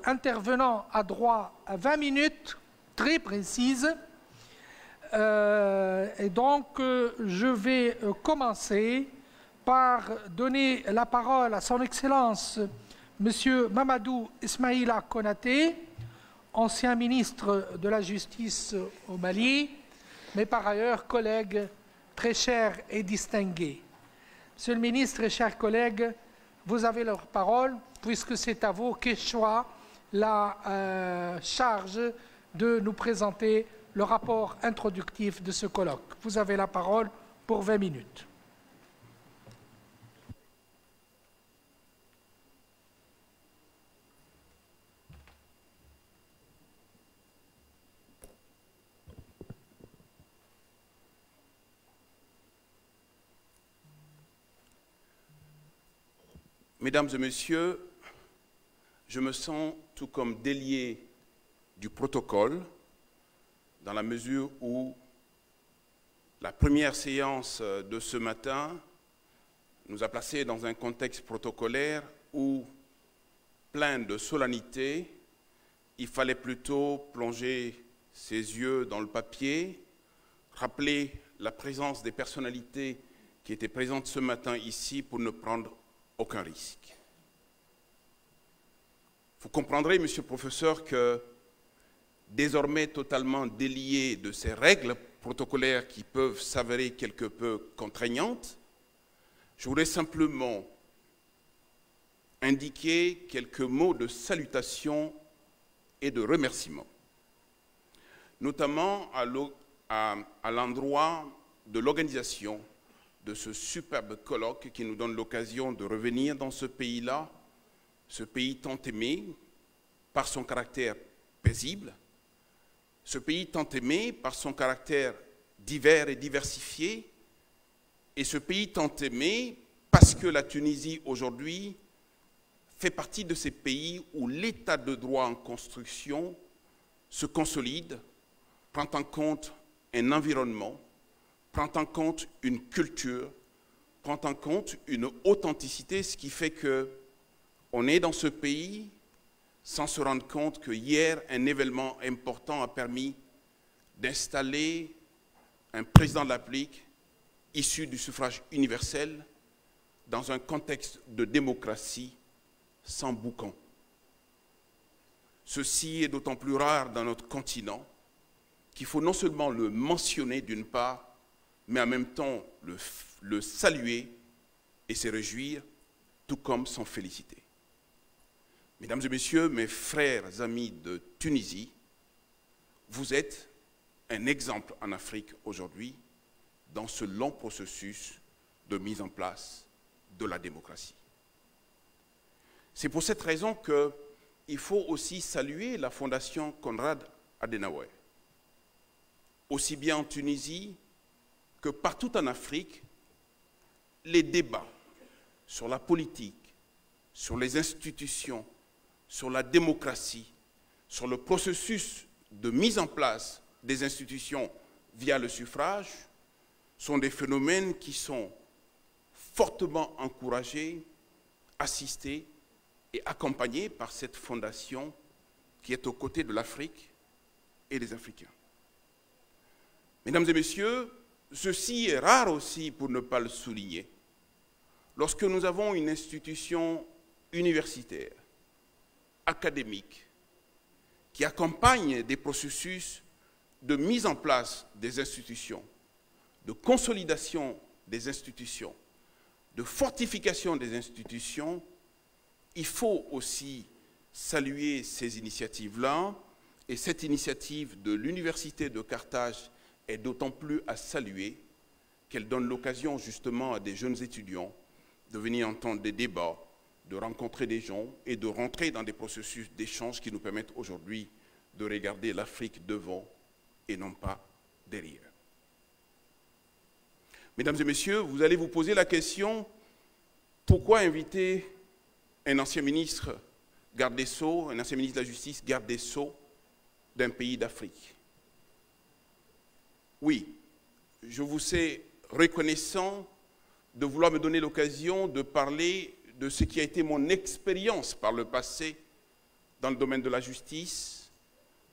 intervenant a droit à 20 minutes, très précises. Et donc, je vais commencer par donner la parole à son Excellence, M. Mamadou Ismaïla Konaté, ancien ministre de la Justice au Mali, mais par ailleurs collègue très cher et distingué. Monsieur le ministre et chers collègues, vous avez la parole, puisque c'est à vous qu'échoit la charge de nous présenter le rapport introductif de ce colloque. Vous avez la parole pour 20 minutes. Mesdames et messieurs, je me sens tout comme délié du protocole dans la mesure où la première séance de ce matin nous a placés dans un contexte protocolaire où, plein de solennité, il fallait plutôt plonger ses yeux dans le papier, rappeler la présence des personnalités qui étaient présentes ce matin ici pour ne prendre aucun risque. Vous comprendrez, monsieur le professeur, que désormais totalement délié de ces règles protocolaires qui peuvent s'avérer quelque peu contraignantes, je voudrais simplement indiquer quelques mots de salutation et de remerciement, notamment à l'endroit de l'organisation de ce superbe colloque qui nous donne l'occasion de revenir dans ce pays-là, ce pays tant aimé par son caractère paisible, ce pays tant aimé par son caractère divers et diversifié, et ce pays tant aimé parce que la Tunisie aujourd'hui fait partie de ces pays où l'état de droit en construction se consolide, prend en compte un environnement, prend en compte une culture, prend en compte une authenticité, ce qui fait qu'on est dans ce pays sans se rendre compte que hier, un événement important a permis d'installer un président de la République issu du suffrage universel dans un contexte de démocratie sans boucan. Ceci est d'autant plus rare dans notre continent qu'il faut non seulement le mentionner d'une part, mais en même temps le saluer et se réjouir, tout comme s'en féliciter. Mesdames et messieurs, mes frères amis de Tunisie, vous êtes un exemple en Afrique aujourd'hui dans ce long processus de mise en place de la démocratie. C'est pour cette raison qu'il faut aussi saluer la Fondation Konrad Adenauer. Aussi bien en Tunisie que partout en Afrique, les débats sur la politique, sur les institutions, sur la démocratie, sur le processus de mise en place des institutions via le suffrage, sont des phénomènes qui sont fortement encouragés, assistés et accompagnés par cette fondation qui est aux côtés de l'Afrique et des Africains. Mesdames et messieurs, ceci est rare aussi pour ne pas le souligner. Lorsque nous avons une institution universitaire, académique, qui accompagne des processus de mise en place des institutions, de consolidation des institutions, de fortification des institutions, il faut aussi saluer ces initiatives-là. Et cette initiative de l'Université de Carthage est d'autant plus à saluer qu'elle donne l'occasion justement à des jeunes étudiants de venir entendre des débats, de rencontrer des gens et de rentrer dans des processus d'échange qui nous permettent aujourd'hui de regarder l'Afrique devant et non pas derrière. Mesdames et messieurs, vous allez vous poser la question, pourquoi inviter un ancien ministre garde des Sceaux, un ancien ministre de la Justice garde des Sceaux d'un pays d'Afrique? Oui, je vous sais reconnaissant de vouloir me donner l'occasion de parler de ce qui a été mon expérience par le passé dans le domaine de la justice,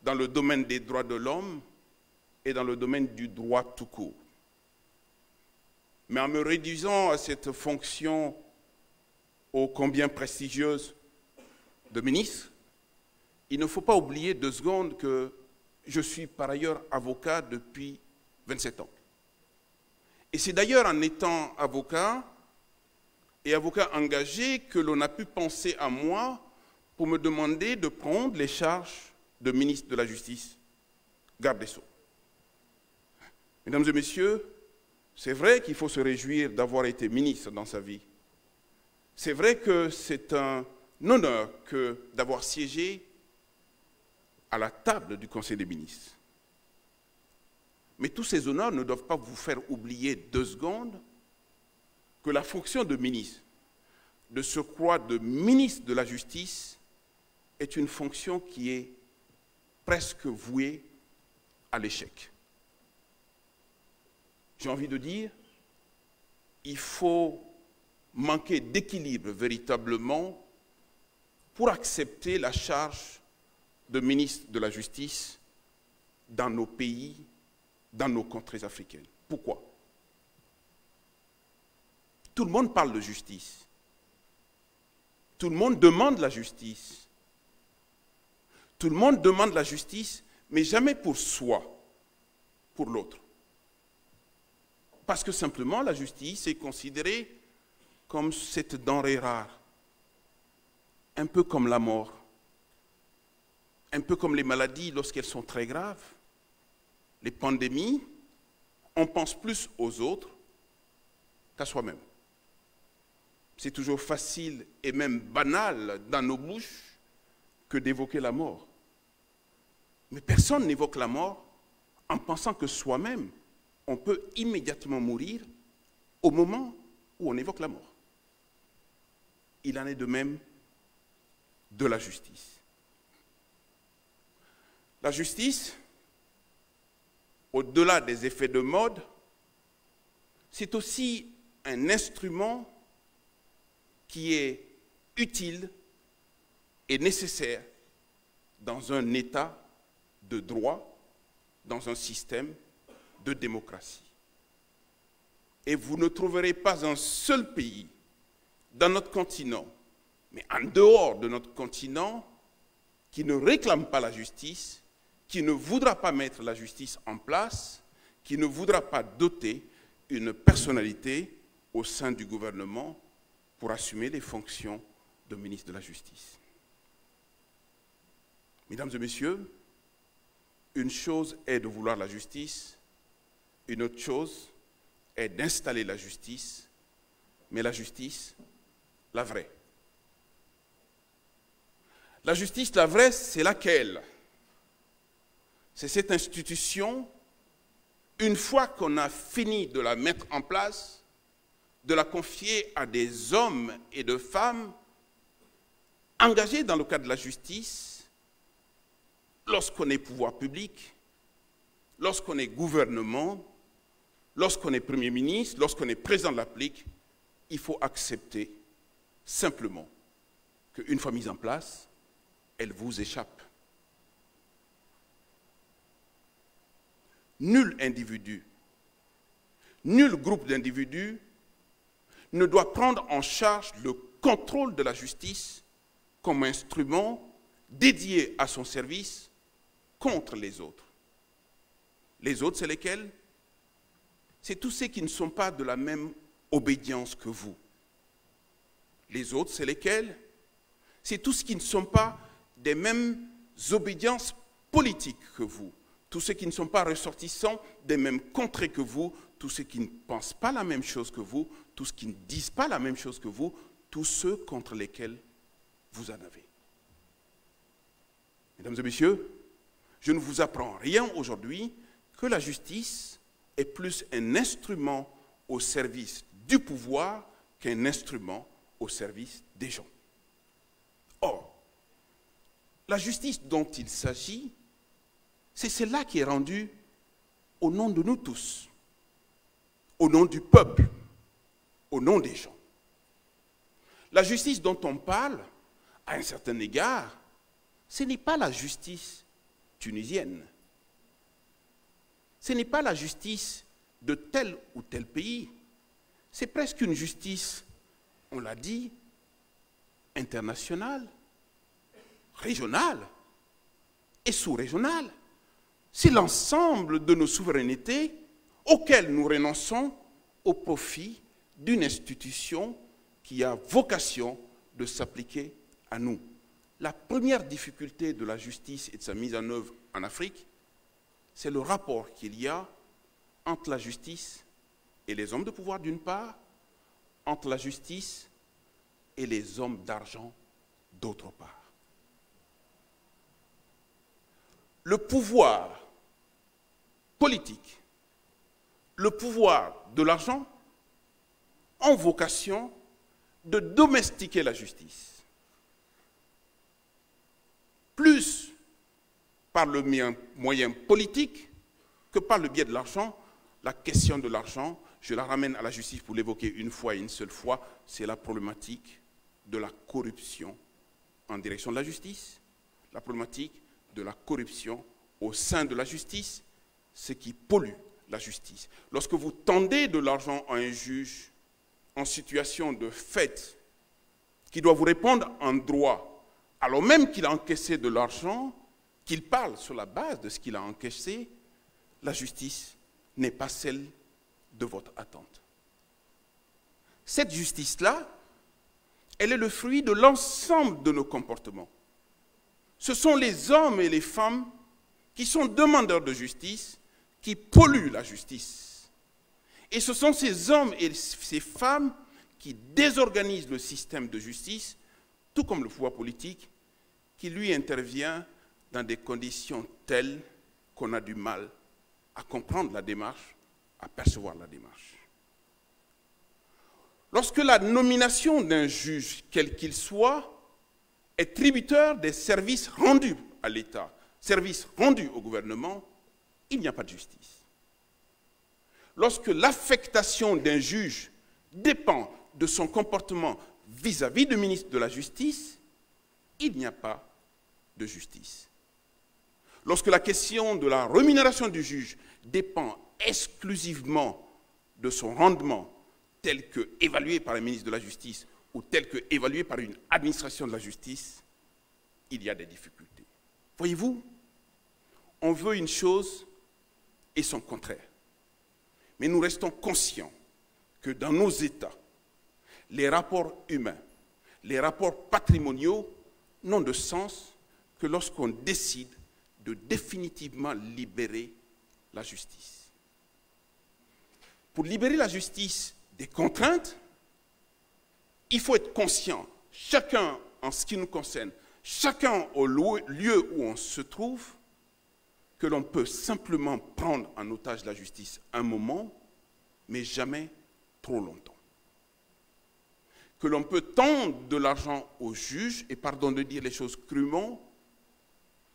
dans le domaine des droits de l'homme et dans le domaine du droit tout court. Mais en me réduisant à cette fonction ô combien prestigieuse de ministre, il ne faut pas oublier 2 secondes que je suis par ailleurs avocat depuis 27 ans. Et c'est d'ailleurs en étant avocat et avocat engagé que l'on a pu penser à moi pour me demander de prendre les charges de ministre de la Justice, garde des Sceaux. Mesdames et messieurs, c'est vrai qu'il faut se réjouir d'avoir été ministre dans sa vie. C'est vrai que c'est un honneur d'avoir siégé à la table du Conseil des ministres. Mais tous ces honneurs ne doivent pas vous faire oublier 2 secondes que la fonction de ministre, de surcroît de ministre de la Justice, est une fonction qui est presque vouée à l'échec. J'ai envie de dire, il faut manquer d'équilibre véritablement pour accepter la charge de ministre de la Justice dans nos pays, dans nos contrées africaines. Pourquoi? Tout le monde parle de justice. Tout le monde demande la justice. Tout le monde demande la justice, mais jamais pour soi, pour l'autre. Parce que simplement, la justice est considérée comme cette denrée rare, un peu comme la mort, un peu comme les maladies lorsqu'elles sont très graves, les pandémies, on pense plus aux autres qu'à soi-même. C'est toujours facile et même banal dans nos bouches que d'évoquer la mort. Mais personne n'évoque la mort en pensant que soi-même, on peut immédiatement mourir au moment où on évoque la mort. Il en est de même de la justice. La justice, au-delà des effets de mode, c'est aussi un instrument qui est utile et nécessaire dans un État de droit, dans un système de démocratie. Et vous ne trouverez pas un seul pays dans notre continent, mais en dehors de notre continent, qui ne réclame pas la justice, qui ne voudra pas mettre la justice en place, qui ne voudra pas doter une personnalité au sein du gouvernement pour assumer les fonctions de ministre de la Justice. Mesdames et messieurs, une chose est de vouloir la justice, une autre chose est d'installer la justice, mais la justice, la vraie. La justice, la vraie, c'est laquelle? C'est cette institution, une fois qu'on a fini de la mettre en place, de la confier à des hommes et de femmes engagés dans le cadre de la justice, lorsqu'on est pouvoir public, lorsqu'on est gouvernement, lorsqu'on est Premier ministre, lorsqu'on est président de la République, il faut accepter simplement qu'une fois mise en place, elle vous échappe. Nul individu, nul groupe d'individus ne doit prendre en charge le contrôle de la justice comme instrument dédié à son service contre les autres. Les autres, c'est lesquels? C'est tous ceux qui ne sont pas de la même obédience que vous. Les autres, c'est lesquels? C'est tous ceux qui ne sont pas des mêmes obédiences politiques que vous. Tous ceux qui ne sont pas ressortissants des mêmes contrées que vous, tous ceux qui ne pensent pas la même chose que vous, tous ceux qui ne disent pas la même chose que vous, tous ceux contre lesquels vous en avez. Mesdames et messieurs, je ne vous apprends rien aujourd'hui que la justice est plus un instrument au service du pouvoir qu'un instrument au service des gens. Or, la justice dont il s'agit, c'est celle-là qui est rendue au nom de nous tous, au nom du peuple, au nom des gens. La justice dont on parle, à un certain égard, ce n'est pas la justice tunisienne. Ce n'est pas la justice de tel ou tel pays. C'est presque une justice, on l'a dit, internationale, régionale et sous-régionale. C'est l'ensemble de nos souverainetés auxquelles nous renonçons au profit d'une institution qui a vocation de s'appliquer à nous. La première difficulté de la justice et de sa mise en œuvre en Afrique, c'est le rapport qu'il y a entre la justice et les hommes de pouvoir d'une part, entre la justice et les hommes d'argent d'autre part. Le pouvoir politique, le pouvoir de l'argent ont vocation de domestiquer la justice. Plus par le moyen politique que par le biais de l'argent. La question de l'argent, je la ramène à la justice pour l'évoquer une fois et une seule fois, c'est la problématique de la corruption en direction de la justice, la problématique de la corruption au sein de la justice, ce qui pollue la justice. Lorsque vous tendez de l'argent à un juge en situation de fait, qui doit vous répondre en droit, alors même qu'il a encaissé de l'argent, qu'il parle sur la base de ce qu'il a encaissé, la justice n'est pas celle de votre attente. Cette justice-là, elle est le fruit de l'ensemble de nos comportements. Ce sont les hommes et les femmes qui sont demandeurs de justice qui polluent la justice. Et ce sont ces hommes et ces femmes qui désorganisent le système de justice, tout comme le pouvoir politique, qui lui intervient dans des conditions telles qu'on a du mal à comprendre la démarche, à percevoir la démarche. Lorsque la nomination d'un juge, quel qu'il soit, est tributaire des services rendus à l'État, services rendus au gouvernement, il n'y a pas de justice. Lorsque l'affectation d'un juge dépend de son comportement vis-à-vis du ministre de la Justice, il n'y a pas de justice. Lorsque la question de la rémunération du juge dépend exclusivement de son rendement tel que évalué par le ministre de la Justice ou tel que évalué par une administration de la justice, il y a des difficultés. Voyez-vous, on veut une chose et son contraire. Mais nous restons conscients que dans nos États, les rapports humains, les rapports patrimoniaux n'ont de sens que lorsqu'on décide de définitivement libérer la justice. Pour libérer la justice des contraintes, il faut être conscient, chacun en ce qui nous concerne, chacun au lieu où on se trouve, que l'on peut simplement prendre en otage la justice un moment, mais jamais trop longtemps. Que l'on peut tendre de l'argent au juge, et pardon de dire les choses crûment,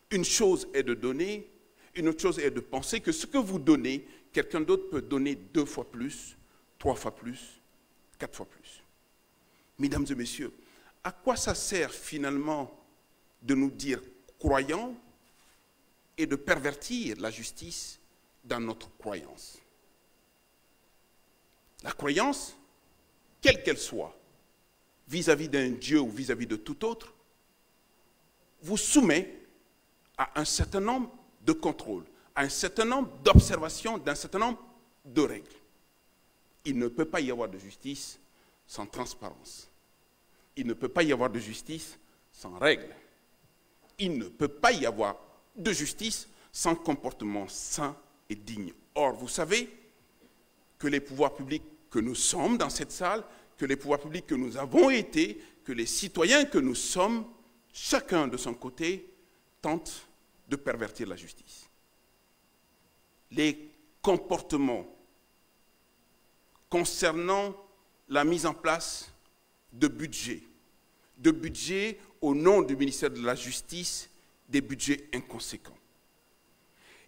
une chose est de donner, une autre chose est de penser que ce que vous donnez, quelqu'un d'autre peut donner 2 fois plus, 3 fois plus, 4 fois plus. Mesdames et messieurs, à quoi ça sert finalement de nous dire croyants et de pervertir la justice dans notre croyance? La croyance, quelle qu'elle soit, vis-à-vis d'un Dieu ou vis-à-vis de tout autre, vous soumet à un certain nombre de contrôles, à un certain nombre d'observations, d'un certain nombre de règles. Il ne peut pas y avoir de justice sans transparence. Il ne peut pas y avoir de justice sans règles. Il ne peut pas y avoir de justice sans comportement sain et digne. Or, vous savez que les pouvoirs publics que nous sommes dans cette salle, que les pouvoirs publics que nous avons été, que les citoyens que nous sommes, chacun de son côté, tente de pervertir la justice. Les comportements concernant la mise en place de budgets au nom du ministère de la Justice, des budgets inconséquents.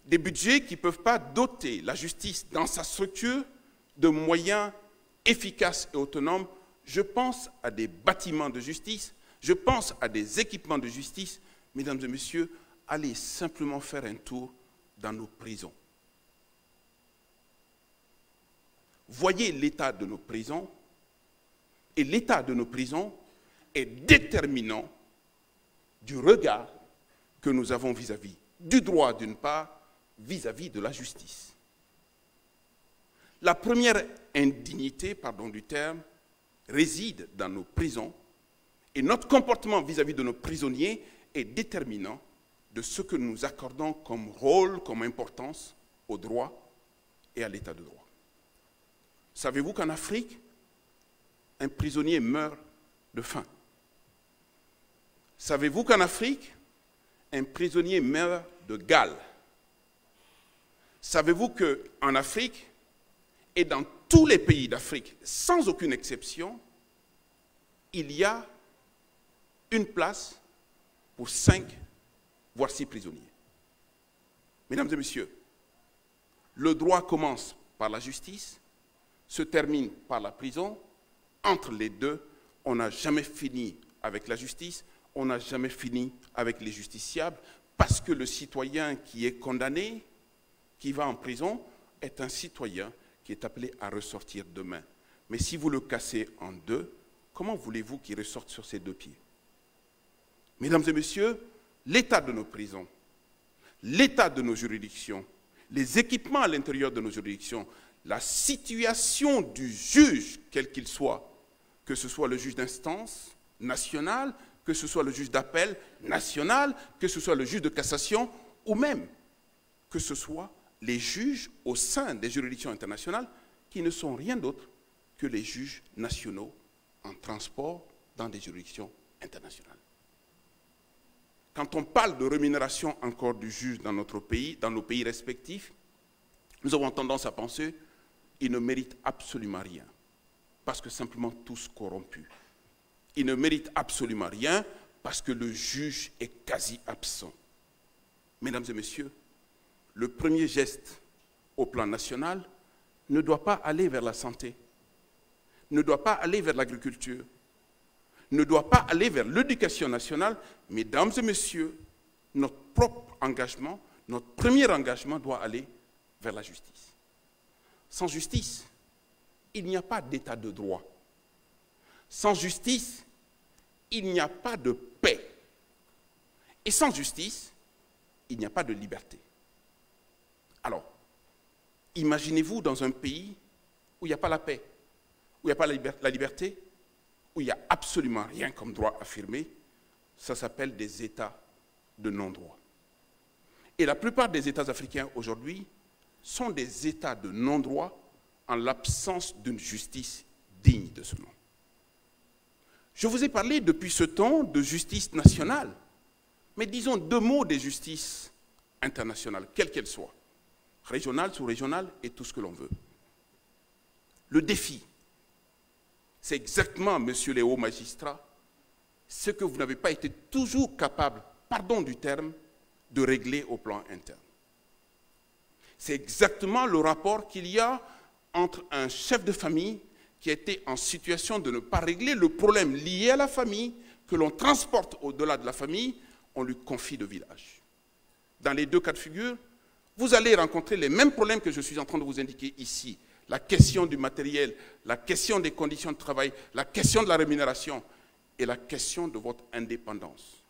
Des budgets qui ne peuvent pas doter la justice dans sa structure de moyens efficaces et autonomes je pense à des bâtiments de justice, je pense à des équipements de justice. Mesdames et messieurs, allez simplement faire un tour dans nos prisons. Voyez l'état de nos prisons, et l'état de nos prisons est déterminant du regard que nous avons vis-à-vis du droit d'une part, vis-à-vis de la justice. La première indignité, pardon du terme, réside dans nos prisons, et notre comportement vis-à-vis de nos prisonniers est déterminant de ce que nous accordons comme rôle, comme importance au droit et à l'état de droit. Savez-vous qu'en Afrique, un prisonnier meurt de faim? Savez-vous qu'en Afrique, un prisonnier meurt de gale? Savez-vous qu'en Afrique, et dans tous les pays d'Afrique, sans aucune exception, il y a une place pour 5, voire 6 prisonniers. Mesdames et messieurs, le droit commence par la justice, se termine par la prison. Entre les deux, on n'a jamais fini avec la justice, on n'a jamais fini avec les justiciables, parce que le citoyen qui est condamné, qui va en prison, est un citoyen qui est appelé à ressortir demain. Mais si vous le cassez en deux, comment voulez-vous qu'il ressorte sur ses deux pieds? Mesdames et messieurs, l'état de nos prisons, l'état de nos juridictions, les équipements à l'intérieur de nos juridictions, la situation du juge, quel qu'il soit, que ce soit le juge d'instance national, que ce soit le juge d'appel national, que ce soit le juge de cassation, ou même que ce soit les juges au sein des juridictions internationales qui ne sont rien d'autre que les juges nationaux en transport dans des juridictions internationales. Quand on parle de rémunération encore du juge dans notre pays, dans nos pays respectifs, nous avons tendance à penser qu'ils ne méritent absolument rien, parce que simplement tous corrompus. Ils ne méritent absolument rien parce que le juge est quasi absent. Mesdames et messieurs, le premier geste au plan national ne doit pas aller vers la santé, ne doit pas aller vers l'agriculture, ne doit pas aller vers l'éducation nationale. Mesdames et messieurs, notre propre engagement, notre premier engagement doit aller vers la justice. Sans justice, il n'y a pas d'état de droit. Sans justice, il n'y a pas de paix. Et sans justice, il n'y a pas de liberté. Alors, imaginez-vous dans un pays où il n'y a pas la paix, où il n'y a pas la liberté, où il n'y a absolument rien comme droit affirmé. Ça s'appelle des États de non-droit. Et la plupart des États africains aujourd'hui sont des États de non-droit en l'absence d'une justice digne de ce nom. Je vous ai parlé depuis ce temps de justice nationale, mais disons deux mots des justices internationales, quelles qu'elles soient, régionales, sous-régionales et tout ce que l'on veut. Le défi, c'est exactement, messieurs les hauts magistrats, ce que vous n'avez pas été toujours capable, pardon du terme, de régler au plan interne. C'est exactement le rapport qu'il y a entre un chef de famille qui a été en situation de ne pas régler le problème lié à la famille, que l'on transporte au-delà de la famille, on lui confie le village. Dans les deux cas de figure, vous allez rencontrer les mêmes problèmes que je suis en train de vous indiquer ici. La question du matériel, la question des conditions de travail, la question de la rémunération et la question de votre indépendance.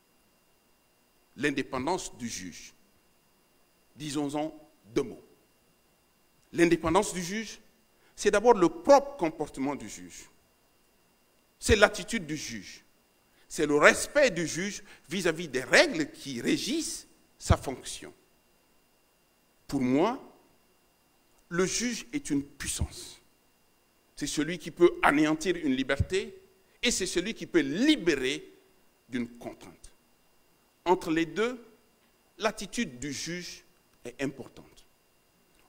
L'indépendance du juge. Disons-en deux mots. L'indépendance du juge, c'est d'abord le propre comportement du juge. C'est l'attitude du juge. C'est le respect du juge vis-à-vis des règles qui régissent sa fonction. Pour moi, le juge est une puissance. C'est celui qui peut anéantir une liberté et c'est celui qui peut libérer d'une contrainte. Entre les deux, l'attitude du juge est importante.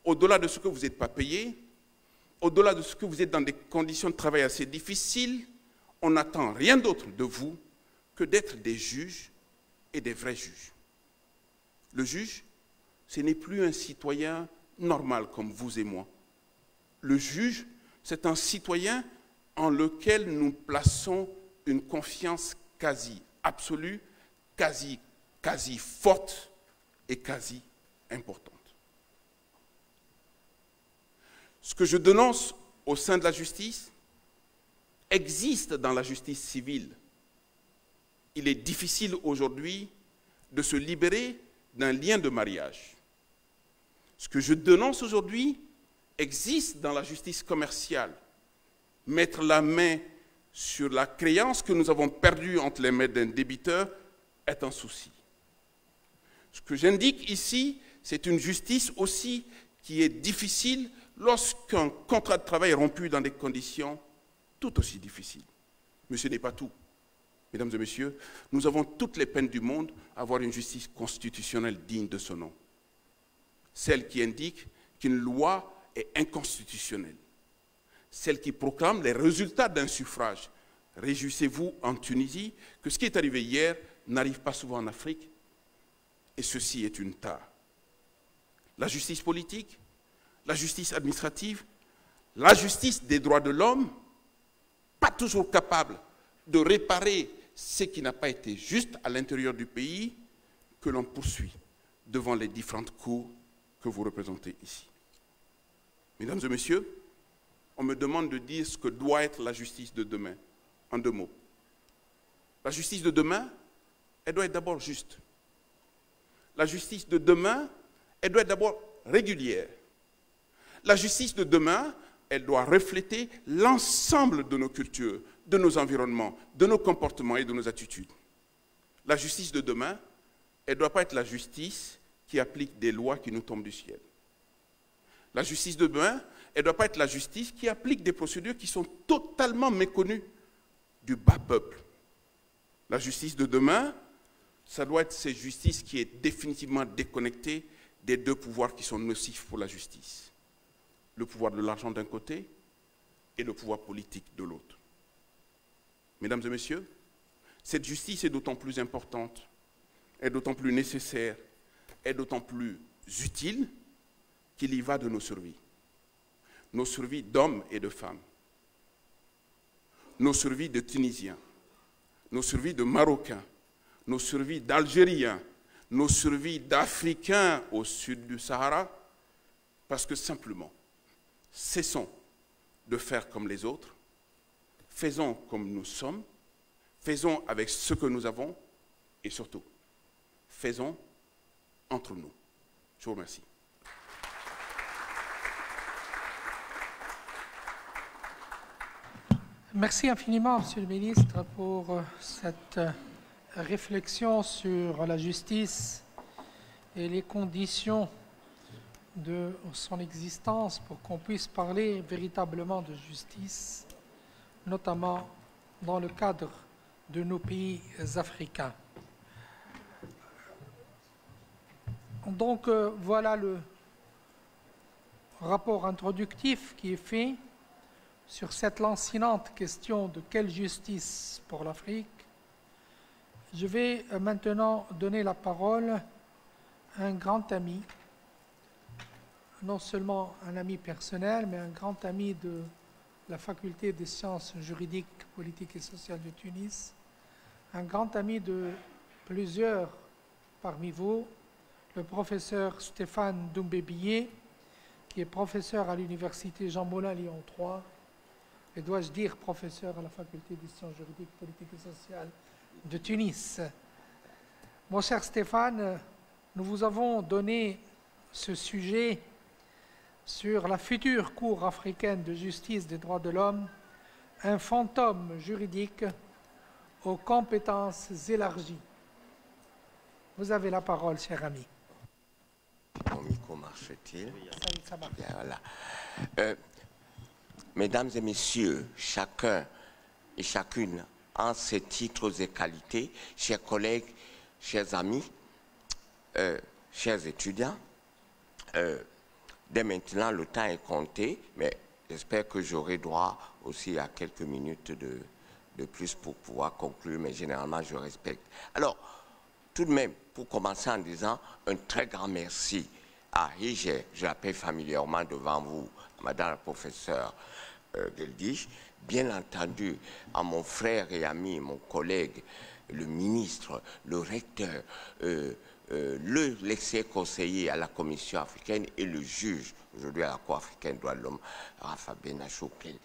Au-delà de ce que vous n'êtes pas payé, au-delà de ce que vous êtes dans des conditions de travail assez difficiles, on n'attend rien d'autre de vous que d'être des juges et des vrais juges. Le juge, ce n'est plus un citoyen normal comme vous et moi. Le juge, c'est un citoyen en lequel nous plaçons une confiance quasi absolue, quasi forte et quasi importante. Ce que je dénonce au sein de la justice existe dans la justice civile. Il est difficile aujourd'hui de se libérer d'un lien de mariage. Ce que je dénonce aujourd'hui existe dans la justice commerciale. Mettre la main sur la créance que nous avons perdue entre les mains d'un débiteur est un souci. Ce que j'indique ici, c'est une justice aussi qui est difficile lorsqu'un contrat de travail est rompu dans des conditions tout aussi difficiles. Mais ce n'est pas tout. Mesdames et messieurs, nous avons toutes les peines du monde à avoir une justice constitutionnelle digne de ce nom. Celle qui indique qu'une loi est inconstitutionnelle. Celle qui proclame les résultats d'un suffrage. Réjouissez-vous en Tunisie que ce qui est arrivé hier n'arrive pas souvent en Afrique. Et ceci est une tare. La justice politique, la justice administrative, la justice des droits de l'homme, pas toujours capable de réparer ce qui n'a pas été juste à l'intérieur du pays, que l'on poursuit devant les différentes cours que vous représentez ici. Mesdames et messieurs, on me demande de dire ce que doit être la justice de demain, en 2 mots. La justice de demain, elle doit être d'abord juste. La justice de demain, elle doit être d'abord régulière. La justice de demain, elle doit refléter l'ensemble de nos cultures, de nos environnements, de nos comportements et de nos attitudes. La justice de demain, elle ne doit pas être la justice qui applique des lois qui nous tombent du ciel. La justice de demain, elle ne doit pas être la justice qui applique des procédures qui sont totalement méconnues du bas peuple. La justice de demain, ça doit être cette justice qui est définitivement déconnectée des 2 pouvoirs qui sont nocifs pour la justice. Le pouvoir de l'argent d'un côté et le pouvoir politique de l'autre. Mesdames et messieurs, cette justice est d'autant plus importante, est d'autant plus nécessaire, est d'autant plus utile qu'il y va de nos survies d'hommes et de femmes, nos survies de Tunisiens, nos survies de Marocains, nos survies d'Algériens, nos survies d'Africains au sud du Sahara, parce que simplement, cessons de faire comme les autres, faisons comme nous sommes, faisons avec ce que nous avons et surtout, faisons entre nous. Je vous remercie. Merci infiniment, Monsieur le ministre, pour cette réflexion sur la justice et les conditions de son existence pour qu'on puisse parler véritablement de justice, notamment dans le cadre de nos pays africains. Donc voilà le rapport introductif qui est fait sur cette lancinante question de quelle justice pour l'Afrique. Je vais maintenant donner la parole à un grand ami, non seulement un ami personnel, mais un grand ami de la faculté des sciences juridiques, politiques et sociales de Tunis, un grand ami de plusieurs parmi vous, le professeur Stéphane Doumbé-Billet, qui est professeur à l'université Jean Moulin Lyon 3, et dois-je dire professeur à la faculté des sciences juridiques, politiques et sociales de Tunis. Mon cher Stéphane, nous vous avons donné ce sujet sur la future Cour africaine de justice des droits de l'homme, un fantôme juridique aux compétences élargies. Vous avez la parole, cher ami. Mon micro marche-t-il? Ça marche. Bien, voilà. Mesdames et messieurs, chacun et chacune en ses titres et qualités, chers collègues, chers amis, chers étudiants, dès maintenant le temps est compté, mais j'espère que j'aurai droit aussi à quelques minutes de plus pour pouvoir conclure, mais généralement je respecte. Alors, tout de même, pour commencer en disant un très grand merci à Hige, je l'appelle familièrement devant vous, Madame la professeure, Geldich, bien entendu à mon frère et ami, mon collègue, le ministre, le recteur, l'ex-conseiller à la Commission africaine et le juge, aujourd'hui à la Cour africaine des droits de l'homme, Rafa Benachou, qui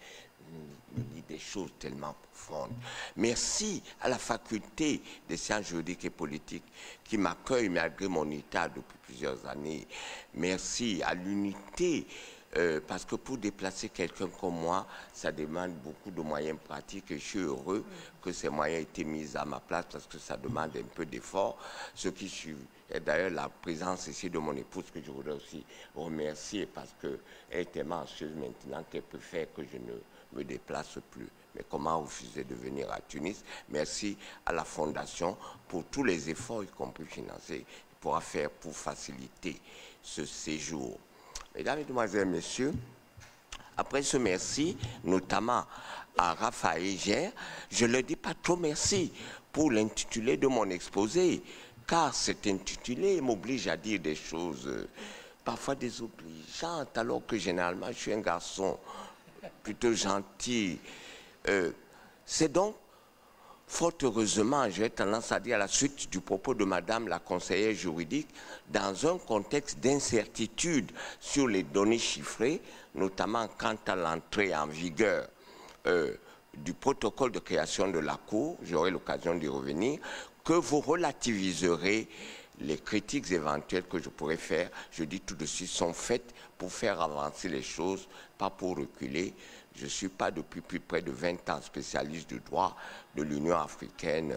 me dit des choses tellement profondes. Merci à la faculté des sciences juridiques et politiques qui m'accueille malgré mon état depuis plusieurs années. Merci à l'unité, parce que pour déplacer quelqu'un comme moi, ça demande beaucoup de moyens pratiques et je suis heureux que ces moyens aient été mis à ma place parce que ça demande un peu d'effort. Ce qui suit, et d'ailleurs la présence ici de mon épouse que je voudrais aussi remercier parce qu'elle est tellement anxieuse maintenant qu'elle peut faire que je ne me déplace plus. Mais comment refuser de venir à Tunis? Merci à la Fondation pour tous les efforts, y compris financiers, qu'il pourra faire pour faciliter ce séjour. Mesdames, Mesdemoiselles, Messieurs, après ce merci, notamment à Raphaël Gère, je ne leur dis pas trop merci pour l'intitulé de mon exposé, car cet intitulé m'oblige à dire des choses parfois désobligeantes, alors que généralement je suis un garçon plutôt gentil. C'est donc, fort heureusement, j'ai tendance à dire à la suite du propos de Madame la conseillère juridique, dans un contexte d'incertitude sur les données chiffrées, notamment quant à l'entrée en vigueur du protocole de création de la Cour, j'aurai l'occasion d'y revenir, que vous relativiserez les critiques éventuelles que je pourrais faire, je dis tout de suite, sont faites pour faire avancer les choses, pas pour reculer. Je ne suis pas depuis plus près de 20 ans spécialiste du droit de l'Union africaine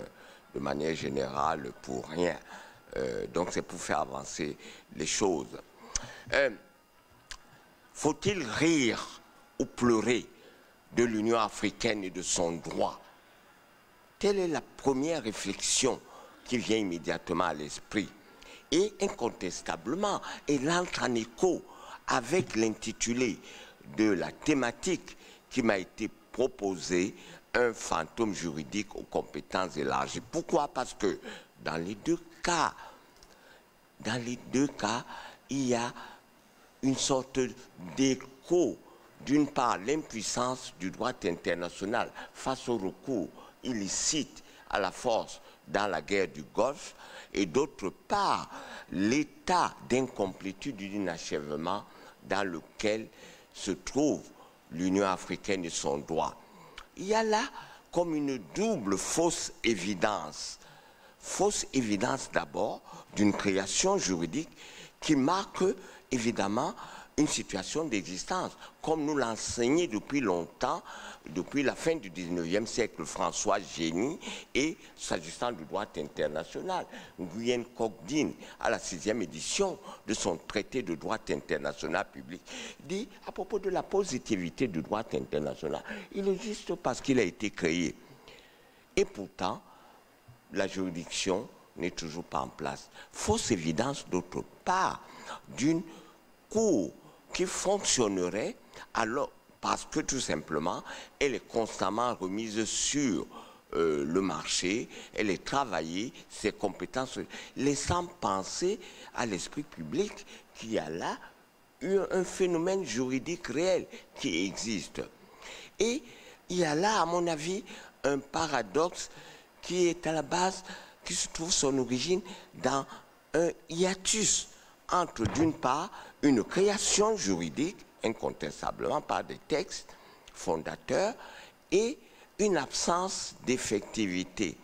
de manière générale pour rien. Donc c'est pour faire avancer les choses. Faut-il rire ou pleurer de l'Union africaine et de son droit? Telle est la première réflexion qui vient immédiatement à l'esprit. Et incontestablement, elle entre en écho avec l'intitulé de la thématique qui m'a été proposée, un fantôme juridique aux compétences élargies. Pourquoi? Parce que dans les deux cas, il y a une sorte d'écho. D'une part, l'impuissance du droit international face au recours illicite à la force dans la guerre du Golfe, et d'autre part, l'état d'incomplétude et d'inachèvement dans lequel se trouve l'Union africaine et son droit. Il y a là comme une double fausse évidence. Fausse évidence d'abord d'une création juridique qui marque évidemment une situation d'existence, comme nous l'enseignait depuis longtemps, depuis la fin du 19e siècle, François Génie, et s'agissant du droit international, Nguyen Ngoc Dinh, à la 6e édition de son traité de droit international public, dit à propos de la positivité du droit international, il existe parce qu'il a été créé. Et pourtant, la juridiction n'est toujours pas en place. Fausse évidence d'autre part d'une cour qui fonctionnerait alors parce que tout simplement elle est constamment remise sur le marché, elle est travaillée, ses compétences, laissant penser à l'esprit public qu'il y a là un phénomène juridique réel qui existe. Et il y a là, à mon avis, un paradoxe qui est à la base, qui se trouve son origine dans un hiatus entre, d'une part, une création juridique, incontestablement par des textes fondateurs, et une absence d'effectivité.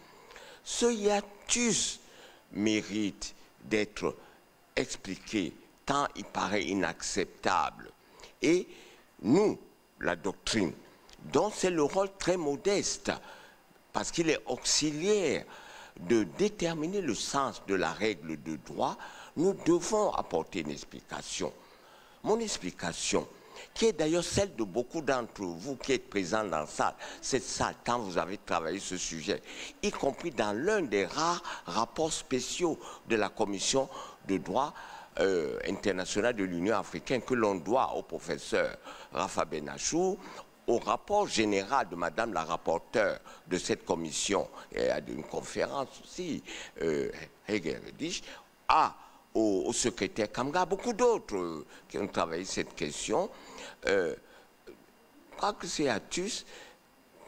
Ce hiatus mérite d'être expliqué, tant il paraît inacceptable. Et nous, la doctrine, dont c'est le rôle très modeste, parce qu'il est auxiliaire de déterminer le sens de la règle de droit, nous devons apporter une explication. Mon explication, qui est d'ailleurs celle de beaucoup d'entre vous qui êtes présents dans cette salle, tant vous avez travaillé ce sujet, y compris dans l'un des rares rapports spéciaux de la Commission de droit international de l'Union africaine que l'on doit au professeur Rafa Benachou, au rapport général de Madame la rapporteure de cette commission, et à une conférence aussi, Hege Redich, au secrétaire Kamga, beaucoup d'autres qui ont travaillé cette question, crois que c'est hiatus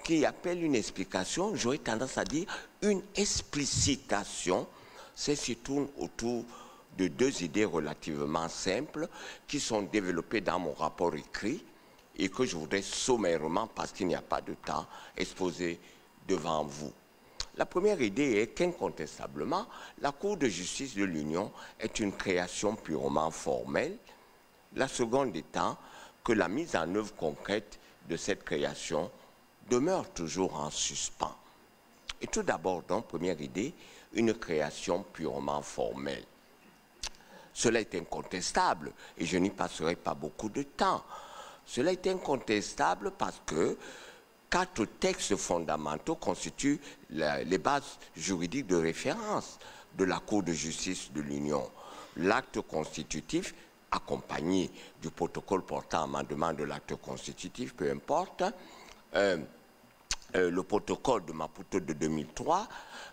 qui appelle une explication, j'aurais tendance à dire une explicitation. C'est ce qui tourne autour de deux idées relativement simples qui sont développées dans mon rapport écrit et que je voudrais sommairement, parce qu'il n'y a pas de temps, exposer devant vous. La première idée est qu'incontestablement, la Cour de justice de l'Union est une création purement formelle. La seconde étant que la mise en œuvre concrète de cette création demeure toujours en suspens. Et tout d'abord, donc, première idée, une création purement formelle. Cela est incontestable et je n'y passerai pas beaucoup de temps. Cela est incontestable parce que 4 textes fondamentaux constituent les bases juridiques de référence de la Cour de justice de l'Union. L'acte constitutif, accompagné du protocole portant amendement de l'acte constitutif, peu importe, le protocole de Maputo de 2003,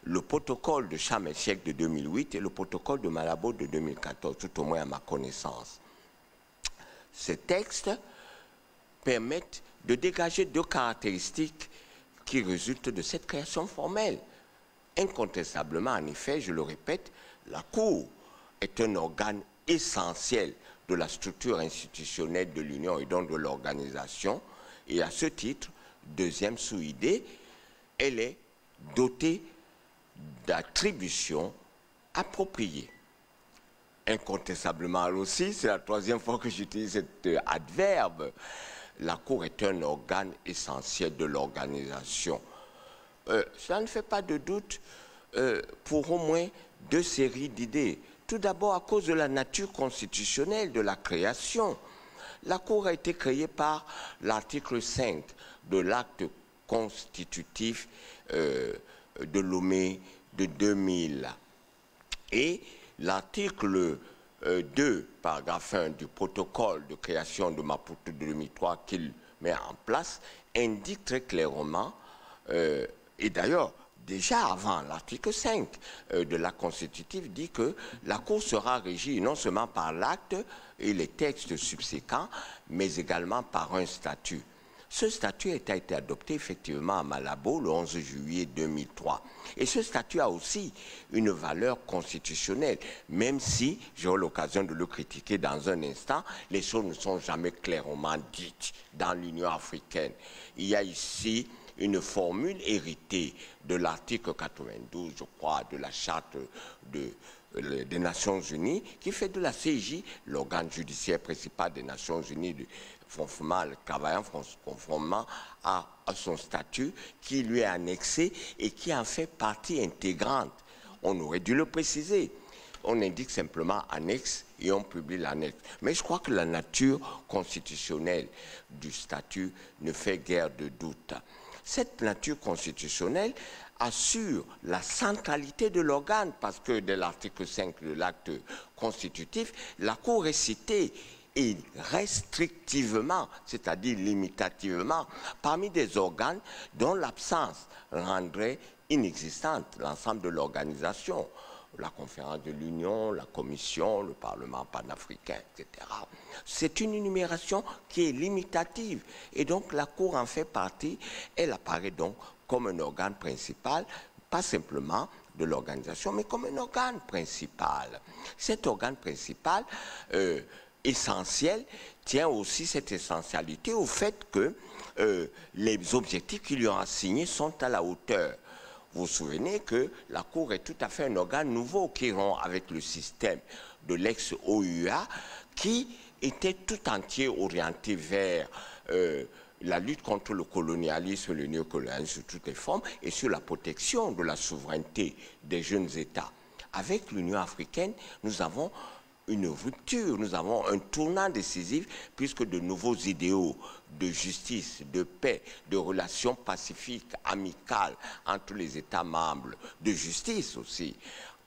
le protocole de Sharm el-Sheikh de 2008 et le protocole de Malabo de 2014, tout au moins à ma connaissance. Ces textes permettent de dégager 2 caractéristiques qui résultent de cette création formelle. Incontestablement, en effet, je le répète, la Cour est un organe essentiel de la structure institutionnelle de l'Union et donc de l'organisation. Et à ce titre, deuxième sous-idée, elle est dotée d'attributions appropriées. Incontestablement aussi, c'est la troisième fois que j'utilise cet adverbe, la Cour est un organe essentiel de l'organisation. Cela ne fait pas de doute pour au moins 2 séries d'idées. Tout d'abord, à cause de la nature constitutionnelle de la création. La Cour a été créée par l'article 5 de l'acte constitutif de Lomé de 2000. Et l'article 2, paragraphe 1 du protocole de création de Maputo de 2003 qu'il met en place, indique très clairement, et d'ailleurs, déjà avant l'article 5 de l'acte constitutif, dit que la Cour sera régie non seulement par l'acte et les textes subséquents, mais également par un statut. Ce statut a été adopté effectivement à Malabo le 11 juillet 2003. Et ce statut a aussi une valeur constitutionnelle, même si, j'aurai l'occasion de le critiquer dans un instant, les choses ne sont jamais clairement dites dans l'Union africaine. Il y a ici une formule héritée de l'article 92, je crois, de la charte des Nations Unies, qui fait de la CIJ l'organe judiciaire principal des Nations Unies, conformément à son statut qui lui est annexé et qui en fait partie intégrante. On aurait dû le préciser. On indique simplement annexe et on publie l'annexe. Mais je crois que la nature constitutionnelle du statut ne fait guère de doute. Cette nature constitutionnelle assure la centralité de l'organe parce que dès l'article 5 de l'acte constitutif, la Cour est citée et restrictivement, c'est-à-dire limitativement, parmi des organes dont l'absence rendrait inexistante l'ensemble de l'organisation. La conférence de l'Union, la Commission, le Parlement panafricain, etc. C'est une énumération qui est limitative. Et donc la Cour en fait partie. Elle apparaît donc comme un organe principal, pas simplement de l'organisation, mais comme un organe principal. Cet organe principal, essentiel, tient aussi cette essentialité au fait que les objectifs qui lui ont assignés sont à la hauteur. Vous vous souvenez que la Cour est tout à fait un organe nouveau qui rompt avec le système de l'ex-OUA qui était tout entier orienté vers la lutte contre le colonialisme, le néocolonialisme sous toutes les formes et sur la protection de la souveraineté des jeunes États. Avec l'Union africaine, nous avons une rupture, nous avons un tournant décisif puisque de nouveaux idéaux de justice, de paix, de relations pacifiques, amicales entre les États membres, de justice aussi,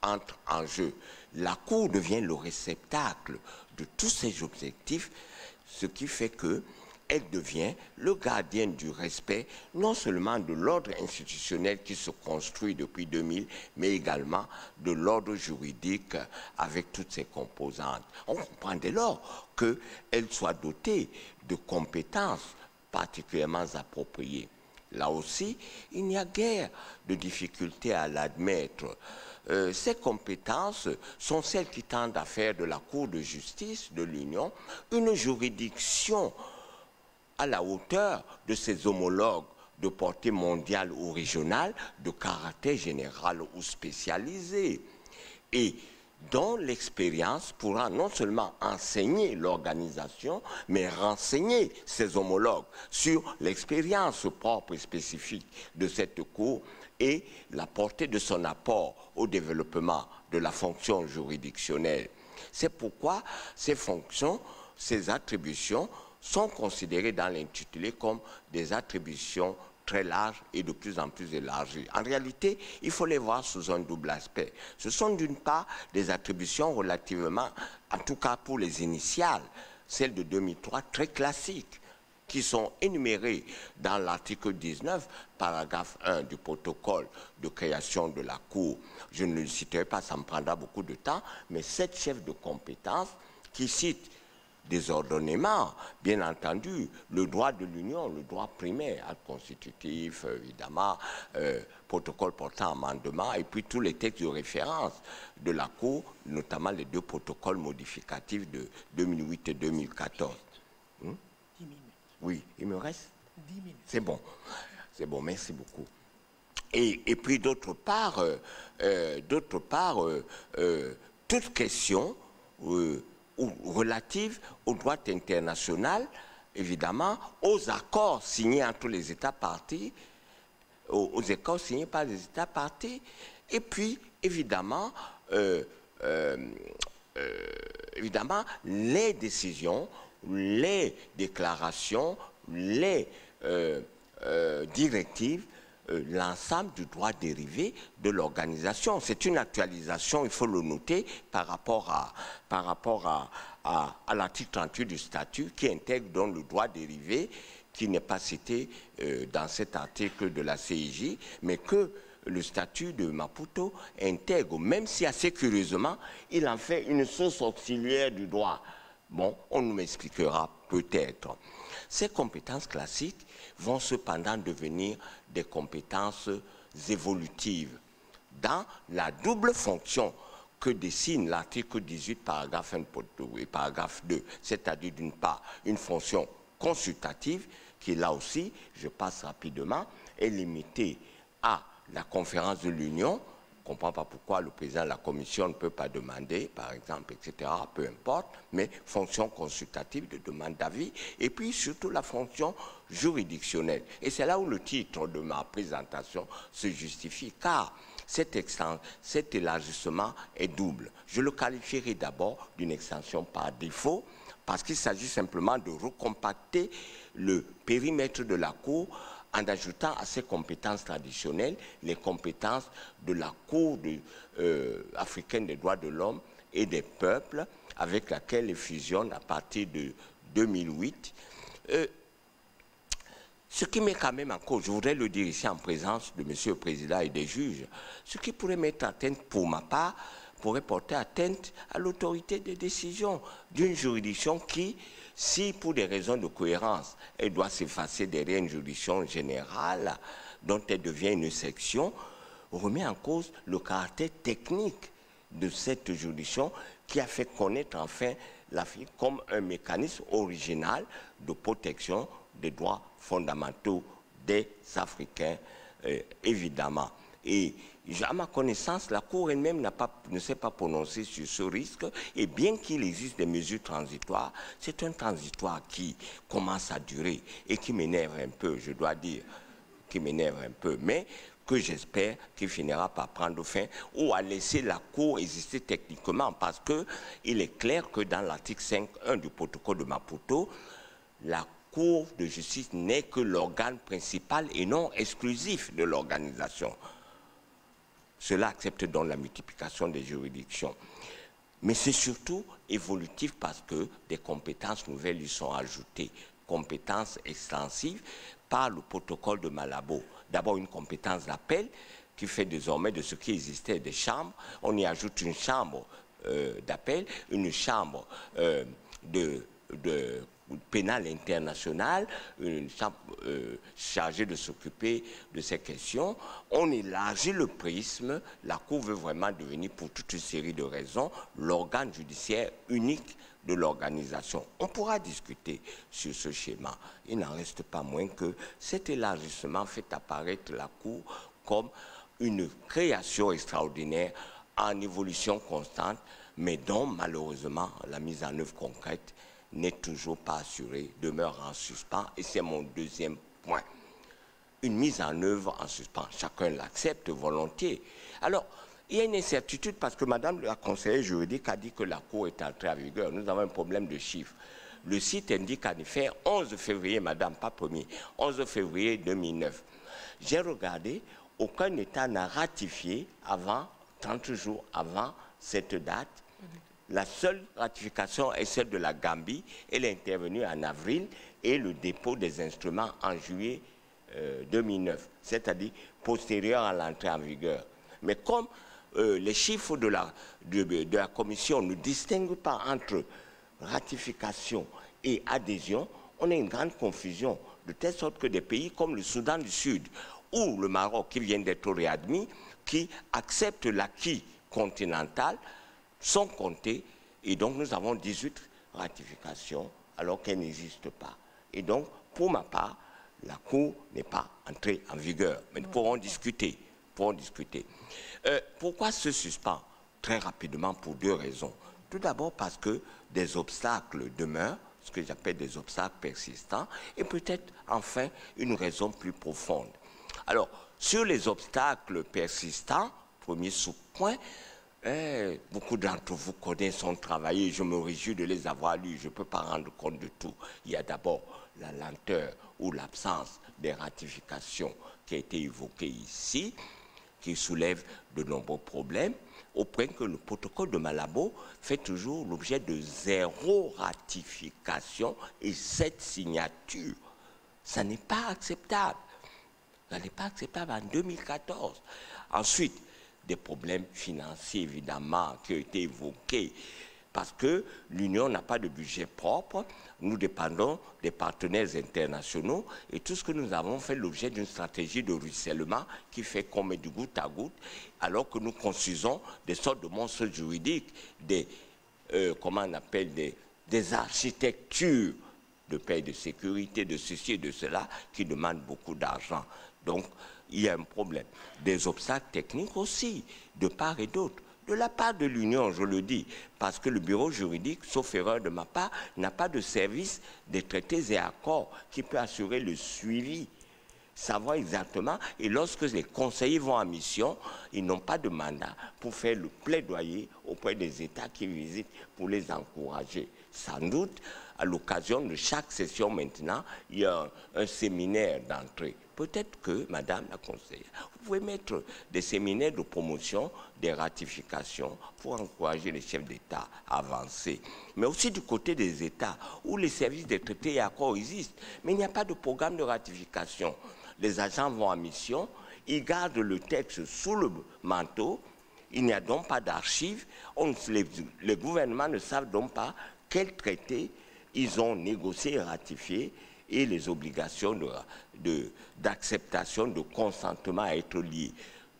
entrent en jeu. La Cour devient le réceptacle de tous ces objectifs, ce qui fait que elle devient le gardien du respect, non seulement de l'ordre institutionnel qui se construit depuis 2000, mais également de l'ordre juridique avec toutes ses composantes. On comprend dès lors qu'elle soit dotée de compétences particulièrement appropriée. Là aussi, il n'y a guère de difficulté à l'admettre. Ces compétences sont celles qui tendent à faire de la Cour de justice de l'Union une juridiction à la hauteur de ses homologues de portée mondiale ou régionale, de caractère général ou spécialisé, et dont l'expérience pourra non seulement enseigner l'organisation, mais renseigner ses homologues sur l'expérience propre et spécifique de cette Cour et la portée de son apport au développement de la fonction juridictionnelle. C'est pourquoi ces fonctions, ces attributions sont considérées dans l'intitulé comme des attributions très larges et de plus en plus élargies. En réalité, il faut les voir sous un double aspect. Ce sont d'une part des attributions relativement, en tout cas pour les initiales, celles de 2003, très classiques, qui sont énumérées dans l'article 19, paragraphe 1 du protocole de création de la Cour. Je ne le citerai pas, ça me prendra beaucoup de temps, mais 7 chefs de compétences qui citent désordonnément, bien entendu, le droit de l'Union, le droit primaire, acte constitutif, évidemment, protocole portant amendement, et puis tous les textes de référence de la Cour, notamment les 2 protocoles modificatifs de 2008 et 2014. 10 minutes. Oui, il me reste 10 minutes. C'est bon, merci beaucoup. Et puis d'autre part, toute question relative au droit international, évidemment, aux accords signés entre les États partis, aux accords signés par les États partis, et puis, évidemment, les décisions, les déclarations, les directives, l'ensemble du droit dérivé de l'organisation. C'est une actualisation, il faut le noter, par rapport à l'article 38 du statut qui intègre donc le droit dérivé qui n'est pas cité dans cet article de la CIJ, mais que le statut de Maputo intègre, même si assez curieusement, il en fait une source auxiliaire du droit. Bon, on nous m'expliquera peut-être. Ces compétences classiques vont cependant devenir des compétences évolutives dans la double fonction que dessine l'article 18, paragraphe 1 et paragraphe 2, c'est-à-dire d'une part une fonction consultative qui là aussi, je passe rapidement, est limitée à la conférence de l'Union. Je ne comprends pas pourquoi le président de la Commission ne peut pas demander, par exemple, etc., peu importe, mais fonction consultative de demande d'avis, et puis surtout la fonction juridictionnelle. Et c'est là où le titre de ma présentation se justifie, car cet élargissement est double. Je le qualifierai d'abord d'une extension par défaut, parce qu'il s'agit simplement de recompacter le périmètre de la Cour en ajoutant à ses compétences traditionnelles les compétences de la Cour africaine des droits de l'homme et des peuples, avec laquelle elle fusionne à partir de 2008. Ce qui met quand même en cause, je voudrais le dire ici en présence de M. le Président et des juges, ce qui pourrait mettre atteinte, pour ma part, pourrait porter atteinte à l'autorité de décision d'une juridiction qui, si pour des raisons de cohérence, elle doit s'effacer derrière une juridiction générale dont elle devient une section, remet en cause le caractère technique de cette juridiction qui a fait connaître enfin l'Afrique comme un mécanisme original de protection des droits fondamentaux des Africains, évidemment. Et à ma connaissance, la Cour elle-même ne s'est pas prononcée sur ce risque, et bien qu'il existe des mesures transitoires, c'est un transitoire qui commence à durer et qui m'énerve un peu, je dois dire, qui m'énerve un peu, mais que j'espère qu'il finira par prendre fin ou à laisser la Cour exister techniquement, parce qu'il est clair que dans l'article 5.1 du protocole de Maputo, la Cour de justice n'est que l'organe principal et non exclusif de l'organisation. Cela accepte donc la multiplication des juridictions. Mais c'est surtout évolutif parce que des compétences nouvelles lui sont ajoutées. Compétences extensives par le protocole de Malabo. D'abord une compétence d'appel qui fait désormais de ce qui existait des chambres. On y ajoute une chambre d'appel, une chambre de pénale internationale, une chambre chargée de s'occuper de ces questions. On élargit le prisme. La Cour veut vraiment devenir, pour toute une série de raisons, l'organe judiciaire unique de l'organisation. On pourra discuter sur ce schéma. Il n'en reste pas moins que cet élargissement fait apparaître la Cour comme une création extraordinaire en évolution constante, mais dont malheureusement la mise en œuvre concrète n'est toujours pas assurée, demeure en suspens, et c'est mon deuxième point. Une mise en œuvre en suspens, chacun l'accepte volontiers. Alors, il y a une incertitude parce que Madame la conseillère juridique a dit que la Cour est entrée en vigueur. Nous avons un problème de chiffres. Le site indique en effet 11 février, Madame, pas premier, 11 février 2009. J'ai regardé, aucun État n'a ratifié avant, 30 jours avant cette date. La seule ratification est celle de la Gambie. Elle est intervenue en avril et le dépôt des instruments en juillet 2009, c'est-à-dire postérieur à l'entrée en vigueur. Mais comme les chiffres de la Commission ne distinguent pas entre ratification et adhésion, on a une grande confusion, de telle sorte que des pays comme le Soudan du Sud ou le Maroc, qui viennent d'être réadmis, qui acceptent l'acquis continental, sont comptés, et donc nous avons 18 ratifications alors qu'elles n'existent pas. Et donc, pour ma part, la Cour n'est pas entrée en vigueur. Mais nous pourrons discuter. Pourquoi ce suspens? Très rapidement, pour deux raisons. Tout d'abord parce que des obstacles demeurent, ce que j'appelle des obstacles persistants, et peut-être enfin une raison plus profonde. Alors, sur les obstacles persistants, premier sous-point, beaucoup d'entre vous connaissent son travail et je me réjouis de les avoir lus. Je ne peux pas rendre compte de tout. Il y a d'abord la lenteur ou l'absence des ratifications qui a été évoquée ici, qui soulève de nombreux problèmes, au point que le protocole de Malabo fait toujours l'objet de 0 ratification et 7 signatures. Ça n'est pas acceptable. Ça n'est pas acceptable en 2014. Ensuite, des problèmes financiers, évidemment, qui ont été évoqués, parce que l'Union n'a pas de budget propre, nous dépendons des partenaires internationaux, et tout ce que nous avons fait l'objet d'une stratégie de ruissellement qui fait qu'on met du goutte à goutte, alors que nous construisons des sortes de monstres juridiques, comment on appelle, des architectures de paix et de sécurité, de ceci et de cela, qui demandent beaucoup d'argent. Donc, il y a un problème. Des obstacles techniques aussi, de part et d'autre. De la part de l'Union, je le dis, parce que le bureau juridique, sauf erreur de ma part, n'a pas de service des traités et accords qui peut assurer le suivi, savoir exactement. Et lorsque les conseillers vont en mission, ils n'ont pas de mandat pour faire le plaidoyer auprès des États qui visitent pour les encourager. Sans doute, à l'occasion de chaque session maintenant, il y a un séminaire d'entrée. Peut-être que, Madame la conseillère, vous pouvez mettre des séminaires de promotion, des ratifications pour encourager les chefs d'État à avancer. Mais aussi du côté des États, où les services des traités et accords existent, mais il n'y a pas de programme de ratification. Les agents vont en mission, ils gardent le texte sous le manteau, il n'y a donc pas d'archives, les gouvernements ne savent donc pas quels traités ils ont négocié et ratifié, et les obligations d'acceptation, de consentement à être liées.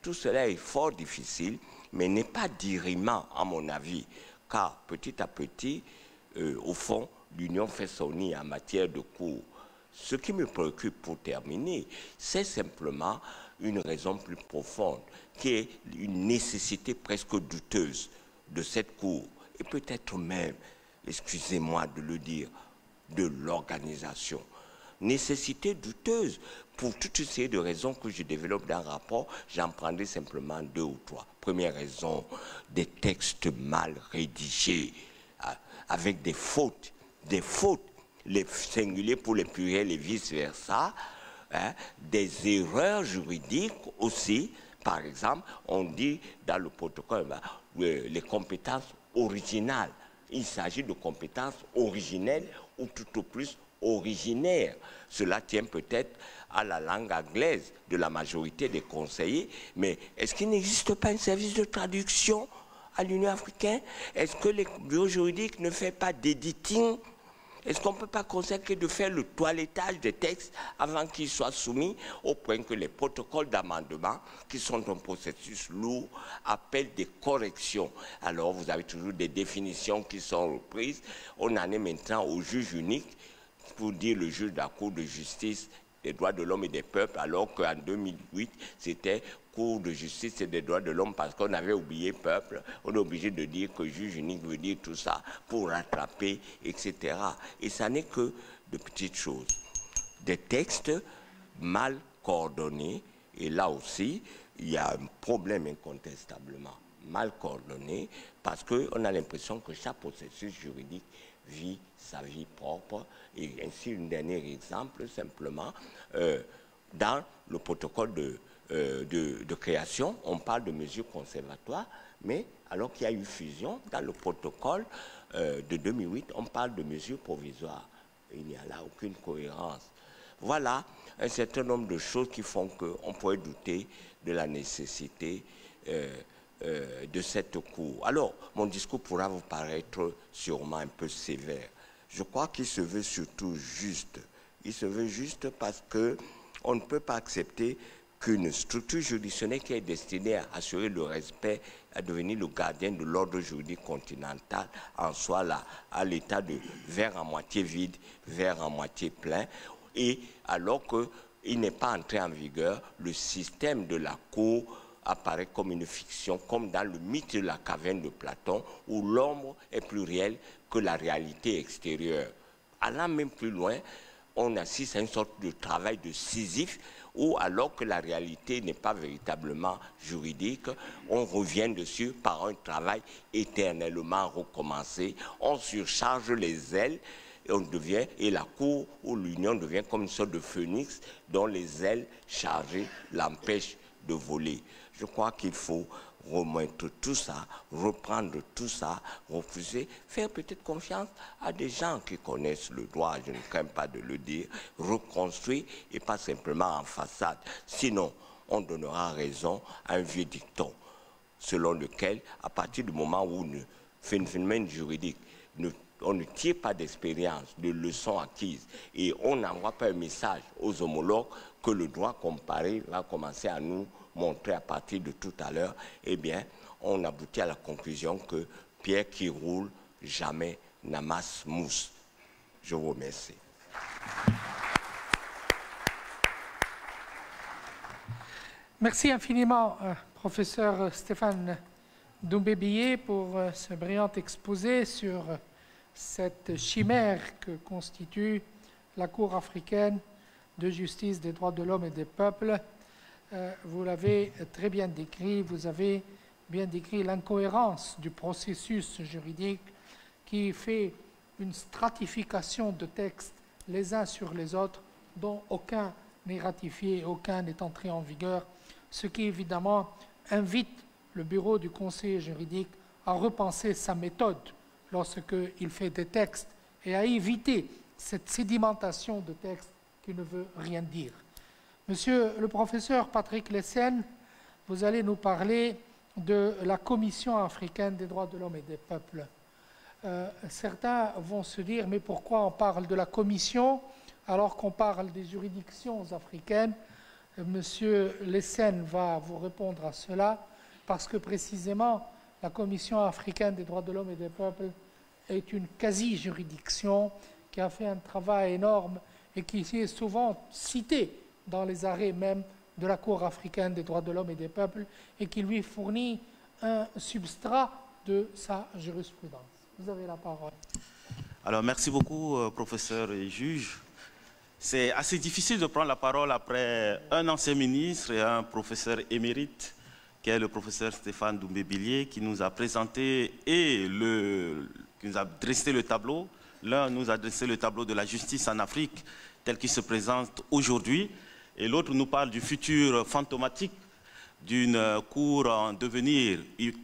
Tout cela est fort difficile, mais n'est pas dirimant, à mon avis, car petit à petit, au fond, l'Union fait son nid en matière de cours. Ce qui me préoccupe pour terminer, c'est simplement une raison plus profonde, qui est une nécessité presque douteuse de cette cour, et peut-être même, excusez-moi de le dire, de l'organisation. Nécessité douteuse pour toute une série de raisons que je développe dans le rapport. J'en prendrai simplement 2 ou 3. Première raison, des textes mal rédigés, avec des fautes, les singuliers pour les pluriels et vice-versa, des erreurs juridiques aussi. Par exemple, on dit dans le protocole les compétences originales. Il s'agit de compétences originelles ou tout au plus originaire. Cela tient peut-être à la langue anglaise de la majorité des conseillers, mais est-ce qu'il n'existe pas un service de traduction à l'Union africaine? Est-ce que le bureau juridique ne fait pas d'éditing Est-ce qu'on ne peut pas consacrer de faire le toilettage des textes avant qu'ils soient soumis, au point que les protocoles d'amendement, qui sont un processus lourd, appellent des corrections? Alors vous avez toujours des définitions qui sont reprises. On en est maintenant au juge unique, pour dire le juge de la Cour de justice des droits de l'homme et des peuples, alors qu'en 2008, c'était Cour de justice et des droits de l'homme, parce qu'on avait oublié peuple. On est obligé de dire que juge unique veut dire tout ça pour rattraper, etc. Et ça n'est que de petites choses. Des textes mal coordonnés, et là aussi, il y a un problème incontestablement mal coordonné, parce qu'on a l'impression que chaque processus juridique vit sa vie propre. Et ainsi, un dernier exemple, simplement, dans le protocole de création, on parle de mesures conservatoires, mais alors qu'il y a eu fusion, dans le protocole de 2008, on parle de mesures provisoires. Il n'y a là aucune cohérence. Voilà un certain nombre de choses qui font qu'on pourrait douter de la nécessité de cette cour. Alors, mon discours pourra vous paraître sûrement un peu sévère. Je crois qu'il se veut surtout juste. Il se veut juste parce qu'on ne peut pas accepter qu'une structure juridictionnelle qui est destinée à assurer le respect, à devenir le gardien de l'ordre juridique continental, en soit là, à l'état de verre à moitié vide, verre à moitié plein, et alors qu'il n'est pas entré en vigueur, le système de la Cour apparaît comme une fiction, comme dans le mythe de la caverne de Platon, où l'ombre est plus réelle que la réalité extérieure. Allant même plus loin, on assiste à une sorte de travail de Sisyphe, où alors que la réalité n'est pas véritablement juridique, on revient dessus par un travail éternellement recommencé, on surcharge les ailes, et la Cour ou l'Union devient comme une sorte de phénix dont les ailes chargées l'empêchent de voler. Je crois qu'il faut remettre tout ça, reprendre tout ça, refuser, faire peut-être confiance à des gens qui connaissent le droit, je ne crains pas de le dire, reconstruire et pas simplement en façade. Sinon, on donnera raison à un vieux dicton selon lequel, à partir du moment où le phénomène juridique on ne tire pas d'expérience, de leçons acquises, et on n'envoie pas un message aux homologues que le droit comparé va commencer à nous montrer à partir de tout à l'heure, eh bien, on aboutit à la conclusion que pierre qui roule jamais n'amasse mousse. Je vous remercie. Merci infiniment, professeur Stéphane Doumbé-Billé, pour ce brillant exposé sur cette chimère que constitue la Cour africaine de justice des droits de l'homme et des peuples. Vous l'avez très bien décrit, vous avez bien décrit l'incohérence du processus juridique qui fait une stratification de textes les uns sur les autres, dont aucun n'est ratifié, aucun n'est entré en vigueur, ce qui évidemment invite le bureau du conseiller juridique à repenser sa méthode lorsqu'il fait des textes et à éviter cette sédimentation de textes qui ne veut rien dire. Monsieur le professeur Patrick Lessen, vous allez nous parler de la Commission africaine des droits de l'homme et des peuples. Certains vont se dire, mais pourquoi on parle de la Commission alors qu'on parle des juridictions africaines? Monsieur Lessen va vous répondre à cela, parce que précisément, la Commission africaine des droits de l'homme et des peuples est une quasi-juridiction qui a fait un travail énorme et qui est souvent citée dans les arrêts même de la Cour africaine des droits de l'homme et des peuples et qui lui fournit un substrat de sa jurisprudence. Vous avez la parole. Alors, merci beaucoup, professeur et juge. C'est assez difficile de prendre la parole après un ancien ministre et un professeur émérite, qui est le professeur Stéphane Doumbé-Billé, qui nous a présenté et qui nous a dressé le tableau. L'un nous a dressé le tableau de la justice en Afrique, tel qu'il se présente aujourd'hui, et l'autre nous parle du futur fantomatique d'une cour en devenir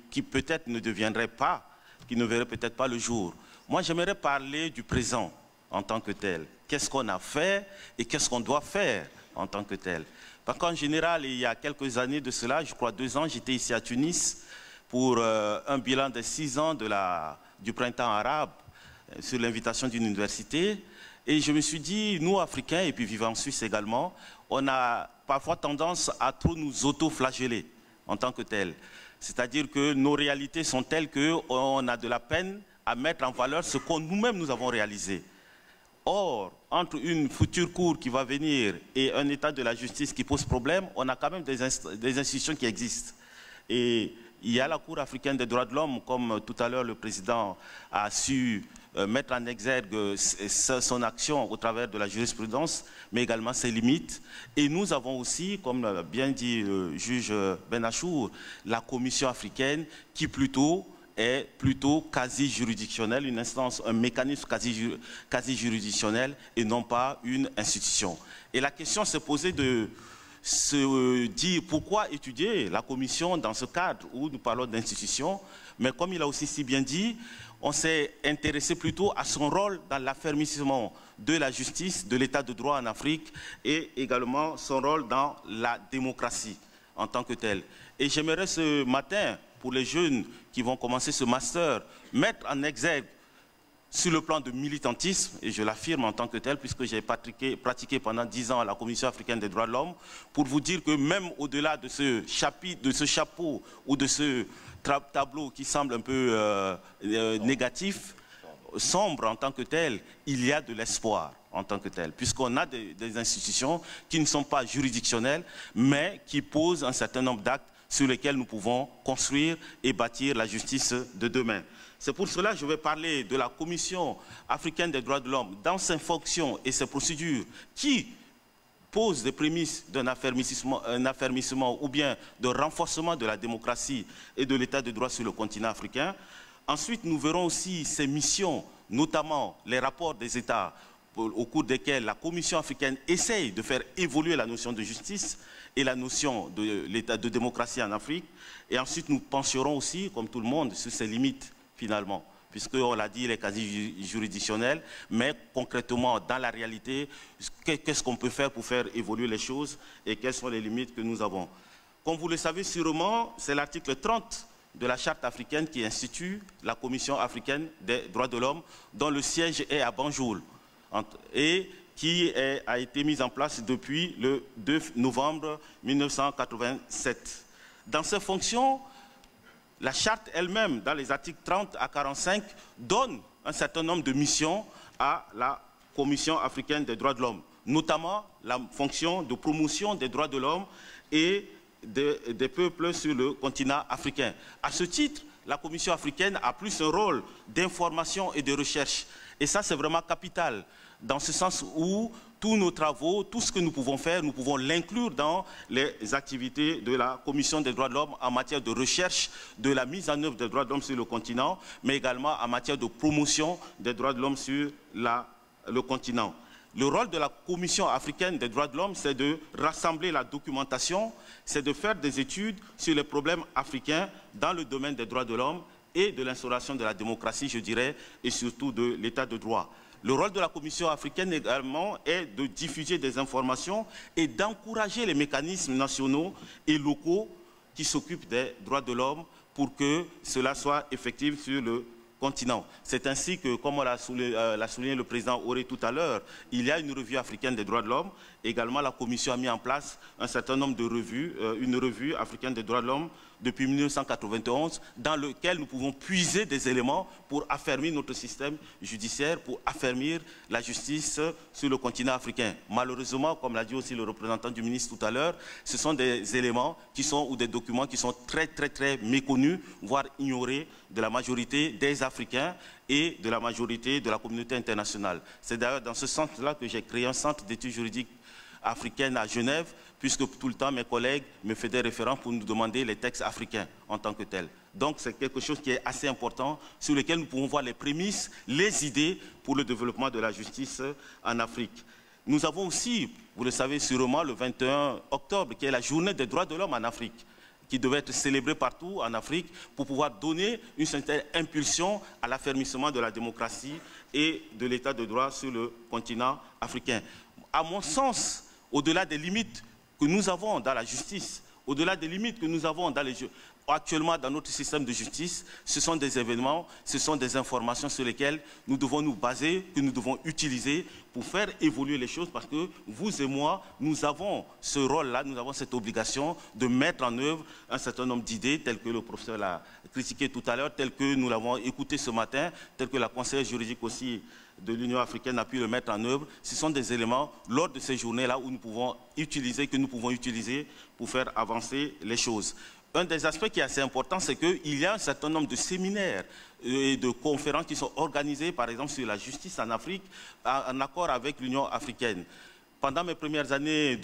qui peut-être ne deviendrait pas, qui ne verrait peut-être pas le jour. Moi, j'aimerais parler du présent en tant que tel. Qu'est-ce qu'on a fait et qu'est-ce qu'on doit faire en tant que tel? Parce qu'en général, il y a quelques années de cela, je crois 2 ans, j'étais ici à Tunis pour un bilan de 6 ans du printemps arabe. sur l'invitation d'une université. Et je me suis dit, nous, Africains, et puis vivant en Suisse également, on a parfois tendance à trop nous auto-flageller en tant que tels. C'est-à-dire que nos réalités sont telles qu'on a de la peine à mettre en valeur ce qu'on nous-mêmes nous avons réalisé. Or, entre une future cour qui va venir et un état de la justice qui pose problème, on a quand même des institutions qui existent. Et il y a la Cour africaine des droits de l'homme, comme tout à l'heure le président a su mettre en exergue son action au travers de la jurisprudence, mais également ses limites. Et nous avons aussi, comme l'a bien dit le juge Benachour, la Commission africaine qui est plutôt quasi-juridictionnelle, une instance, un mécanisme quasi-juridictionnel et non pas une institution. Et la question s'est posée de se dire pourquoi étudier la commission dans ce cadre où nous parlons d'institution, mais comme il a aussi si bien dit, on s'est intéressé plutôt à son rôle dans l'affermissement de la justice, de l'état de droit en Afrique et également son rôle dans la démocratie en tant que tel. Et j'aimerais ce matin, pour les jeunes qui vont commencer ce master, mettre en exergue sur le plan de militantisme, et je l'affirme en tant que tel, puisque j'ai pratiqué pendant 10 ans à la Commission africaine des droits de l'homme, pour vous dire que même au-delà de ce chapitre, de ce chapeau ou de ce tableau qui semble un peu négatif, sombre en tant que tel, il y a de l'espoir en tant que tel, puisqu'on a des institutions qui ne sont pas juridictionnelles, mais qui posent un certain nombre d'actes sur lesquels nous pouvons construire et bâtir la justice de demain. C'est pour cela que je vais parler de la Commission africaine des droits de l'homme dans ses fonctions et ses procédures qui posent des prémices d'un affermissement ou bien de renforcement de la démocratie et de l'état de droit sur le continent africain. Ensuite, nous verrons aussi ses missions, notamment les rapports des États au cours desquels la Commission africaine essaye de faire évoluer la notion de justice et la notion de l'état de démocratie en Afrique. Et ensuite, nous pencherons aussi, comme tout le monde, sur ses limites, finalement, puisqu'on l'a dit, il est quasi juridictionnel, mais concrètement, dans la réalité, qu'est-ce qu'on peut faire pour faire évoluer les choses et quelles sont les limites que nous avons. Comme vous le savez sûrement, c'est l'article 30 de la Charte africaine qui institue la Commission africaine des droits de l'homme, dont le siège est à Banjul, et qui a été mise en place depuis le 2 novembre 1987. Dans ces fonctions, la charte elle-même, dans les articles 30 à 45, donne un certain nombre de missions à la Commission africaine des droits de l'homme, notamment la fonction de promotion des droits de l'homme et des peuples sur le continent africain. À ce titre, la Commission africaine a plus un rôle d'information et de recherche. Et ça, c'est vraiment capital, dans ce sens où tous nos travaux, tout ce que nous pouvons faire, nous pouvons l'inclure dans les activités de la Commission des droits de l'homme en matière de recherche de la mise en œuvre des droits de l'homme sur le continent, mais également en matière de promotion des droits de l'homme sur le continent. Le rôle de la Commission africaine des droits de l'homme, c'est de rassembler la documentation, c'est de faire des études sur les problèmes africains dans le domaine des droits de l'homme et de l'instauration de la démocratie, je dirais, et surtout de l'état de droit. Le rôle de la Commission africaine également est de diffuser des informations et d'encourager les mécanismes nationaux et locaux qui s'occupent des droits de l'homme pour que cela soit effectif sur le continent. C'est ainsi que, comme l'a souligné le président Auré tout à l'heure, il y a une revue africaine des droits de l'homme. Également, la Commission a mis en place un certain nombre de revues, une revue africaine des droits de l'homme depuis 1991, dans lequel nous pouvons puiser des éléments pour affermir notre système judiciaire, pour affermir la justice sur le continent africain. Malheureusement, comme l'a dit aussi le représentant du ministre tout à l'heure, ce sont des éléments ou des documents qui sont très méconnus, voire ignorés de la majorité des Africains et de la majorité de la communauté internationale. C'est d'ailleurs dans ce centre-là que j'ai créé un centre d'études juridiques africaines à Genève, puisque tout le temps mes collègues me faisaient des références pour nous demander les textes africains en tant que tels. Donc c'est quelque chose qui est assez important, sur lequel nous pouvons voir les prémices, les idées pour le développement de la justice en Afrique. Nous avons aussi, vous le savez sûrement, le 21 octobre, qui est la journée des droits de l'homme en Afrique, qui devait être célébrée partout en Afrique pour pouvoir donner une certaine impulsion à l'affermissement de la démocratie et de l'état de droit sur le continent africain. À mon sens, au-delà des limites que nous avons dans la justice, au-delà des limites que nous avons dans les jeux, actuellement dans notre système de justice, ce sont des événements, ce sont des informations sur lesquelles nous devons nous baser, que nous devons utiliser pour faire évoluer les choses, parce que vous et moi, nous avons ce rôle-là, nous avons cette obligation de mettre en œuvre un certain nombre d'idées, telles que le professeur l'a critiqué tout à l'heure, telles que nous l'avons écouté ce matin, telles que la conseillère juridique aussi de l'Union africaine a pu le mettre en œuvre. Ce sont des éléments lors de ces journées-là où nous pouvons utiliser, que nous pouvons utiliser pour faire avancer les choses. Un des aspects qui est assez important, c'est qu'il y a un certain nombre de séminaires et de conférences qui sont organisées, par exemple, sur la justice en Afrique, en accord avec l'Union africaine. Pendant mes premières années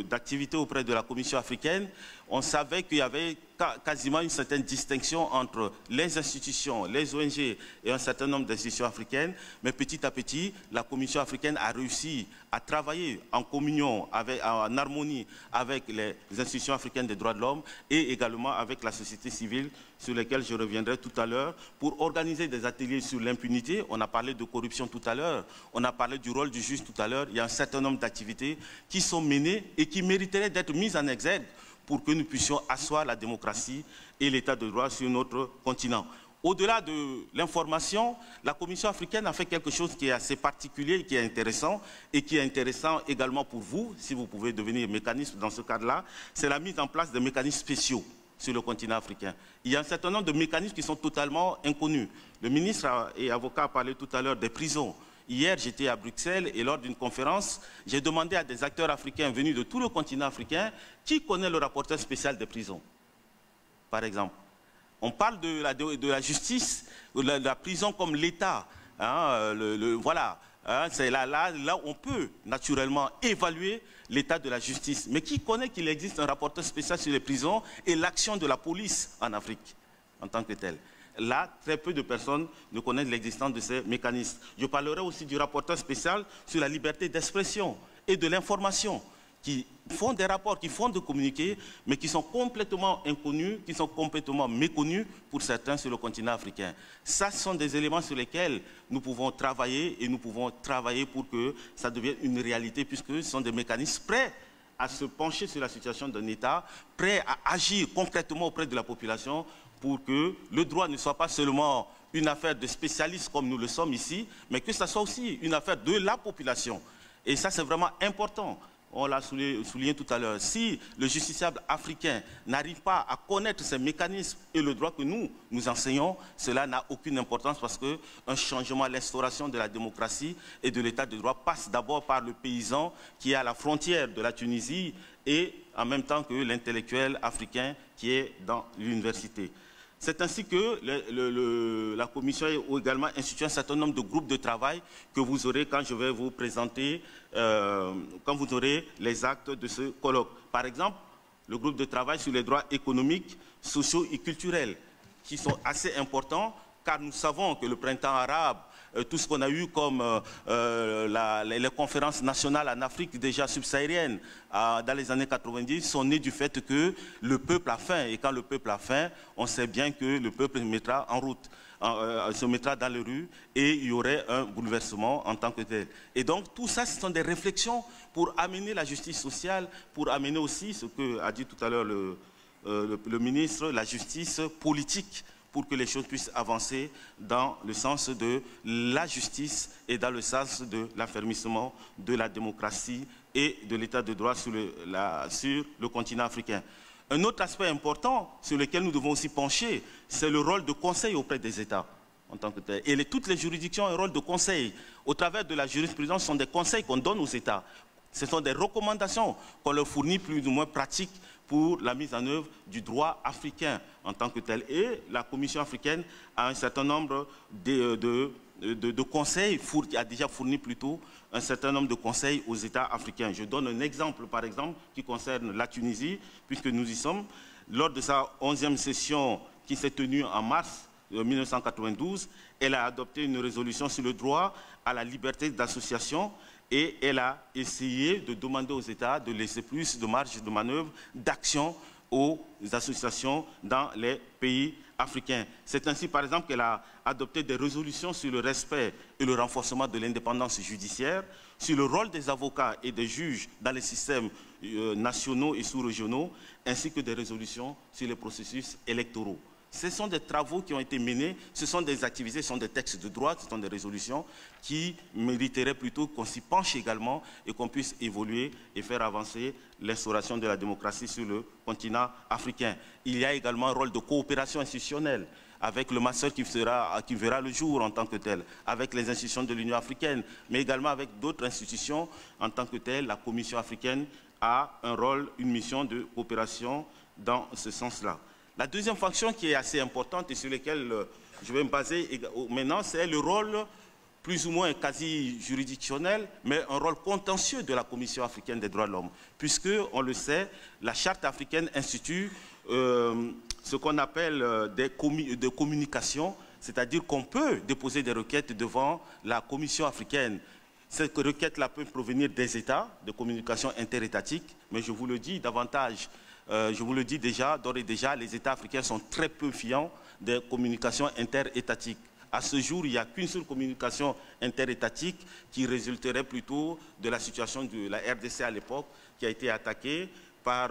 d'activité auprès de la Commission africaine, on savait qu'il y avait quasiment une certaine distinction entre les institutions, les ONG et un certain nombre d'institutions africaines. Mais petit à petit, la Commission africaine a réussi à travailler en communion, en harmonie avec les institutions africaines des droits de l'homme et également avec la société civile, sur lesquelles je reviendrai tout à l'heure, pour organiser des ateliers sur l'impunité. On a parlé de corruption tout à l'heure, on a parlé du rôle du juge tout à l'heure. Il y a un certain nombre d'activités qui sont menées et qui mériteraient d'être mises en exergue pour que nous puissions asseoir la démocratie et l'état de droit sur notre continent. Au-delà de l'information, la Commission africaine a fait quelque chose qui est assez particulier, qui est intéressant, et qui est intéressant également pour vous, si vous pouvez devenir mécanisme dans ce cadre-là, c'est la mise en place de mécanismes spéciaux sur le continent africain. Il y a un certain nombre de mécanismes qui sont totalement inconnus. Le ministre et avocat a parlé tout à l'heure des prisons. Hier, j'étais à Bruxelles et lors d'une conférence, j'ai demandé à des acteurs africains venus de tout le continent africain qui connaît le rapporteur spécial des prisons, par exemple. On parle de la justice, de la prison comme l'État. Hein, voilà, hein, c'est là où on peut naturellement évaluer l'état de la justice. Mais qui connaît qu'il existe un rapporteur spécial sur les prisons et l'action de la police en Afrique en tant que telle? Là, très peu de personnes ne connaissent l'existence de ces mécanismes. Je parlerai aussi du rapporteur spécial sur la liberté d'expression et de l'information, qui font des rapports, qui font de communiqués, mais qui sont complètement inconnus, qui sont complètement méconnus pour certains sur le continent africain. Ça, ce sont des éléments sur lesquels nous pouvons travailler et nous pouvons travailler pour que ça devienne une réalité, puisque ce sont des mécanismes prêts à se pencher sur la situation d'un État, prêts à agir concrètement auprès de la population pour que le droit ne soit pas seulement une affaire de spécialistes comme nous le sommes ici, mais que ça soit aussi une affaire de la population. Et ça, c'est vraiment important. On l'a souligné tout à l'heure. Si le justiciable africain n'arrive pas à connaître ces mécanismes et le droit que nous enseignons, cela n'a aucune importance, parce qu'un changement, l'instauration de la démocratie et de l'état de droit passe d'abord par le paysan qui est à la frontière de la Tunisie et en même temps que l'intellectuel africain qui est dans l'université. C'est ainsi que la Commission a également institué un certain nombre de groupes de travail que vous aurez quand je vais vous présenter, quand vous aurez les actes de ce colloque. Par exemple, le groupe de travail sur les droits économiques, sociaux et culturels, qui sont assez importants, car nous savons que le printemps arabe, tout ce qu'on a eu comme les conférences nationales en Afrique déjà subsaharienne dans les années 90 sont nées du fait que le peuple a faim. Et quand le peuple a faim, on sait bien que le peuple se mettra en route, se mettra dans les rues et il y aurait un bouleversement en tant que tel. Et donc tout ça, ce sont des réflexions pour amener la justice sociale, pour amener aussi ce qu'a dit tout à l'heure le ministre, la justice politique, pour que les choses puissent avancer dans le sens de la justice et dans le sens de l'affermissement de la démocratie et de l'état de droit sur le continent africain. Un autre aspect important sur lequel nous devons aussi pencher, c'est le rôle de conseil auprès des États en tant que tel. Et toutes les juridictions ont un rôle de conseil. Au travers de la jurisprudence, ce sont des conseils qu'on donne aux États. Ce sont des recommandations qu'on leur fournit plus ou moins pratiques pour la mise en œuvre du droit africain en tant que tel. Et la Commission africaine a un certain nombre de conseils, a déjà fourni plutôt un certain nombre de conseils aux États africains. Je donne un exemple, par exemple, qui concerne la Tunisie, puisque nous y sommes. Lors de sa 11e session qui s'est tenue en mars 1992, elle a adopté une résolution sur le droit à la liberté d'association, et elle a essayé de demander aux États de laisser plus de marge de manœuvre, d'action aux associations dans les pays africain. C'est ainsi, par exemple, qu'elle a adopté des résolutions sur le respect et le renforcement de l'indépendance judiciaire, sur le rôle des avocats et des juges dans les systèmes nationaux et sous-régionaux, ainsi que des résolutions sur les processus électoraux. Ce sont des travaux qui ont été menés, ce sont des activités, ce sont des textes de droit, ce sont des résolutions qui mériteraient plutôt qu'on s'y penche également et qu'on puisse évoluer et faire avancer l'instauration de la démocratie sur le continent africain. Il y a également un rôle de coopération institutionnelle avec le master qui verra le jour en tant que tel, avec les institutions de l'Union africaine, mais également avec d'autres institutions en tant que telles. La Commission africaine a un rôle, une mission de coopération dans ce sens-là. La deuxième fonction qui est assez importante et sur laquelle je vais me baser maintenant, c'est le rôle plus ou moins quasi juridictionnel, mais un rôle contentieux de la Commission africaine des droits de l'homme. Puisque, on le sait, la Charte africaine institue ce qu'on appelle des communications, c'est-à-dire qu'on peut déposer des requêtes devant la Commission africaine. Ces requêtes-là peuvent provenir des États, de communications interétatiques, mais je vous le dis davantage, je vous le dis déjà, d'ores et déjà, les États africains sont très peu fiants des communications interétatiques. À ce jour, il n'y a qu'une seule communication interétatique qui résulterait plutôt de la situation de la RDC à l'époque, qui a été attaquée par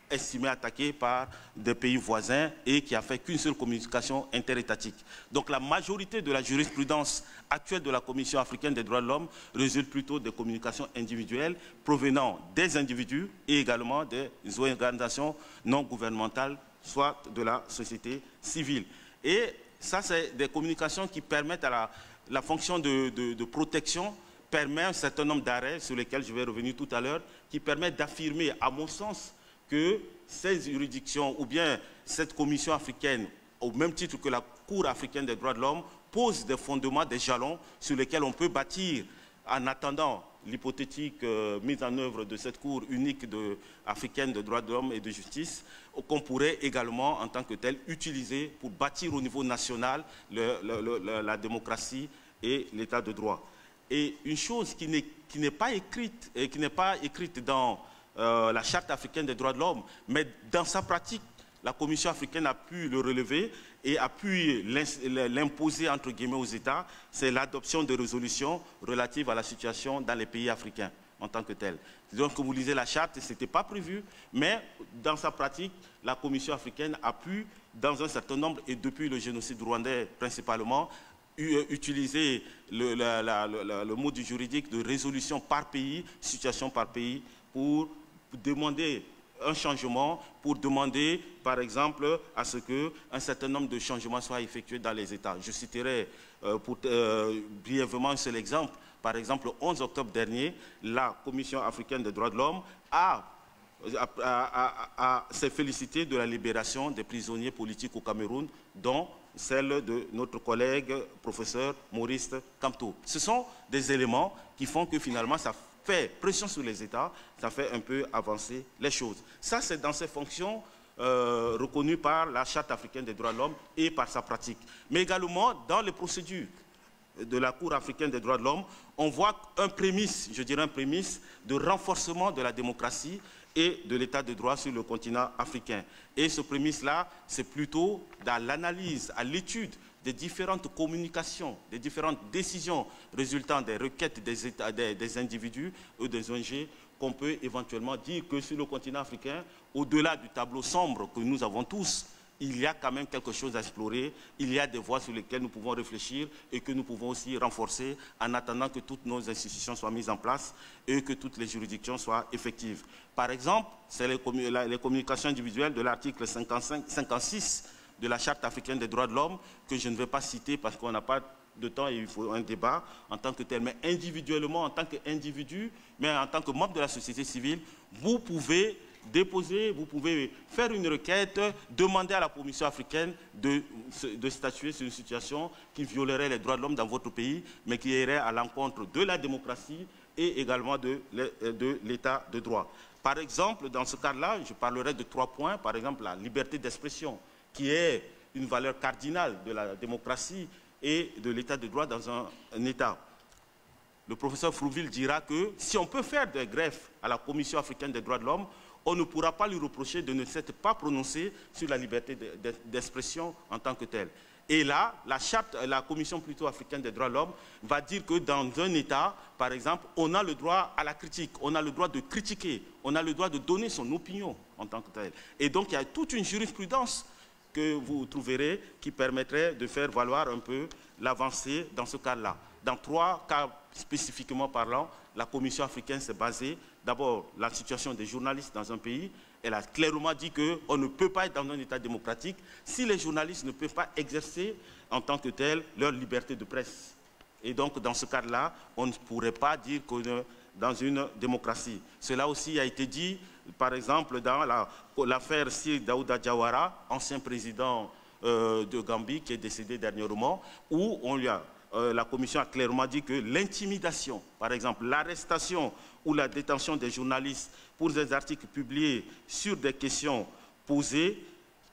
estimé attaqué par des pays voisins et qui a fait qu'une seule communication interétatique. Donc la majorité de la jurisprudence actuelle de la Commission africaine des droits de l'homme résulte plutôt des communications individuelles provenant des individus et également des organisations non gouvernementales, soit de la société civile. Et ça, c'est des communications qui permettent à la fonction de protection, permet un certain nombre d'arrêts sur lesquels je vais revenir tout à l'heure, qui permettent d'affirmer, à mon sens, que ces juridictions ou bien cette commission africaine, au même titre que la Cour africaine des droits de l'homme, pose des fondements, des jalons sur lesquels on peut bâtir, en attendant l'hypothétique mise en œuvre de cette Cour unique africaine des droits de l'homme et de justice, qu'on pourrait également, en tant que telle, utiliser pour bâtir au niveau national la démocratie et l'état de droit. Et une chose qui n'est pas écrite dans la Charte africaine des droits de l'homme, mais dans sa pratique, la Commission africaine a pu le relever et a pu l'imposer entre guillemets aux États, c'est l'adoption de résolutions relatives à la situation dans les pays africains en tant que telles. Donc, quand vous lisez la Charte, ce n'était pas prévu, mais dans sa pratique, la Commission africaine a pu, dans un certain nombre, et depuis le génocide rwandais principalement, utiliser le mot du juridique de résolution par pays, situation par pays, pour demander un changement, pour demander, par exemple, à ce qu'un certain nombre de changements soient effectués dans les États. Je citerai brièvement un seul exemple. Par exemple, le 11 octobre dernier, la Commission africaine des droits de l'homme s'est félicitée de la libération des prisonniers politiques au Cameroun, dont celle de notre collègue professeur Maurice Kamto. Ce sont des éléments qui font que finalement ça fait pression sur les États, ça fait un peu avancer les choses. Ça, c'est dans ses fonctions reconnues par la Charte africaine des droits de l'homme et par sa pratique. Mais également, dans les procédures de la Cour africaine des droits de l'homme, on voit un prémisse, je dirais un prémisse, de renforcement de la démocratie et de l'état de droit sur le continent africain. Et ce prémisse-là, c'est plutôt dans l'analyse, à l'étude des différentes communications, des différentes décisions résultant des requêtes des individus ou des ONG, qu'on peut éventuellement dire que sur le continent africain, au-delà du tableau sombre que nous avons tous, il y a quand même quelque chose à explorer, il y a des voies sur lesquelles nous pouvons réfléchir et que nous pouvons aussi renforcer en attendant que toutes nos institutions soient mises en place et que toutes les juridictions soient effectives. Par exemple, c'est les communications individuelles de l'article 56 de la Charte africaine des droits de l'homme, que je ne vais pas citer parce qu'on n'a pas de temps et il faut un débat en tant que tel, mais individuellement, en tant qu'individu, mais en tant que membre de la société civile, vous pouvez déposer, vous pouvez faire une requête, demander à la Commission africaine de statuer sur une situation qui violerait les droits de l'homme dans votre pays, mais qui irait à l'encontre de la démocratie et également de l'état de droit. Par exemple, dans ce cas-là, je parlerai de 3 points. Par exemple, la liberté d'expression, qui est une valeur cardinale de la démocratie et de l'état de droit dans un État. Le professeur Frouville dira que si on peut faire des greffes à la Commission africaine des droits de l'homme, on ne pourra pas lui reprocher de ne s'être pas prononcé sur la liberté d'expression en tant que telle. Et là, la Commission plutôt africaine des droits de l'homme va dire que dans un État, par exemple, on a le droit à la critique, on a le droit de critiquer, on a le droit de donner son opinion en tant que tel. Et donc, il y a toute une jurisprudence que vous trouverez qui permettrait de faire valoir un peu l'avancée dans ce cas-là. Dans 3 cas spécifiquement parlant, la Commission africaine s'est basée, d'abord, la situation des journalistes dans un pays. Elle a clairement dit qu'on ne peut pas être dans un État démocratique si les journalistes ne peuvent pas exercer en tant que tels leur liberté de presse. Et donc, dans ce cadre-là, on ne pourrait pas dire qu'on est dans une démocratie. Cela aussi a été dit, par exemple, dans l'affaire Sir Daouda Diawara, ancien président de Gambie, qui est décédé dernièrement, où la Commission a clairement dit que l'intimidation, par exemple, l'arrestation ou la détention des journalistes pour des articles publiés sur des questions posées,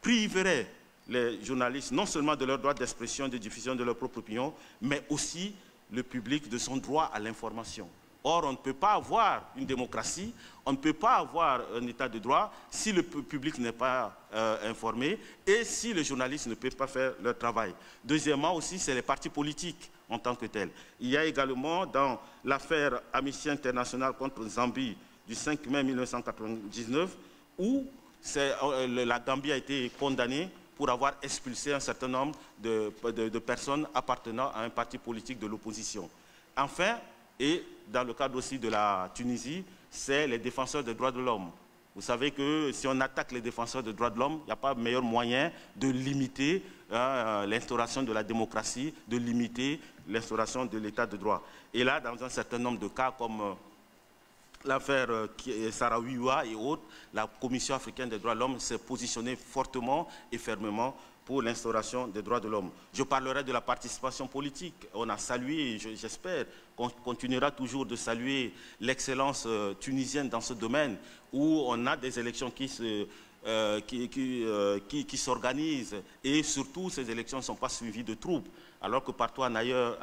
priverait les journalistes non seulement de leur droit d'expression, de diffusion de leur propre opinion, mais aussi le public de son droit à l'information. Or, on ne peut pas avoir une démocratie, on ne peut pas avoir un état de droit si le public n'est pas informé et si les journalistes ne peuvent pas faire leur travail. Deuxièmement aussi, c'est les partis politiques en tant que tels. Il y a également dans l'affaire Amnesty International contre Zambie du 5 mai 1999 où la Gambie a été condamnée pour avoir expulsé un certain nombre de personnes appartenant à un parti politique de l'opposition. Enfin, et dans le cadre aussi de la Tunisie, c'est les défenseurs des droits de l'homme. Vous savez que si on attaque les défenseurs des droits de l'homme, il n'y a pas meilleur moyen de limiter l'instauration de la démocratie, de limiter l'instauration de l'état de droit. Et là, dans un certain nombre de cas, comme l'affaire Sarawiwa et autres, la Commission africaine des droits de l'homme s'est positionnée fortement et fermement pour l'instauration des droits de l'homme. Je parlerai de la participation politique. On a salué, j'espère qu'on continuera toujours de saluer l'excellence tunisienne dans ce domaine, où on a des élections qui s'organisent, et surtout ces élections ne sont pas suivies de troubles, alors que partout ailleurs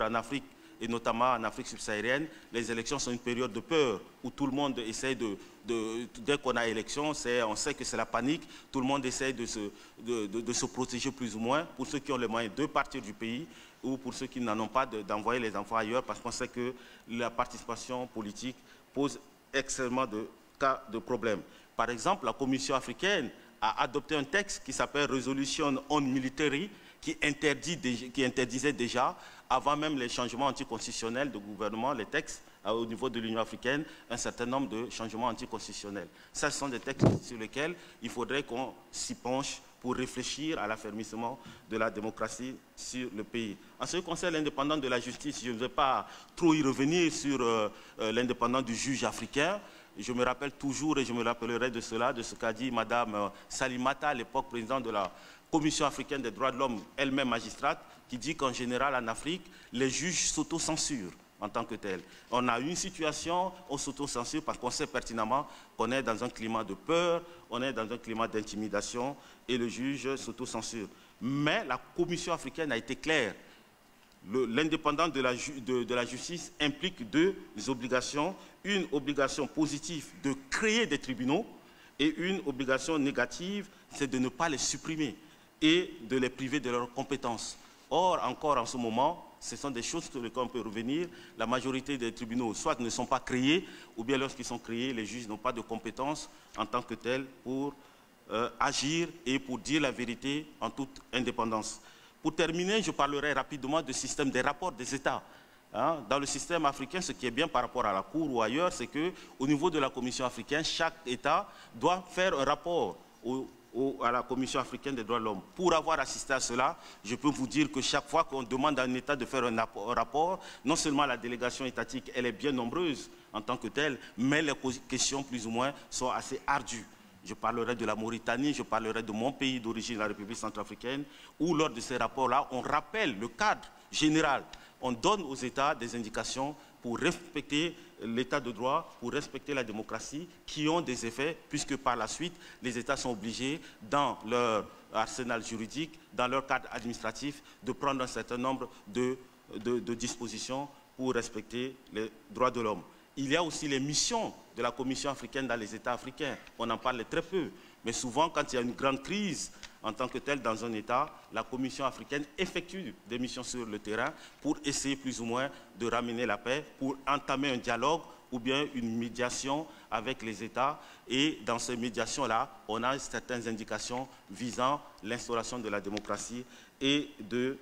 en Afrique, et notamment en Afrique subsaharienne, les élections sont une période de peur, où tout le monde essaie dès qu'on a élection, on sait que c'est la panique, tout le monde essaie de se protéger plus ou moins, pour ceux qui ont les moyens de partir du pays, ou pour ceux qui n'en ont pas, d'envoyer les enfants ailleurs, parce qu'on sait que la participation politique pose extrêmement de cas de problèmes. Par exemple, la Commission africaine a adopté un texte qui s'appelle Resolution on Military, qui interdisait déjà, avant même les changements anticonstitutionnels de gouvernement, les textes au niveau de l'Union africaine, un certain nombre de changements anticonstitutionnels. Ça, ce sont des textes sur lesquels il faudrait qu'on s'y penche pour réfléchir à l'affermissement de la démocratie sur le pays. En ce qui concerne l'indépendance de la justice, je ne vais pas trop y revenir sur l'indépendance du juge africain. Je me rappelle toujours, et je me rappellerai de cela, de ce qu'a dit Mme Salimata, à l'époque présidente de la Commission africaine des droits de l'homme, elle-même magistrate, qui dit qu'en général, en Afrique, les juges s'autocensurent en tant que tels. On a une situation, on s'autocensure parce qu'on sait pertinemment qu'on est dans un climat de peur, on est dans un climat d'intimidation, et le juge s'autocensure. Mais la Commission africaine a été claire. L'indépendance de la justice implique 2 obligations. Une obligation positive de créer des tribunaux et une obligation négative, c'est de ne pas les supprimer et de les priver de leurs compétences. Or, encore en ce moment, ce sont des choses sur lesquelles on peut revenir. La majorité des tribunaux, soit ne sont pas créés, ou bien lorsqu'ils sont créés, les juges n'ont pas de compétences en tant que tels pour agir et pour dire la vérité en toute indépendance. Pour terminer, je parlerai rapidement du système des rapports des États. Dans le système africain, ce qui est bien par rapport à la Cour ou ailleurs, c'est qu'au niveau de la Commission africaine, chaque État doit faire un rapport à la Commission africaine des droits de l'homme. Pour avoir assisté à cela, je peux vous dire que chaque fois qu'on demande à un État de faire un rapport, non seulement la délégation étatique, elle est bien nombreuse en tant que telle, mais les questions plus ou moins sont assez ardues. Je parlerai de la Mauritanie, je parlerai de mon pays d'origine, la République centrafricaine, où lors de ces rapports-là, on rappelle le cadre général. On donne aux États des indications pour respecter l'état de droit, pour respecter la démocratie, qui ont des effets, puisque par la suite, les États sont obligés, dans leur arsenal juridique, dans leur cadre administratif, de prendre un certain nombre de dispositions pour respecter les droits de l'homme. il y a aussi les missions de la Commission africaine dans les États africains. On en parle très peu. Mais souvent, quand il y a une grande crise en tant que telle dans un État, la Commission africaine effectue des missions sur le terrain pour essayer plus ou moins de ramener la paix, pour entamer un dialogue ou bien une médiation avec les États. Et dans ces médiations-là, on a certaines indications visant l'instauration de la démocratie et de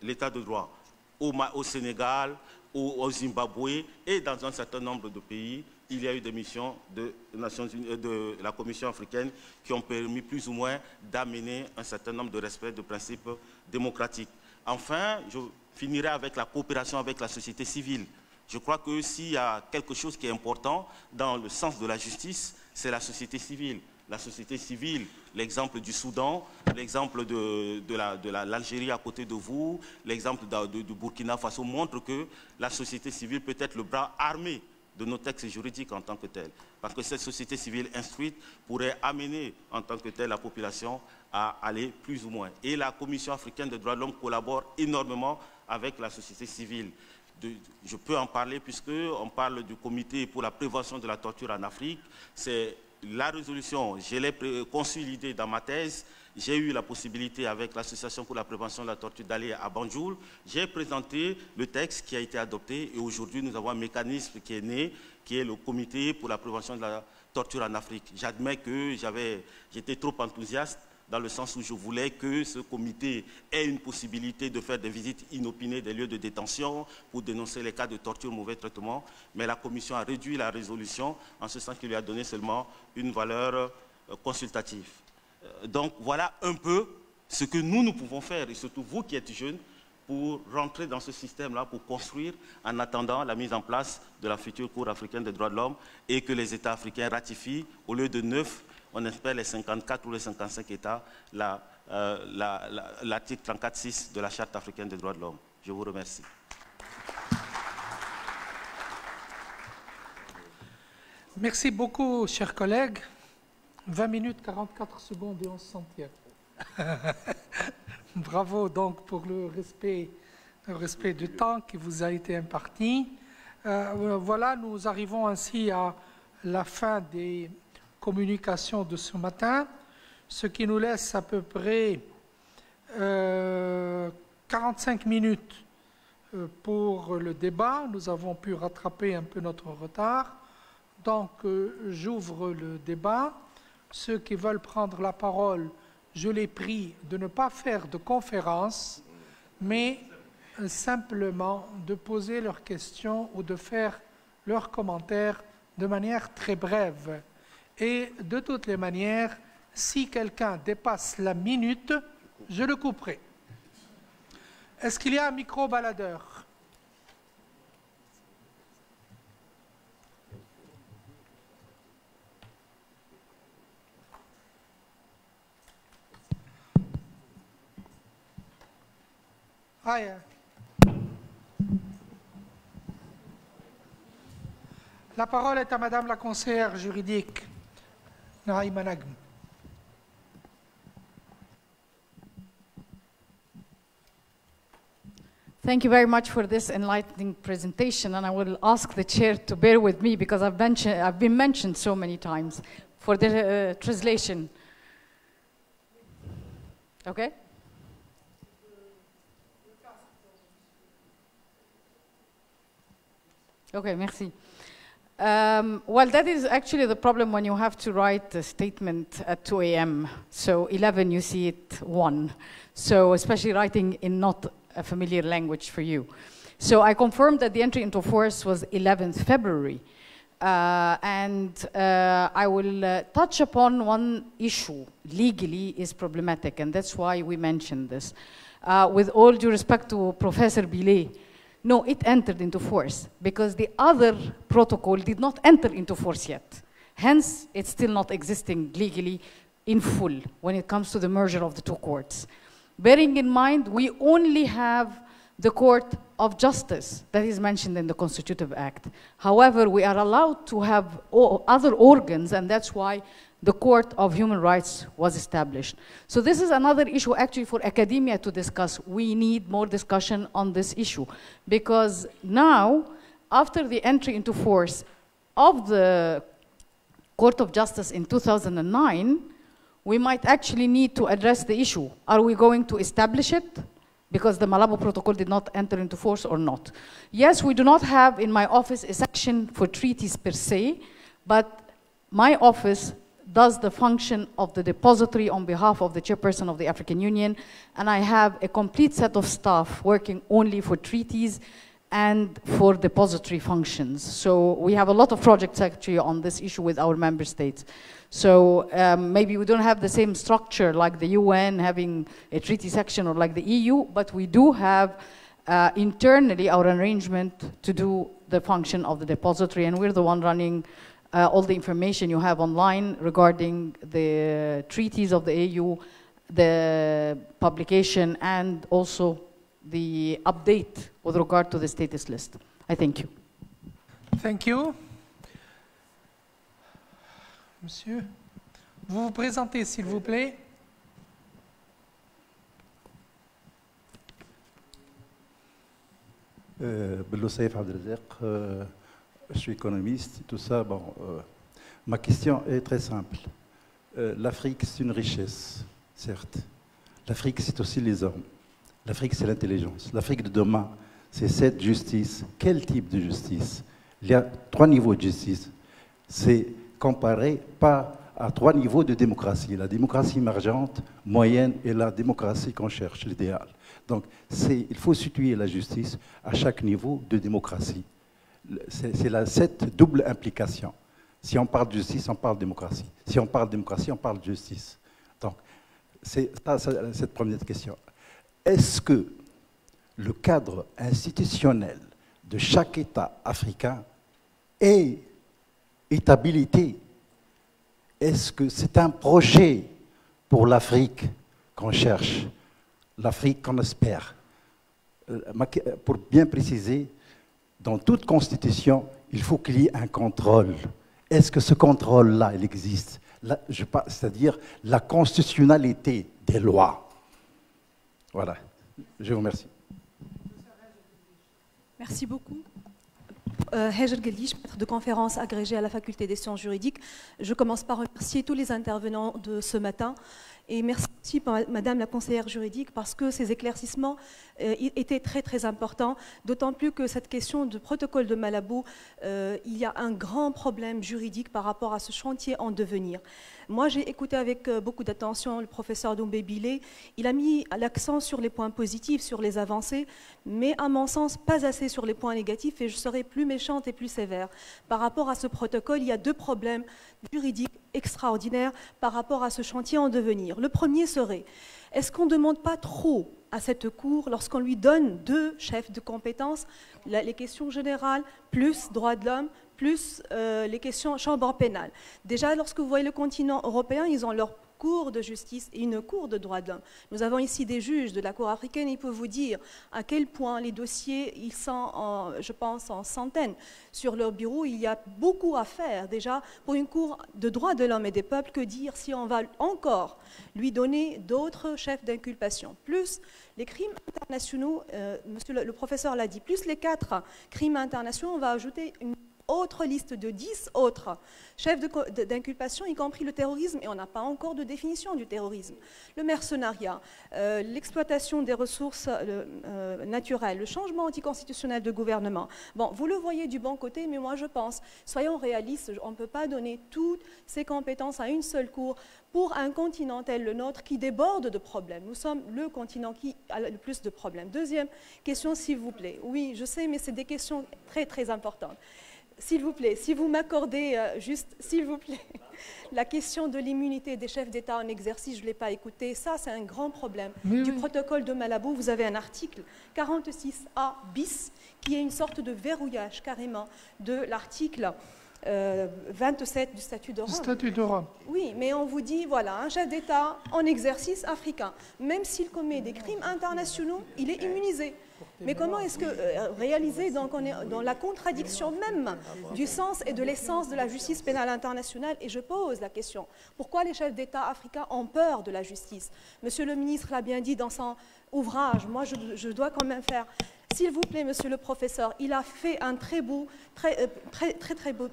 l'état de droit. Au Sénégal, au Zimbabwe et dans un certain nombre de pays, il y a eu des missions de la Commission africaine qui ont permis plus ou moins d'amener un certain nombre de respect de principes démocratiques. Enfin, je finirai avec la coopération avec la société civile. Je crois que s'il y a quelque chose qui est important dans le sens de la justice, c'est la société civile. La société civile, l'exemple du Soudan, l'exemple de l'Algérie à côté de vous, l'exemple du Burkina Faso montre que la société civile peut être le bras armé de nos textes juridiques en tant que tels. Parce que cette société civile instruite pourrait amener en tant que telle la population à aller plus ou moins. Et la Commission africaine des droits de l'homme collabore énormément avec la société civile. Je peux en parler puisqu'on parle du comité pour la prévention de la torture en Afrique. C'est la résolution, je l'ai consolidée dans ma thèse. J'ai eu la possibilité avec l'Association pour la prévention de la torture d'aller à Banjul. J'ai présenté le texte qui a été adopté et aujourd'hui nous avons un mécanisme qui est né, qui est le comité pour la prévention de la torture en Afrique. J'admets que j'étais trop enthousiaste dans le sens où je voulais que ce comité ait une possibilité de faire des visites inopinées des lieux de détention pour dénoncer les cas de torture, mauvais traitement. Mais la Commission a réduit la résolution en ce sens qu'il lui a donné seulement une valeur consultative. Donc voilà un peu ce que nous pouvons faire, et surtout vous qui êtes jeunes, pour rentrer dans ce système-là, pour construire en attendant la mise en place de la future Cour africaine des droits de l'homme et que les États africains ratifient, au lieu de 9, on espère les 54 ou les 55 États, l'article 34.6 de la Charte africaine des droits de l'homme. Je vous remercie. Merci beaucoup, chers collègues. 20 minutes, 44 secondes et 11 centièmes. Bravo donc pour le respect du temps qui vous a été imparti. Voilà, nous arrivons ainsi à la fin des communications de ce matin, ce qui nous laisse à peu près 45 minutes pour le débat. Nous avons pu rattraper un peu notre retard. Donc, j'ouvre le débat. Ceux qui veulent prendre la parole, je les prie de ne pas faire de conférence, mais simplement de poser leurs questions ou de faire leurs commentaires de manière très brève. Et de toutes les manières, si quelqu'un dépasse la minute, je le couperai. Est-ce qu'il y a un micro-baladeur ? Ah, yeah. La parole est à Madame la conseillère juridique, Naïma Nagm. Thank you very much for this enlightening presentation, and I will ask the chair to bear with me because I've been mentioned so many times for the translation. Okay? Okay, merci. Well, that is actually the problem when you have to write a statement at 2 a.m. So 11, you see it 1. So especially writing in not a familiar language for you. So I confirmed that the entry into force was 11th February. I will touch upon one issue. Legally is problematic, and that's why we mentioned this. With all due respect to Professor Billet, no, it entered into force because the other protocol did not enter into force yet. Hence, it's still not existing legally in full when it comes to the merger of the two courts. Bearing in mind, we only have the Court of Justice that is mentioned in the Constitutive Act. However, we are allowed to have other organs, and that's why the Court of Human Rights was established. So this is another issue actually for academia to discuss. We need more discussion on this issue because now after the entry into force of the Court of Justice in 2009, we might actually need to address the issue. Are we going to establish it? Because the Malabo Protocol did not enter into force or not. Yes, we do not have in my office a section for treaties per se, but my office does the function of the depository on behalf of the chairperson of the African Union, and I have a complete set of staff working only for treaties and for depository functions. So we have a lot of projects actually on this issue with our member states. So maybe we don't have the same structure like the UN having a treaty section or like the EU, but we do have internally our arrangement to do the function of the depository, and we're the one running all the information you have online regarding the treaties of the AU, the publication, and also the update with regard to the status list. I thank you. Thank you. Monsieur, vous vous présentez, s'il vous plaît. Belloussaïf Abdelrazak, je suis économiste, tout ça. Bon, ma question est très simple. L'Afrique, c'est une richesse, certes. L'Afrique, c'est aussi les hommes. L'Afrique, c'est l'intelligence. L'Afrique de demain, c'est cette justice. Quel type de justice? Il y a 3 niveaux de justice. C'est comparé pas à 3 niveaux de démocratie. La démocratie émergente, moyenne, et la démocratie qu'on cherche, l'idéal. Donc, il faut situer la justice à chaque niveau de démocratie. C'est cette double implication. Si on parle de justice, on parle de démocratie. Si on parle de démocratie, on parle de justice. Donc, c'est cette première question. Est-ce que le cadre institutionnel de chaque État africain est habilité? Est-ce que c'est un projet pour l'Afrique qu'on cherche, l'Afrique qu'on espère? Pour bien préciser, dans toute constitution, il faut qu'il y ait un contrôle. Est-ce que ce contrôle-là, il existe? C'est-à-dire la constitutionnalité des lois. Voilà, je vous remercie. Merci beaucoup. Hajar Galish, maître de conférence agrégé à la faculté des sciences juridiques. Je commence par remercier tous les intervenants de ce matin et merci aussi Madame la conseillère juridique parce que ces éclaircissements étaient très très importants, d'autant plus que cette question du protocole de Malabo, il y a un grand problème juridique par rapport à ce chantier en devenir. Moi, j'ai écouté avec beaucoup d'attention le professeur Doumbé Bilé. Il a mis l'accent sur les points positifs, sur les avancées, mais à mon sens, pas assez sur les points négatifs, et je serai plus méchante et plus sévère. Par rapport à ce protocole, il y a 2 problèmes juridiques extraordinaires par rapport à ce chantier en devenir. Le premier serait, est-ce qu'on ne demande pas trop à cette Cour lorsqu'on lui donne 2 chefs de compétences, les questions générales, plus droits de l'homme, plus les questions chambre pénale. Déjà, lorsque vous voyez le continent européen, ils ont leur cour de justice et une cour de droits de l'homme. Nous avons ici des juges de la Cour africaine, ils peuvent vous dire à quel point les dossiers, ils sont, je pense, en centaines sur leur bureau. Il y a beaucoup à faire déjà pour une Cour de droits de l'homme et des peuples, que dire si on va encore lui donner d'autres chefs d'inculpation. Plus les crimes internationaux, monsieur le professeur l'a dit, plus les 4 crimes internationaux, on va ajouter une autre liste de 10 autres chefs d'inculpation, y compris le terrorisme, et on n'a pas encore de définition du terrorisme. Le mercenariat, l'exploitation des ressources naturelles, le changement anticonstitutionnel de gouvernement. Bon, vous le voyez du bon côté, mais moi je pense, soyons réalistes, on ne peut pas donner toutes ces compétences à une seule cour pour un continent tel le nôtre qui déborde de problèmes. Nous sommes le continent qui a le plus de problèmes. Deuxième question, s'il vous plaît. Oui, je sais, mais c'est des questions très très importantes. S'il vous plaît, si vous m'accordez juste, s'il vous plaît, la question de l'immunité des chefs d'État en exercice, je ne l'ai pas écouté, ça c'est un grand problème. Du protocole de Malabo, vous avez un article 46A bis qui est une sorte de verrouillage carrément de l'article 27 du statut de Rome. Statut de Rome. Oui, mais on vous dit, voilà, un chef d'État en exercice africain, même s'il commet des crimes internationaux, il est immunisé. Mais comment est-ce que, réaliser, donc on est dans la contradiction même du sens et de l'essence de la justice pénale internationale, et je pose la question, pourquoi les chefs d'État africains ont peur de la justice? Monsieur le ministre l'a bien dit dans son ouvrage, moi je dois quand même faire S'il vous plaît, monsieur le professeur, il a fait un très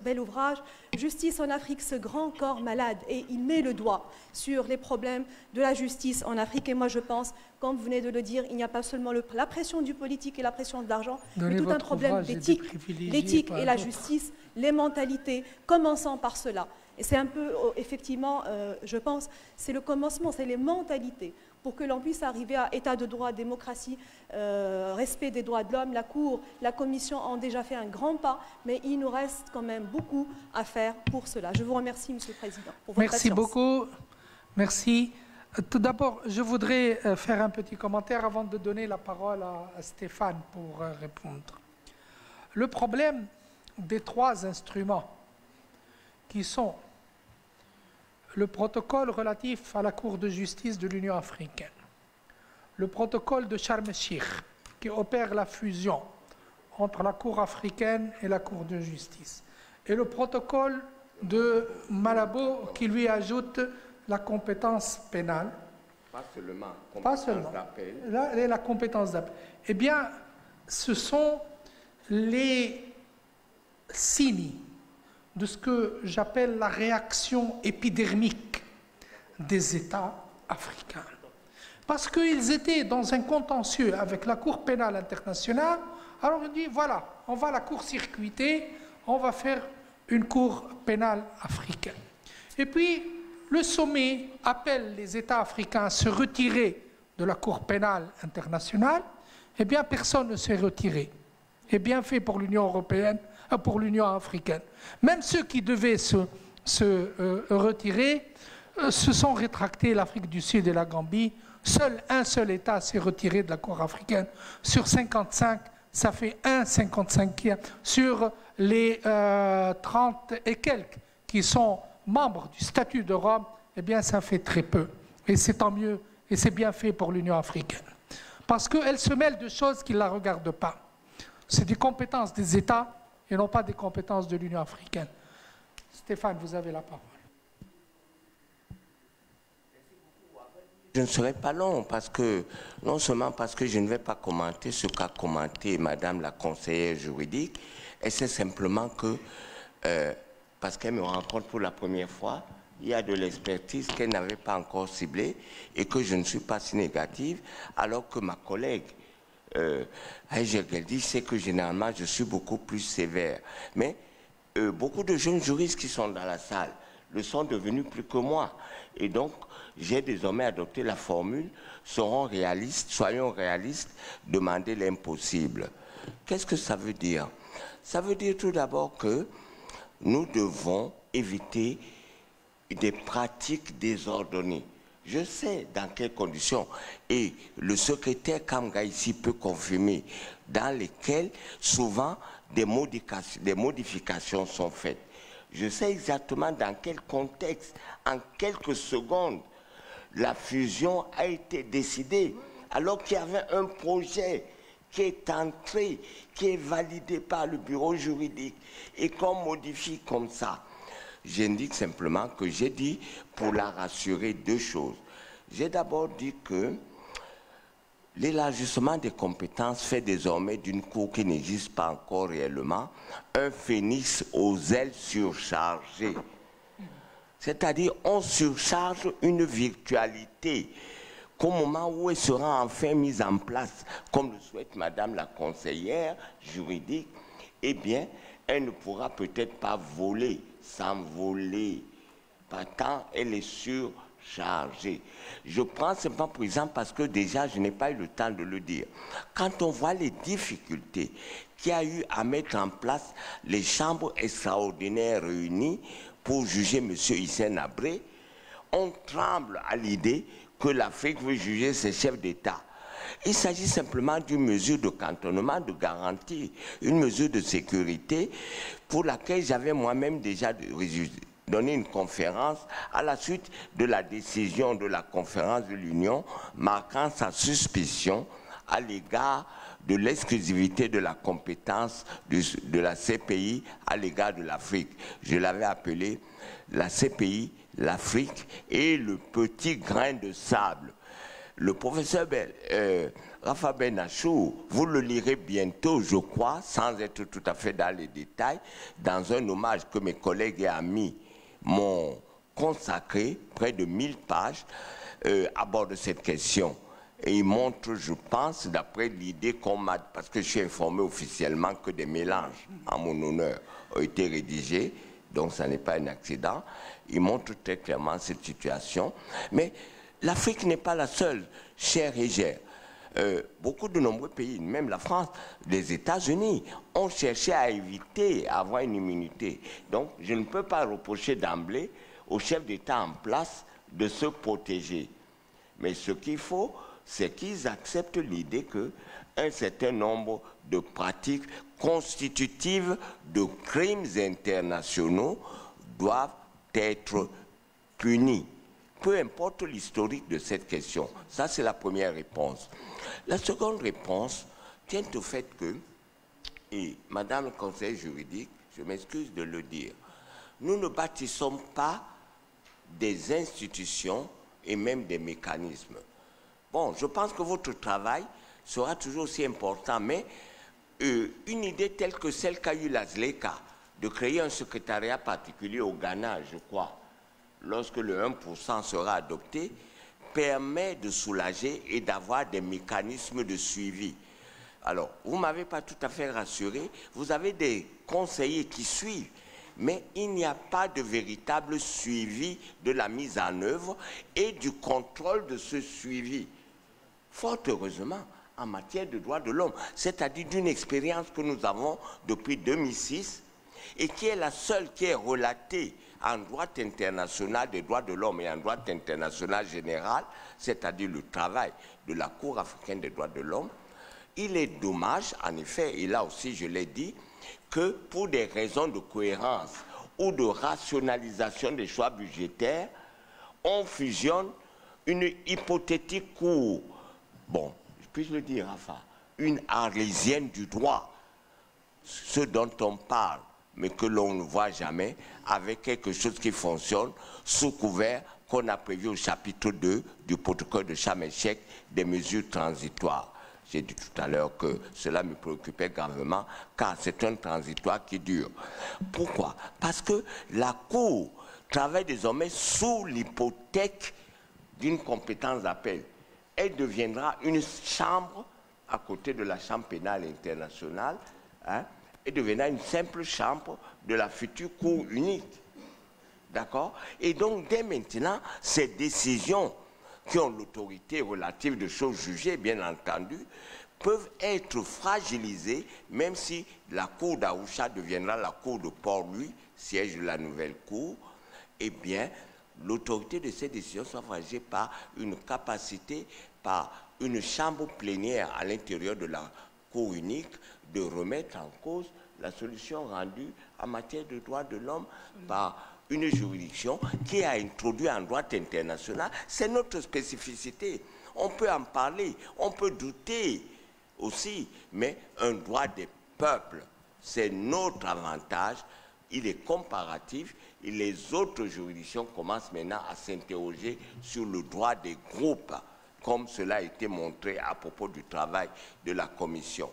bel ouvrage, Justice en Afrique, ce grand corps malade, et il met le doigt sur les problèmes de la justice en Afrique. Et moi, je pense, comme vous venez de le dire, il n'y a pas seulement la pression du politique et la pression de l'argent, mais tout un problème d'éthique. L'éthique et la justice, les mentalités, commençant par cela. Et c'est un peu, effectivement, je pense, c'est le commencement, c'est les mentalités. Pour que l'on puisse arriver à état de droit, démocratie, respect des droits de l'homme, la Cour, la Commission ont déjà fait un grand pas, mais il nous reste quand même beaucoup à faire pour cela. Je vous remercie, Monsieur le Président, pour votre patience. Merci beaucoup. Merci. Tout d'abord, je voudrais faire un petit commentaire avant de donner la parole à Stéphane pour répondre. Le problème des trois instruments qui sont le protocole relatif à la Cour de justice de l'Union africaine, le protocole de Sharm el-Sheikh qui opère la fusion entre la Cour africaine et la Cour de justice, et le protocole de Malabo qui lui ajoute la compétence pénale. Pas seulement. La compétence d'appel. Eh bien, ce sont les signes de ce que j'appelle la réaction épidermique des États africains. Parce qu'ils étaient dans un contentieux avec la Cour pénale internationale, alors on dit, voilà, on va la court-circuiter, on va faire une Cour pénale africaine. Et puis, le sommet appelle les États africains à se retirer de la Cour pénale internationale. Eh bien, personne ne s'est retiré. Et bien fait pour l'Union européenne, pour l'Union africaine. Même ceux qui devaient se retirer se sont rétractés, l'Afrique du Sud et la Gambie. Un seul État s'est retiré de la Cour africaine. Sur 55, ça fait un 55e. Sur les 30 et quelques qui sont membres du statut de Rome, eh bien ça fait très peu. Et c'est tant mieux, et c'est bien fait pour l'Union africaine. Parce qu'elle se mêle de choses qui ne la regardent pas. C'est des compétences des États et non pas des compétences de l'Union africaine. Stéphane, vous avez la parole. Je ne serai pas long, parce que, non seulement parce que je ne vais pas commenter ce qu'a commenté Madame la conseillère juridique, et c'est simplement que, parce qu'elle me rencontre pour la première fois, il y a de l'expertise qu'elle n'avait pas encore ciblée et que je ne suis pas si négative, alors que ma collègue, Aïcha Geldi, sait que généralement je suis beaucoup plus sévère. Mais beaucoup de jeunes juristes qui sont dans la salle le sont devenus plus que moi. Et donc, j'ai désormais adopté la formule « soyons réalistes, demandez l'impossible ». Qu'est-ce que ça veut dire? Ça veut dire tout d'abord que nous devons éviter des pratiques désordonnées. Je sais dans quelles conditions, et le secrétaire Kamga ici peut confirmer, dans lesquelles souvent des modifications sont faites. Je sais exactement dans quel contexte, en quelques secondes, la fusion a été décidée, alors qu'il y avait un projet qui est entré, qui est validé par le bureau juridique, et qu'on modifie comme ça. J'indique simplement que j'ai dit, pour la rassurer, deux choses. J'ai d'abord dit que l'élargissement des compétences fait désormais d'une cour qui n'existe pas encore réellement un phénix aux ailes surchargées. C'est-à-dire, on surcharge une virtualité qu'au moment où elle sera enfin mise en place, comme le souhaite Madame la conseillère juridique, eh bien, elle ne pourra peut-être pas voler, s'envoler. Pas tant, elle est surchargée. Je prends simplement pour exemple parce que déjà, je n'ai pas eu le temps de le dire. Quand on voit les difficultés qu'il y a eu à mettre en place les chambres extraordinaires réunies pour juger M. Hissène Habré, on tremble à l'idée que l'Afrique veut juger ses chefs d'État. Il s'agit simplement d'une mesure de cantonnement, de garantie, une mesure de sécurité pour laquelle j'avais moi-même déjà donné une conférence à la suite de la décision de la conférence de l'Union marquant sa suspicion à l'égard de l'exclusivité de la compétence de la CPI à l'égard de l'Afrique. Je l'avais appelé la CPI, l'Afrique et le petit grain de sable. Le professeur Rafa Benachou, vous le lirez bientôt, je crois, sans être tout à fait dans les détails, dans un hommage que mes collègues et amis m'ont consacré, près de 1000 pages, à bord de cette question. Et il montre, je pense, d'après l'idée qu'on m'a... Parce que je suis informé officiellement que des mélanges en mon honneur ont été rédigés, donc ça n'est pas un accident. Il montre très clairement cette situation. Mais l'Afrique n'est pas la seule, chère et chère. Beaucoup de nombreux pays, même la France, les États-Unis, ont cherché à éviter, à avoir une immunité. Donc, je ne peux pas reprocher d'emblée aux chefs d'État en place de se protéger. Mais ce qu'il faut, c'est qu'ils acceptent l'idée qu'un certain nombre de pratiques constitutives de crimes internationaux doivent être punies. Peu importe l'historique de cette question. Ça, c'est la première réponse. La seconde réponse tient au fait que, et Madame le conseiller juridique, je m'excuse de le dire, nous ne bâtissons pas des institutions et même des mécanismes. Bon, je pense que votre travail sera toujours aussi important, mais une idée telle que celle qu'a eue la ZLECA, de créer un secrétariat particulier au Ghana, je crois, lorsque le 1% sera adopté, permet de soulager et d'avoir des mécanismes de suivi. Alors, vous ne m'avez pas tout à fait rassuré, vous avez des conseillers qui suivent, mais il n'y a pas de véritable suivi de la mise en œuvre et du contrôle de ce suivi. Fort heureusement, en matière de droits de l'homme, c'est-à-dire d'une expérience que nous avons depuis 2006 et qui est la seule qui est relatée en droit international des droits de l'homme et en droit international général, c'est-à-dire le travail de la Cour africaine des droits de l'homme. Il est dommage, en effet, et là aussi je l'ai dit, que pour des raisons de cohérence ou de rationalisation des choix budgétaires, on fusionne une hypothétique Cour, bon, puis-je le dire, Rafa, une arlésienne du droit, ce dont on parle, mais que l'on ne voit jamais, avec quelque chose qui fonctionne sous couvert qu'on a prévu au chapitre 2 du protocole de Sharm el-Sheikh des mesures transitoires. J'ai dit tout à l'heure que cela me préoccupait gravement, car c'est un transitoire qui dure. Pourquoi? Parce que la Cour travaille désormais sous l'hypothèque d'une compétence d'appel. Elle deviendra une chambre à côté de la Chambre pénale internationale, hein, et deviendra une simple chambre de la future Cour unique. D'accord? Et donc, dès maintenant, ces décisions qui ont l'autorité relative de choses jugées, bien entendu, peuvent être fragilisées, même si la Cour d'Arusha deviendra la Cour de Port-Louis, siège de la nouvelle Cour, eh bien, l'autorité de ces décisions soit fragilisée par une capacité, par une chambre plénière à l'intérieur de la Cour unique, de remettre en cause la solution rendue en matière de droits de l'homme par une juridiction qui a introduit en droit international. C'est notre spécificité. On peut en parler, on peut douter aussi, mais un droit des peuples, c'est notre avantage. Il est comparatif et les autres juridictions commencent maintenant à s'interroger sur le droit des groupes, comme cela a été montré à propos du travail de la Commission.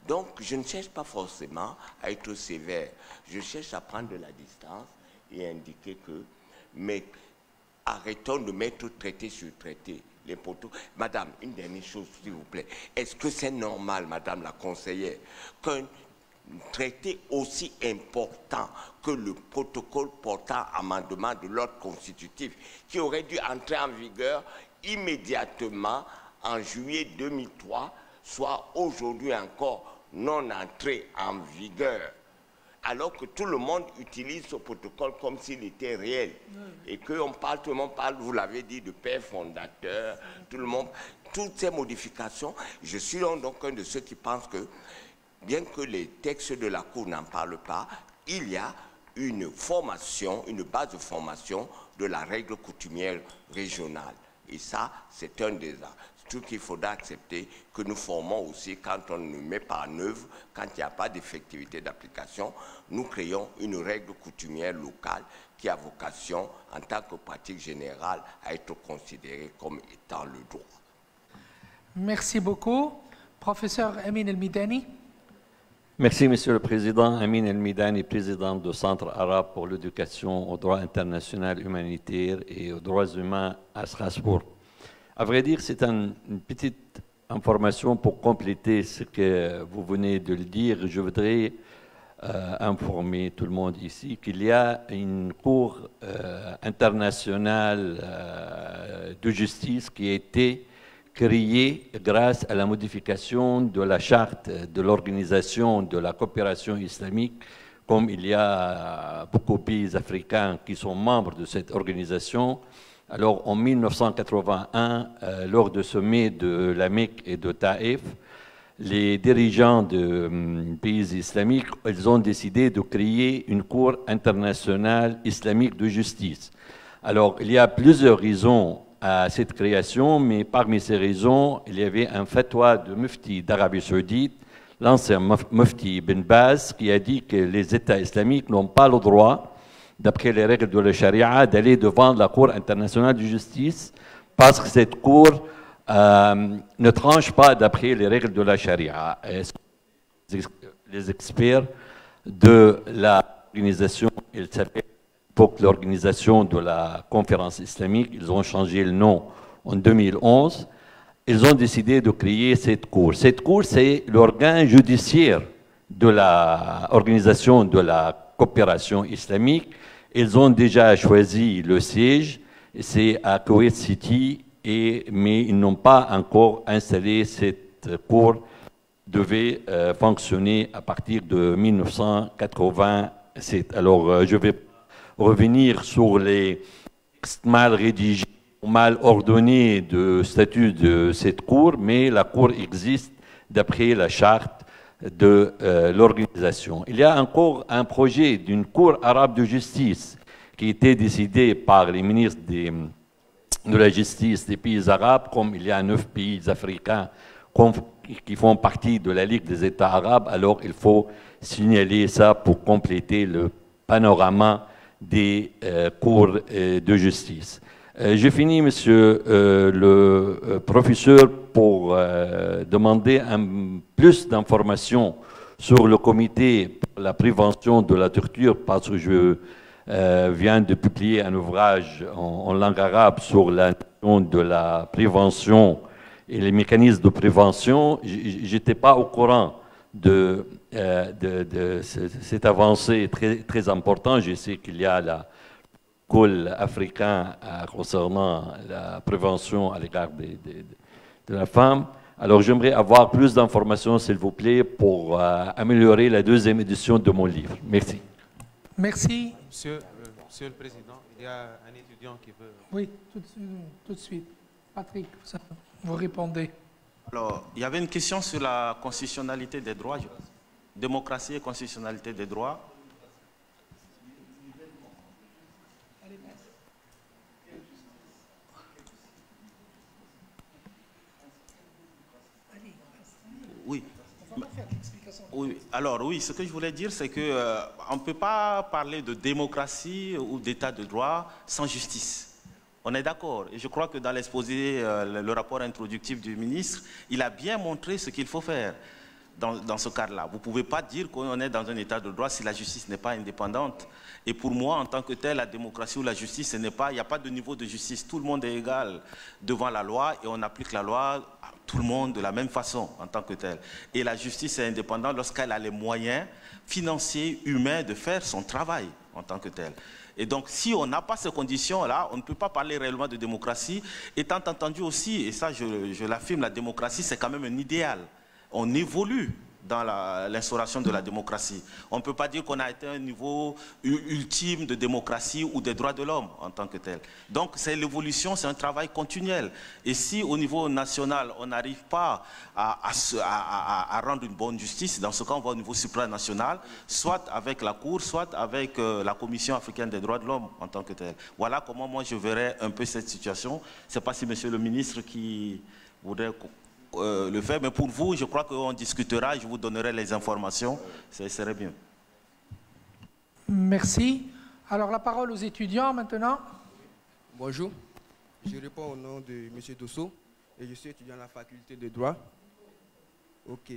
Donc, je ne cherche pas forcément à être sévère. Je cherche à prendre de la distance et indiquer que, mais arrêtons de mettre traité sur traité. Les poteaux. Madame, une dernière chose, s'il vous plaît. Est-ce que c'est normal, Madame la conseillère, qu'un traité aussi important que le protocole portant amendement de l'ordre constitutif, qui aurait dû entrer en vigueur immédiatement en juillet 2003, soit aujourd'hui encore non entré en vigueur, alors que tout le monde utilise ce protocole comme s'il était réel. Et que tout le monde parle, vous l'avez dit, de père fondateur, tout le monde, toutes ces modifications. Je suis donc un de ceux qui pensent que, bien que les textes de la Cour n'en parlent pas, il y a une formation, une base de formation de la règle coutumière régionale. Et ça, c'est un des trucs qu'il faudra accepter, que nous formons aussi quand on ne met pas en œuvre, quand il n'y a pas d'effectivité d'application, nous créons une règle coutumière locale qui a vocation, en tant que pratique générale, à être considérée comme étant le droit. Merci beaucoup. Professeur Amin El-Midani. Merci, Monsieur le Président. Amin El-Midani, président du Centre arabe pour l'éducation au droit international humanitaire et aux droits humains à Strasbourg. À vrai dire, c'est une petite information pour compléter ce que vous venez de le dire. Je voudrais informer tout le monde ici qu'il y a une Cour internationale de justice qui a été créée grâce à la modification de la charte de l'Organisation de la coopération islamique. Comme il y a beaucoup de pays africains qui sont membres de cette organisation, alors en 1981, lors du sommet de la Mecque et de Taïf, les dirigeants de pays islamiques, ils ont décidé de créer une Cour internationale islamique de justice. Alors, il y a plusieurs raisons à cette création, mais parmi ces raisons, il y avait un fatwa de Mufti d'Arabie Saoudite, l'ancien Mufti Ibn Baz, qui a dit que les États islamiques n'ont pas le droit, d'après les règles de la charia, d'aller devant la Cour internationale de justice, parce que cette Cour ne tranche pas d'après les règles de la charia. Les experts de l'organisation, ils s'appellent pour l'organisation de la conférence islamique, ils ont changé le nom en 2011, ils ont décidé de créer cette cour. Cette cour, c'est l'organe judiciaire de l'organisation de la coopération islamique. Ils ont déjà choisi le siège, c'est à Kuwait City, mais ils n'ont pas encore installé cette cour, devait fonctionner à partir de 1987. Alors, je vais revenir sur les textes mal rédigés, mal ordonnés de statut de cette cour, mais la cour existe d'après la charte de l'organisation. Il y a encore un projet d'une cour arabe de justice qui a été décidé par les ministres de la justice des pays arabes, comme il y a 9 pays africains qui font partie de la Ligue des États arabes, alors il faut signaler ça pour compléter le panorama des cours de justice. J'ai fini, monsieur le professeur, pour demander plus d'informations sur le comité pour la prévention de la torture, parce que je viens de publier un ouvrage en langue arabe sur la notion de la prévention et les mécanismes de prévention. Je n'étais pas au courant de cette avancée très importante. Je sais qu'il y a la call africain concernant la prévention à l'égard de la femme. Alors j'aimerais avoir plus d'informations, s'il vous plaît, pour améliorer la 2e édition de mon livre. Merci. Merci. Monsieur le Président, il y a un étudiant qui veut... Oui, tout de suite. Patrick, vous répondez. Alors, il y avait une question sur la constitutionnalité des droits, démocratie et constitutionnalité des droits. Oui. Oui. Alors oui, ce que je voulais dire, c'est qu'on ne peut pas parler de démocratie ou d'état de droit sans justice. On est d'accord. Et je crois que dans l'exposé, le rapport introductif du ministre, il a bien montré ce qu'il faut faire dans ce cadre-là. Vous ne pouvez pas dire qu'on est dans un état de droit si la justice n'est pas indépendante. Et pour moi, en tant que tel, la démocratie ou la justice, il n'y a pas de niveau de justice. Tout le monde est égal devant la loi et on applique la loi à tout le monde de la même façon en tant que tel. Et la justice est indépendante lorsqu'elle a les moyens financiers, humains de faire son travail en tant que tel. Et donc, si on n'a pas ces conditions-là, on ne peut pas parler réellement de démocratie, étant entendu aussi, et ça je l'affirme, la démocratie, c'est quand même un idéal. On évolue dans l'instauration de la démocratie. On ne peut pas dire qu'on a atteint un niveau ultime de démocratie ou des droits de l'homme en tant que tel. Donc, c'est l'évolution, c'est un travail continuel. Et si au niveau national, on n'arrive pas à rendre une bonne justice, dans ce cas, on va au niveau supranational, soit avec la Cour, soit avec la Commission africaine des droits de l'homme en tant que tel. Voilà comment moi je verrais un peu cette situation. Je ne sais pas si monsieur le ministre qui voudrait le faire, mais pour vous, je crois qu'on discutera, je vous donnerai les informations, ce serait bien. Merci. Alors la parole aux étudiants maintenant. Bonjour, je réponds au nom de M. Dosso. et je suis étudiant à la faculté de droit. Ok.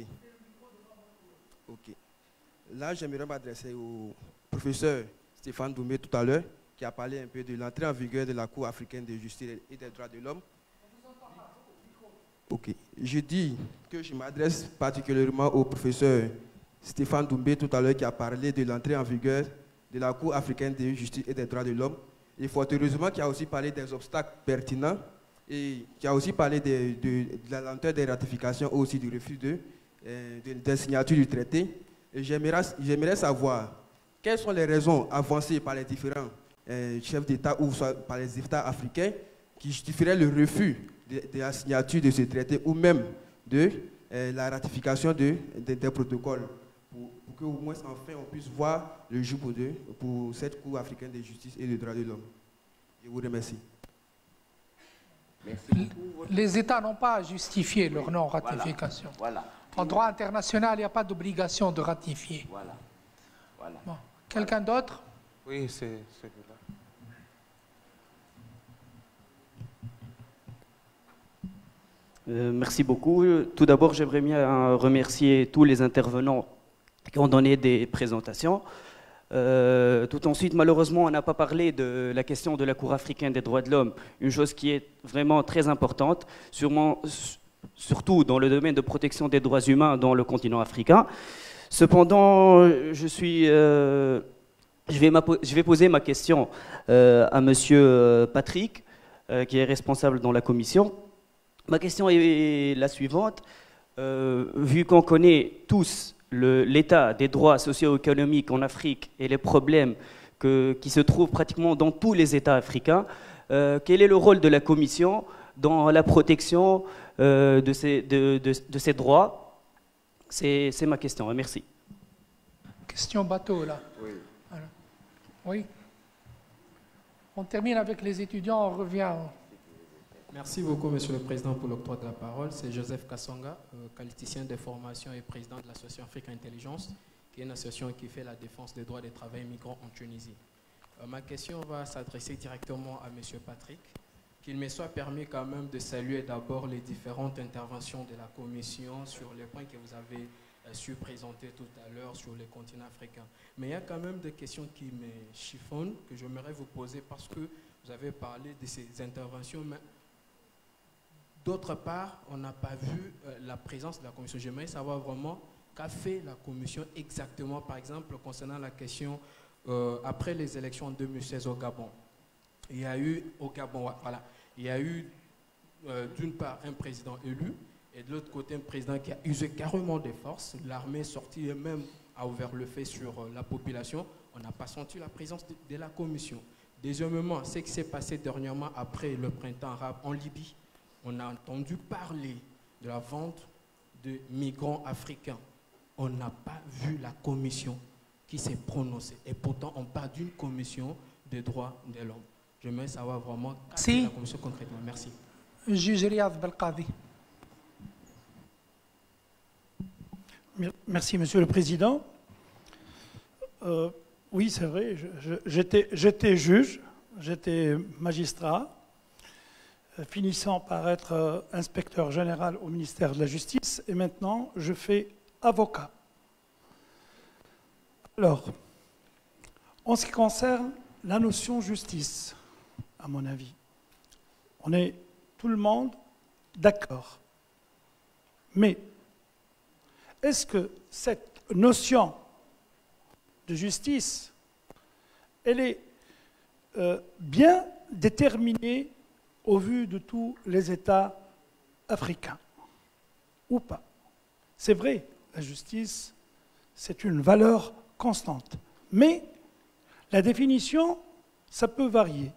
Ok. Là, j'aimerais m'adresser au professeur Stéphane Doumbé tout à l'heure, qui a parlé un peu de l'entrée en vigueur de la Cour africaine de justice et des droits de l'homme. Ok. Je dis que je m'adresse particulièrement au professeur Stéphane Doumbé tout à l'heure, qui a parlé de l'entrée en vigueur de la Cour africaine de justice et des droits de l'homme. Et fort heureusement qui a aussi parlé des obstacles pertinents et qui a aussi parlé de la lenteur des ratifications, aussi du refus des signatures du traité. Et j'aimerais savoir quelles sont les raisons avancées par les différents chefs d'État ou par les États africains qui justifieraient le refus de la signature de ce traité ou même de la ratification des protocoles pour qu'au moins enfin on puisse voir le jour pour cette Cour africaine de justice et des droits de l'homme. Je vous remercie. Merci. Les États n'ont pas à justifier leur non-ratification. Voilà. En droit international, il n'y a pas d'obligation de ratifier. Voilà. Voilà. Bon. Quelqu'un d'autre? Oui, c'est celui-là. Merci beaucoup. Tout d'abord, j'aimerais bien remercier tous les intervenants qui ont donné des présentations. Tout ensuite, malheureusement, on n'a pas parlé de la question de la Cour africaine des droits de l'homme, une chose qui est vraiment très importante, surtout dans le domaine de protection des droits humains dans le continent africain. Cependant, je vais poser ma question à Monsieur Patrick, qui est responsable dans la commission. Ma question est la suivante. Vu qu'on connaît tous l'état des droits socio-économiques en Afrique et les problèmes qui se trouvent pratiquement dans tous les États africains, quel est le rôle de la Commission dans la protection de ces droits? C'est ma question. Merci. Question bateau, là. Oui. Voilà. Oui. On termine avec les étudiants, on revient. Merci beaucoup, Monsieur le Président, pour l'octroi de la parole. C'est Joseph Kassonga, qualiticien de formation et président de l'association Afrique Intelligence, qui est une association qui fait la défense des droits des travailleurs migrants en Tunisie. Ma question va s'adresser directement à Monsieur Patrick. Qu'il me soit permis quand même de saluer d'abord les différentes interventions de la Commission sur les points que vous avez su présenter tout à l'heure sur les continents africains. Mais il y a quand même des questions qui me chiffonnent, que j'aimerais vous poser parce que vous avez parlé de ces interventions, mais d'autre part, on n'a pas vu la présence de la Commission. J'aimerais savoir vraiment qu'a fait la Commission exactement, par exemple, concernant la question après les élections en 2016 au Gabon. Il y a eu, au Gabon, voilà, il y a eu d'une part un président élu et de l'autre côté un président qui a usé carrément des forces. L'armée est sortie et même a ouvert le feu sur la population. On n'a pas senti la présence de la Commission. Deuxièmement, ce qui s'est passé dernièrement après le printemps arabe en Libye, on a entendu parler de la vente de migrants africains. On n'a pas vu la commission qui s'est prononcée. Et pourtant, on parle d'une commission des droits de l'homme. J'aimerais savoir vraiment qu'a fait la commission concrètement. Merci. Juge Riyad Belqadi. Merci, Monsieur le Président. Oui, c'est vrai, j'étais juge, j'étais magistrat, finissant par être inspecteur général au ministère de la Justice, et maintenant je fais avocat. Alors, en ce qui concerne la notion justice, à mon avis, on est tout le monde d'accord. Mais est-ce que cette notion de justice, elle est bien déterminée au vu de tous les États africains, ou pas? C'est vrai, la justice, c'est une valeur constante. Mais la définition, ça peut varier.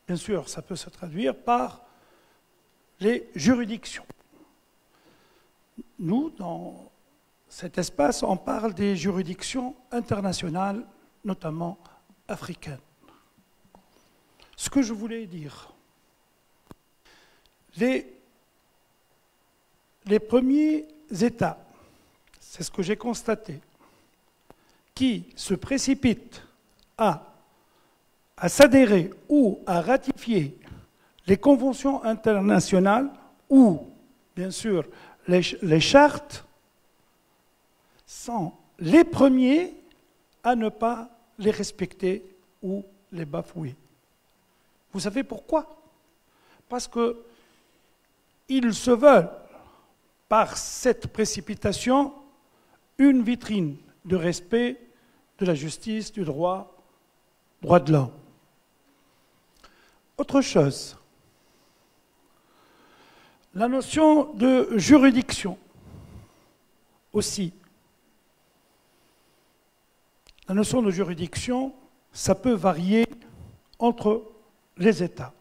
Bien sûr, ça peut se traduire par les juridictions. Nous, dans cet espace, on parle des juridictions internationales, notamment africaines. Ce que je voulais dire, les premiers États, c'est ce que j'ai constaté, qui se précipitent à s'adhérer ou à ratifier les conventions internationales ou, bien sûr, les chartes sont les premiers à ne pas les respecter ou les bafouer. Vous savez pourquoi? Parce qu'ils se veulent, par cette précipitation, une vitrine de respect de la justice, du droit de l'homme. Autre chose, la notion de juridiction aussi. La notion de juridiction, ça peut varier entre les États.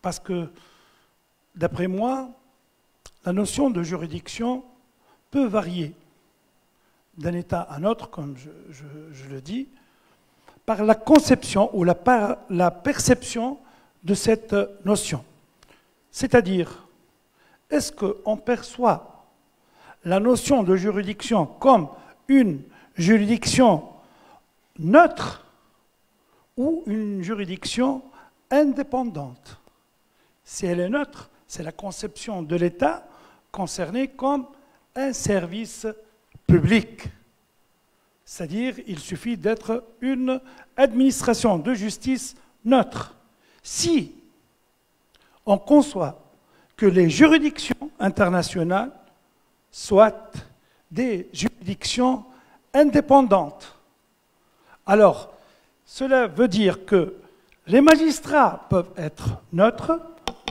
Parce que, d'après moi, la notion de juridiction peut varier d'un État à un autre, comme je le dis, par la conception ou la perception de cette notion. C'est-à-dire, est-ce qu'on perçoit la notion de juridiction comme une juridiction neutre ou une juridiction indépendante? Si elle est neutre, c'est la conception de l'État concerné comme un service public. C'est-à-dire, il suffit d'être une administration de justice neutre. Si on conçoit que les juridictions internationales soient des juridictions indépendantes, alors cela veut dire que les magistrats peuvent être neutres,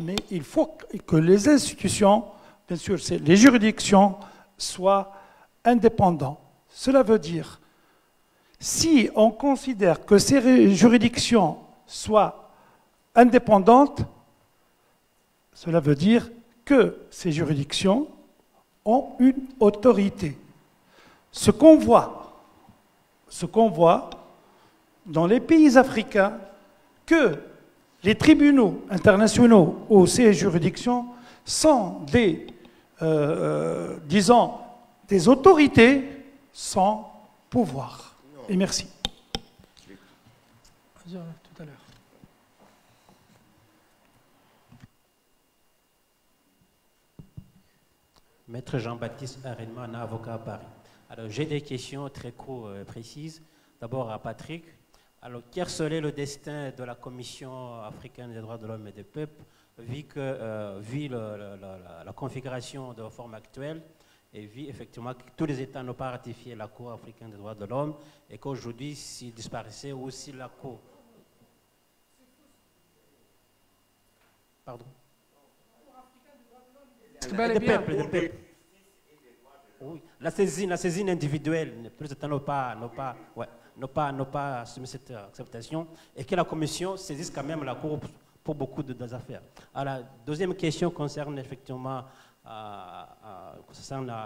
mais il faut que les institutions, bien sûr, les juridictions, soient indépendantes. Cela veut dire, si on considère que ces juridictions soient indépendantes, cela veut dire que ces juridictions ont une autorité. Ce qu'on voit dans les pays africains, que les tribunaux internationaux ou ces juridictions sont des, disons, des autorités sans pouvoir. Et merci. Tout à l'heure. Maître Jean-Baptiste Arenman, avocat à Paris. Alors, j'ai des questions très précises. D'abord à Patrick. Alors, quel serait le destin de la Commission africaine des droits de l'homme et des peuples, vu la configuration de la forme actuelle, et vu effectivement que tous les États n'ont pas ratifié la Cour africaine des droits de l'homme, et qu'aujourd'hui, s'il disparaissait aussi la Cour... Pardon? Des peuples. Oui. La saisine individuelle, plus de temps n'ont pas soumis cette acceptation, et que la Commission saisisse quand même la Cour pour beaucoup d'affaires. Alors, la deuxième question concerne effectivement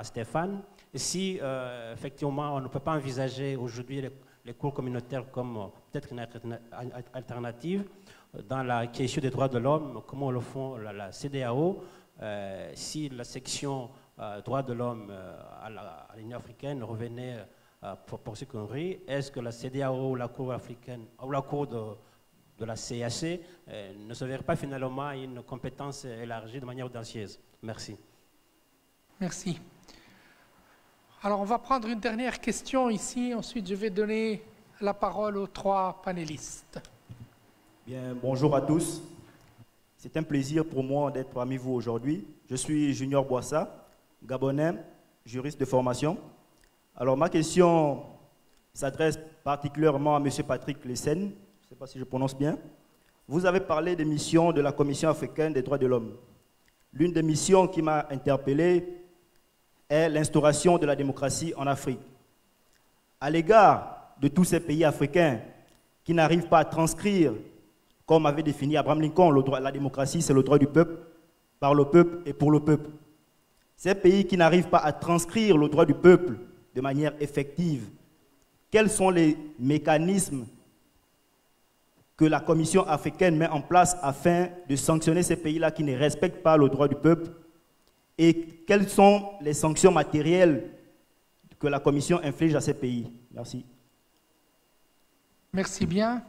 Stéphane. Si effectivement on ne peut pas envisager aujourd'hui les cours communautaires comme peut-être une alternative dans la question des droits de l'homme, comment le font la CEDEAO, si la section droits de l'homme à l'Union africaine revenait pour ce qu'on rit, est-ce que la CEDEAO ou la Cour africaine ou la Cour de la CAC ne se verrait pas finalement une compétence élargie de manière audacieuse? Merci. Merci. Alors, on va prendre une dernière question ici. Ensuite, je vais donner la parole aux trois panélistes. Bien, bonjour à tous. C'est un plaisir pour moi d'être parmi vous aujourd'hui. Je suis Junior Boissa, gabonais, juriste de formation. Alors, ma question s'adresse particulièrement à M. Patrick Lessen. Je ne sais pas si je prononce bien. Vous avez parlé des missions de la Commission africaine des droits de l'homme. L'une des missions qui m'a interpellé est l'instauration de la démocratie en Afrique. À l'égard de tous ces pays africains qui n'arrivent pas à transcrire, comme avait défini Abraham Lincoln, la démocratie, c'est le droit du peuple, par le peuple et pour le peuple. Ces pays qui n'arrivent pas à transcrire le droit du peuple de manière effective, quels sont les mécanismes que la Commission africaine met en place afin de sanctionner ces pays-là qui ne respectent pas le droit du peuple, et quelles sont les sanctions matérielles que la Commission inflige à ces pays? Merci. Merci bien.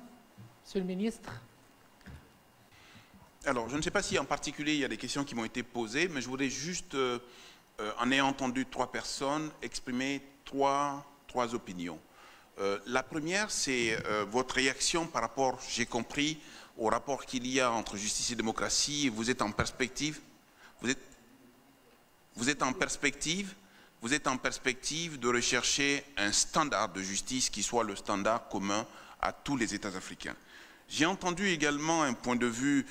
Monsieur le ministre. Alors, je ne sais pas si en particulier il y a des questions qui m'ont été posées, mais je voudrais juste, en ayant entendu 3 personnes, exprimer trois opinions. La première, c'est votre réaction par rapport, j'ai compris, au rapport qu'il y a entre justice et démocratie. Vous êtes en perspective, vous êtes en perspective de rechercher un standard de justice qui soit le standard commun à tous les États africains. J'ai entendu également un point de vue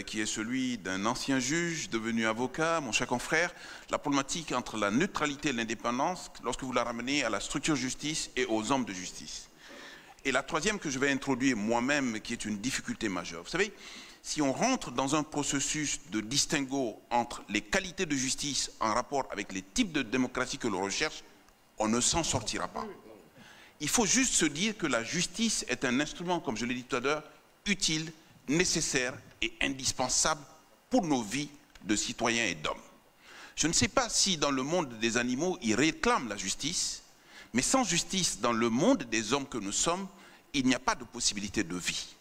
qui est celui d'un ancien juge devenu avocat, mon cher confrère, la problématique entre la neutralité et l'indépendance lorsque vous la ramenez à la structure justice et aux hommes de justice. Et la troisième que je vais introduire moi-même, qui est une difficulté majeure. Vous savez, si on rentre dans un processus de distinguo entre les qualités de justice en rapport avec les types de démocratie que l'on recherche, on ne s'en sortira pas. Il faut juste se dire que la justice est un instrument, comme je l'ai dit tout à l'heure, utile, nécessaire et indispensable pour nos vies de citoyens et d'hommes. Je ne sais pas si dans le monde des animaux, ils réclament la justice, mais sans justice, dans le monde des hommes que nous sommes, il n'y a pas de possibilité de vie.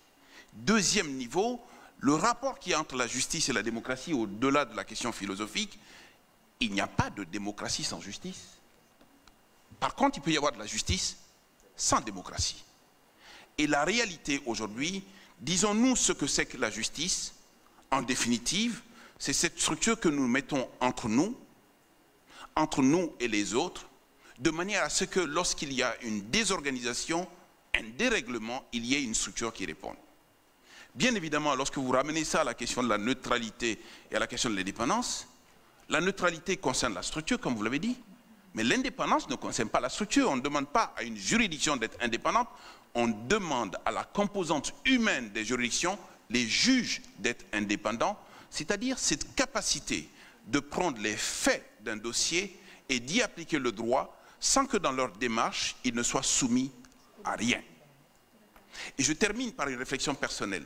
Deuxième niveau, le rapport qu'il y a entre la justice et la démocratie, au-delà de la question philosophique, il n'y a pas de démocratie sans justice. Par contre, il peut y avoir de la justice sans démocratie. Et la réalité aujourd'hui, disons-nous ce que c'est que la justice. En définitive, c'est cette structure que nous mettons entre nous et les autres, de manière à ce que lorsqu'il y a une désorganisation, un dérèglement, il y ait une structure qui réponde. Bien évidemment, lorsque vous ramenez ça à la question de la neutralité et à la question de l'indépendance, la neutralité concerne la structure, comme vous l'avez dit, mais l'indépendance ne concerne pas la structure. On ne demande pas à une juridiction d'être indépendante, on demande à la composante humaine des juridictions, les juges, d'être indépendants, c'est-à-dire cette capacité de prendre les faits d'un dossier et d'y appliquer le droit sans que dans leur démarche, ils ne soient soumis à rien. Et je termine par une réflexion personnelle.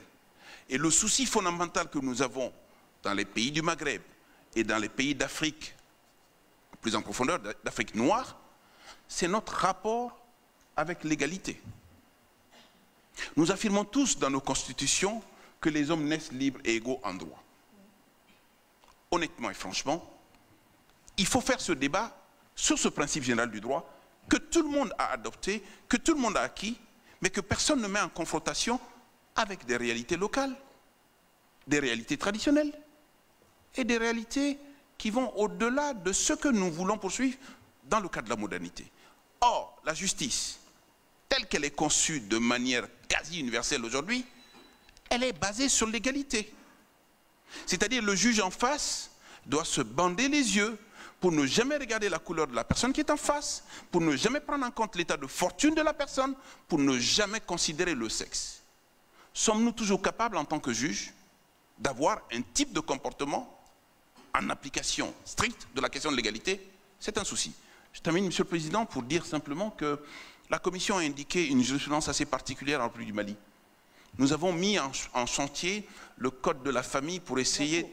Et le souci fondamental que nous avons dans les pays du Maghreb et dans les pays d'Afrique, plus en profondeur, d'Afrique noire, c'est notre rapport avec l'égalité. Nous affirmons tous dans nos constitutions que les hommes naissent libres et égaux en droit. Honnêtement et franchement, il faut faire ce débat sur ce principe général du droit que tout le monde a adopté, que tout le monde a acquis, mais que personne ne met en confrontation avec des réalités locales, des réalités traditionnelles et des réalités qui vont au-delà de ce que nous voulons poursuivre dans le cadre de la modernité. Or, la justice, telle qu'elle est conçue de manière quasi universelle aujourd'hui, elle est basée sur l'égalité. C'est-à-dire le juge en face doit se bander les yeux pour ne jamais regarder la couleur de la personne qui est en face, pour ne jamais prendre en compte l'état de fortune de la personne, pour ne jamais considérer le sexe. Sommes-nous toujours capables en tant que juges d'avoir un type de comportement en application stricte de la question de l'égalité? C'est un souci. Je termine, Monsieur le Président, pour dire simplement que la Commission a indiqué une jurisprudence assez particulière en République du Mali. Nous avons mis en chantier le Code de la famille pour essayer...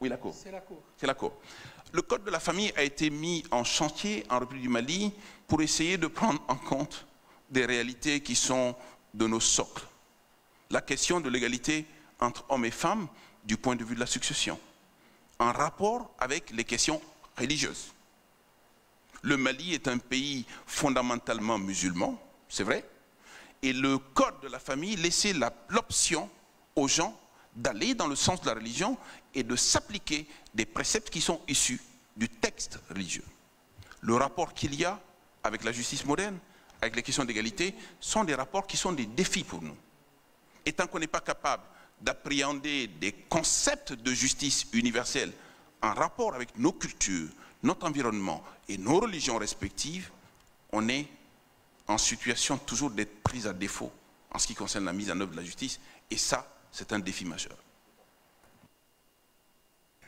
Oui, la Cour. C'est la Cour. C'est la Cour. Le Code de la famille a été mis en chantier en République du Mali pour essayer de prendre en compte des réalités qui sont de nos socles. La question de l'égalité entre hommes et femmes du point de vue de la succession, en rapport avec les questions religieuses. Le Mali est un pays fondamentalement musulman, c'est vrai, et le Code de la famille laissait l'option aux gens d'aller dans le sens de la religion et de s'appliquer des préceptes qui sont issus du texte religieux. Le rapport qu'il y a avec la justice moderne, avec les questions d'égalité, sont des rapports qui sont des défis pour nous. Et tant qu'on n'est pas capable d'appréhender des concepts de justice universelle en rapport avec nos cultures, notre environnement et nos religions respectives, on est en situation toujours d'être pris à défaut en ce qui concerne la mise en œuvre de la justice. Et ça, c'est un défi majeur.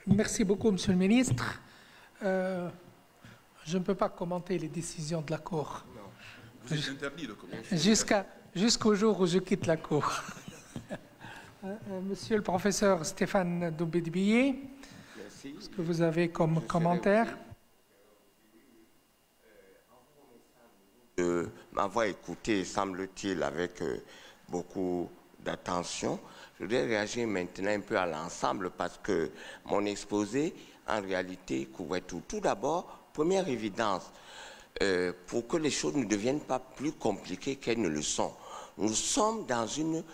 Merci beaucoup, Monsieur le Ministre. Je ne peux pas commenter les décisions de la Cour. Non, vous êtes interdit de commenter. Jusqu'au jour où je quitte la Cour. Monsieur le professeur Stéphane Doumbé-Dibié, est-ce que vous avez comme commentaire? M'avoir écouté, semble-t-il, avec beaucoup d'attention, Je voudrais réagir maintenant un peu à l'ensemble parce que mon exposé, en réalité, couvrait tout. Tout d'abord, première évidence, pour que les choses ne deviennent pas plus compliquées qu'elles ne le sont. Nous sommes dans une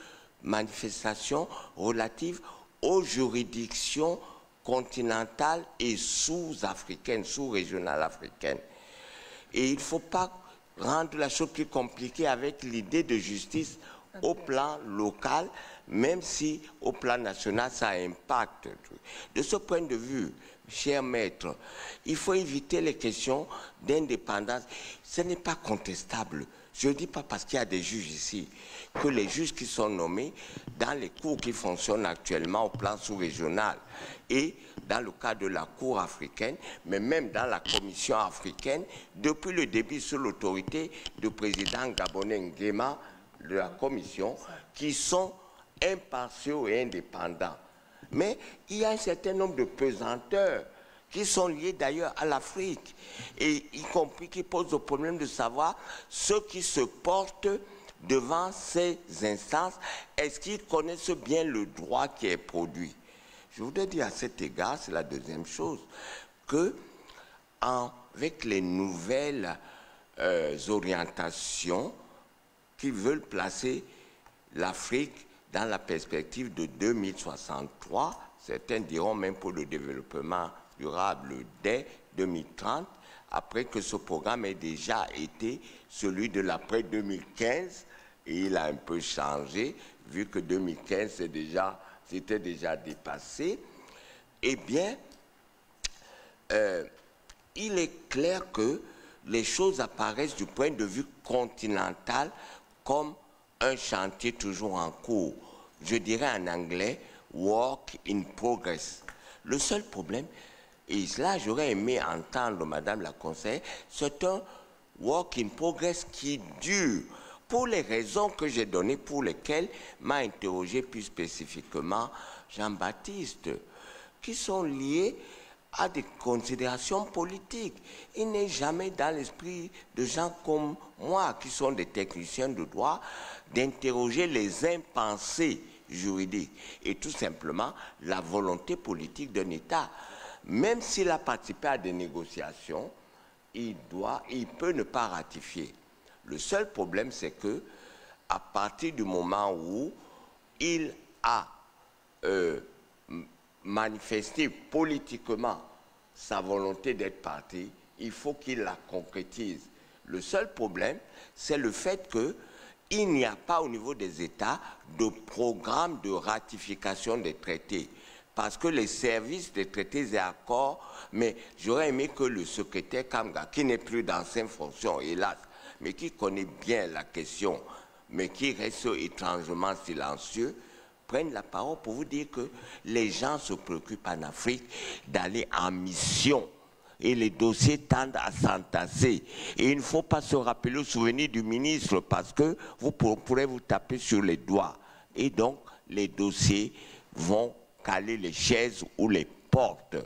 manifestation relative aux juridictions continentales et sous-africaines, sous-régionales africaines. Et il ne faut pas rendre la chose plus compliquée avec l'idée de justice au plan local, même si au plan national ça impacte. De ce point de vue, cher maître, il faut éviter les questions d'indépendance. Ce n'est pas contestable. Je ne dis pas parce qu'il y a des juges ici, que les juges qui sont nommés dans les cours qui fonctionnent actuellement au plan sous-régional et dans le cas de la Cour africaine, mais même dans la Commission africaine, depuis le début sous l'autorité du président gabonais Nguema de la Commission, qui sont impartiaux et indépendants. Mais il y a un certain nombre de pesanteurs qui sont liés d'ailleurs à l'Afrique, et y compris qui posent le problème de savoir ceux qui se portent devant ces instances, est-ce qu'ils connaissent bien le droit qui est produit? Je voudrais dire à cet égard, c'est la deuxième chose, que avec les nouvelles orientations qui veulent placer l'Afrique dans la perspective de 2063, certains diront même pour le développement durable dès 2030, après que ce programme ait déjà été celui de l'après 2015, et il a un peu changé, vu que 2015 c'était déjà dépassé. Eh bien, il est clair que les choses apparaissent du point de vue continental comme un chantier toujours en cours. Je dirais en anglais, work in progress. Le seul problème, et là j'aurais aimé entendre Madame la conseillère, c'est un work in progress qui dure, pour les raisons que j'ai données, pour lesquelles m'a interrogé plus spécifiquement Jean-Baptiste, qui sont liées à des considérations politiques. Il n'est jamais dans l'esprit de gens comme moi, qui sont des techniciens de droit, d'interroger les impensés juridiques et tout simplement la volonté politique d'un État. Même s'il a participé à des négociations, il peut ne pas ratifier. Le seul problème, c'est que à partir du moment où il a manifesté politiquement sa volonté d'être parti, il faut qu'il la concrétise. Le seul problème, c'est le fait qu'il n'y a pas au niveau des États de programme de ratification des traités. Parce que les services des traités et accords, mais j'aurais aimé que le secrétaire Kamga, qui n'est plus dans ses fonctions, hélas, mais qui connaît bien la question, mais qui reste étrangement silencieux, prenne la parole pour vous dire que les gens se préoccupent en Afrique d'aller en mission. Et les dossiers tendent à s'entasser. Et il ne faut pas se rappeler au souvenir du ministre parce que vous pourrez vous taper sur les doigts. Et donc, les dossiers vont caler les chaises ou les portes.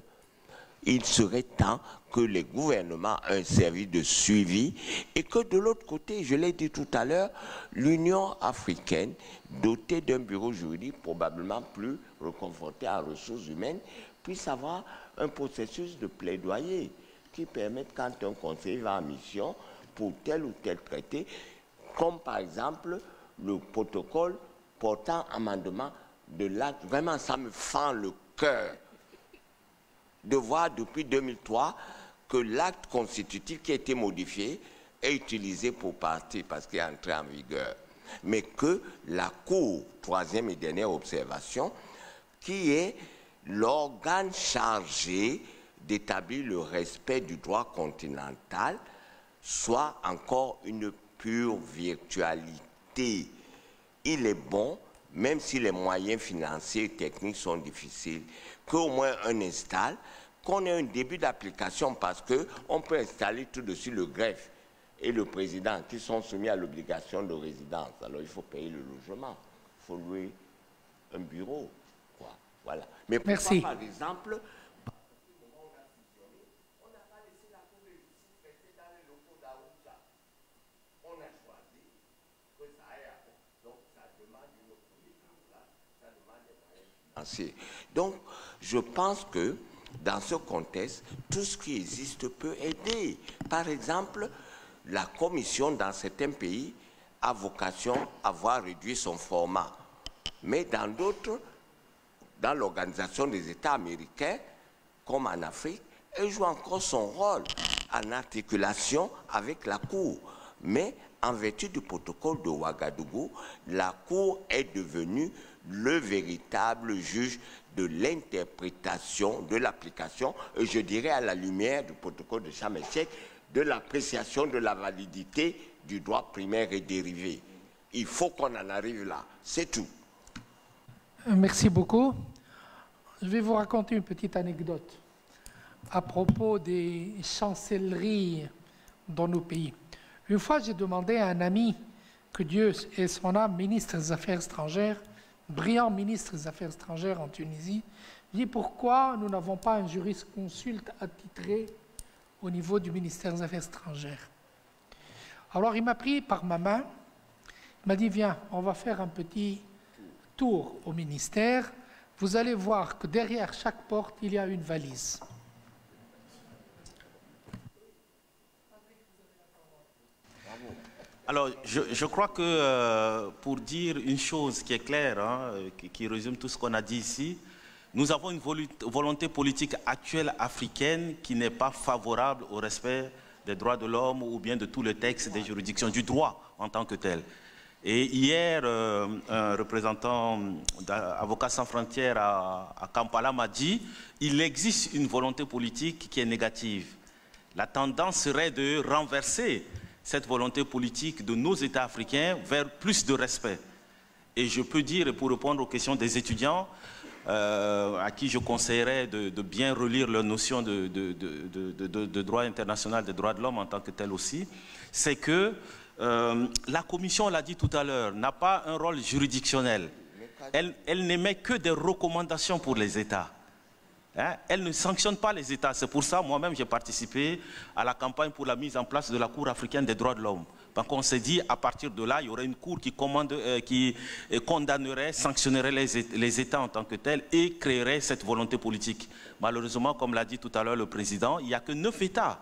Il serait temps que les gouvernements aient un service de suivi et que de l'autre côté, je l'ai dit tout à l'heure, l'Union africaine, dotée d'un bureau juridique probablement plus reconforté en ressources humaines, puisse avoir un processus de plaidoyer qui permette, quand un conseiller va en mission pour tel ou tel traité, comme par exemple le protocole portant amendement de l'acte, vraiment ça me fend le cœur de voir depuis 2003 que l'acte constitutif qui a été modifié est utilisé pour partie parce qu'il est entré en vigueur. Mais que la Cour, troisième et dernière observation, qui est l'organe chargé d'établir le respect du droit continental, soit encore une pure virtualité. Il est bon, même si les moyens financiers et techniques sont difficiles, qu'au moins on installe, qu'on ait un début d'application parce qu'on peut installer tout de suite le greffe et le président qui sont soumis à l'obligation de résidence. Alors il faut payer le logement, il faut louer un bureau. Quoi. Voilà. Mais pourquoi, par exemple, on n'a pas laissé la Cour de justice rester dans les locaux d'Aoussa. On a choisi que ça aille à... Donc ça demande une politique, ça demande financier. Donc, je pense que dans ce contexte, tout ce qui existe peut aider. Par exemple, la commission dans certains pays a vocation à avoir réduit son format. Mais dans d'autres, dans l'Organisation des États américains, comme en Afrique, elle joue encore son rôle en articulation avec la Cour. Mais en vertu du protocole de Ouagadougou, la Cour est devenue le véritable juge de l'interprétation, de l'application, et je dirais à la lumière du protocole de Sharm el-Sheikh, de l'appréciation de la validité du droit primaire et dérivé. Il faut qu'on en arrive là, c'est tout. Merci beaucoup. Je vais vous raconter une petite anecdote à propos des chancelleries dans nos pays. Une fois, j'ai demandé à un ami, que Dieu ait son âme, ministre des Affaires étrangères, brillant ministre des Affaires étrangères en Tunisie, il dit pourquoi nous n'avons pas un jurisconsulte attitré au niveau du ministère des Affaires étrangères. Alors il m'a pris par ma main, il m'a dit viens, on va faire un petit tour au ministère, vous allez voir que derrière chaque porte, il y a une valise. Alors, je crois que pour dire une chose qui est claire, hein, qui résume tout ce qu'on a dit ici, nous avons une volonté politique actuelle africaine qui n'est pas favorable au respect des droits de l'homme ou bien de tous les textes des juridictions, du droit en tant que tel. Et hier, un représentant d'Avocats sans frontières à Kampala m'a dit qu'il existe une volonté politique qui est négative. La tendance serait de renverser cette volonté politique de nos États africains vers plus de respect. Et je peux dire, pour répondre aux questions des étudiants, à qui je conseillerais de bien relire leur notion de droit international des droits de l'homme en tant que tel aussi, c'est que la Commission, on l'a dit tout à l'heure, n'a pas un rôle juridictionnel. Elle n'émet que des recommandations pour les États. Hein? Elle ne sanctionne pas les États. C'est pour ça, moi-même, j'ai participé à la campagne pour la mise en place de la Cour africaine des droits de l'homme. Donc on s'est dit, à partir de là, il y aurait une Cour qui condamnerait, sanctionnerait les États en tant que tels et créerait cette volonté politique. Malheureusement, comme l'a dit tout à l'heure le Président, il n'y a que 9 États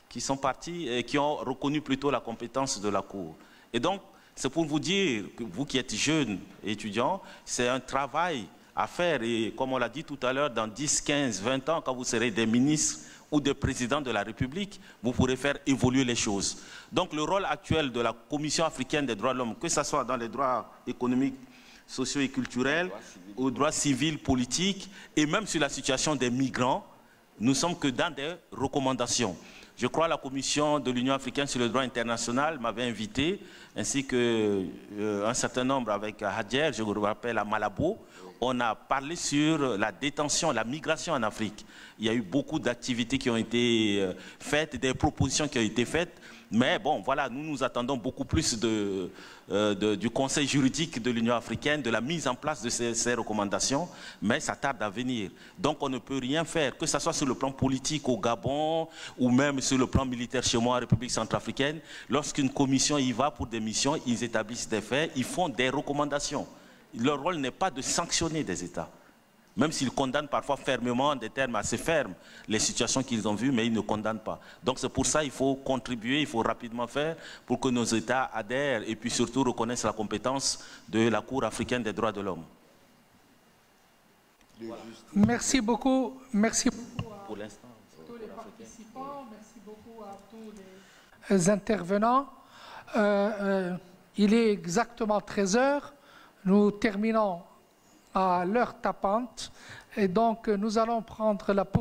qui sont partis et qui ont reconnu plutôt la compétence de la Cour. Et donc, c'est pour vous dire, que vous qui êtes jeunes étudiants, c'est un travail à faire. Et comme on l'a dit tout à l'heure, dans 10, 15, 20 ans, quand vous serez des ministres ou des présidents de la République, vous pourrez faire évoluer les choses. Donc le rôle actuel de la Commission africaine des droits de l'homme, que ce soit dans les droits économiques, sociaux et culturels, aux droits civils, politiques, et même sur la situation des migrants, nous sommes que dans des recommandations. Je crois que la Commission de l'Union africaine sur le droit international m'avait invité, ainsi qu'un certain nombre avec Hadjer, je vous rappelle, à Malabo. On a parlé sur la détention, la migration en Afrique. Il y a eu beaucoup d'activités qui ont été faites, des propositions qui ont été faites. Mais bon, voilà, nous nous attendons beaucoup plus du Conseil juridique de l'Union africaine, de la mise en place de ces recommandations, mais ça tarde à venir. Donc on ne peut rien faire, que ce soit sur le plan politique au Gabon ou même sur le plan militaire chez moi en République centrafricaine. Lorsqu'une commission y va pour des missions, ils établissent des faits, ils font des recommandations. Leur rôle n'est pas de sanctionner des États, même s'ils condamnent parfois fermement, en des termes assez fermes, les situations qu'ils ont vues, mais ils ne condamnent pas. Donc c'est pour ça qu'il faut contribuer, il faut rapidement faire pour que nos États adhèrent et puis surtout reconnaissent la compétence de la Cour africaine des droits de l'homme. Voilà. Merci beaucoup. Merci beaucoup à pour l'instant, tous les participants, merci beaucoup à tous les intervenants. Il est exactement 13 h. Nous terminons à l'heure tapante et donc nous allons prendre la pause.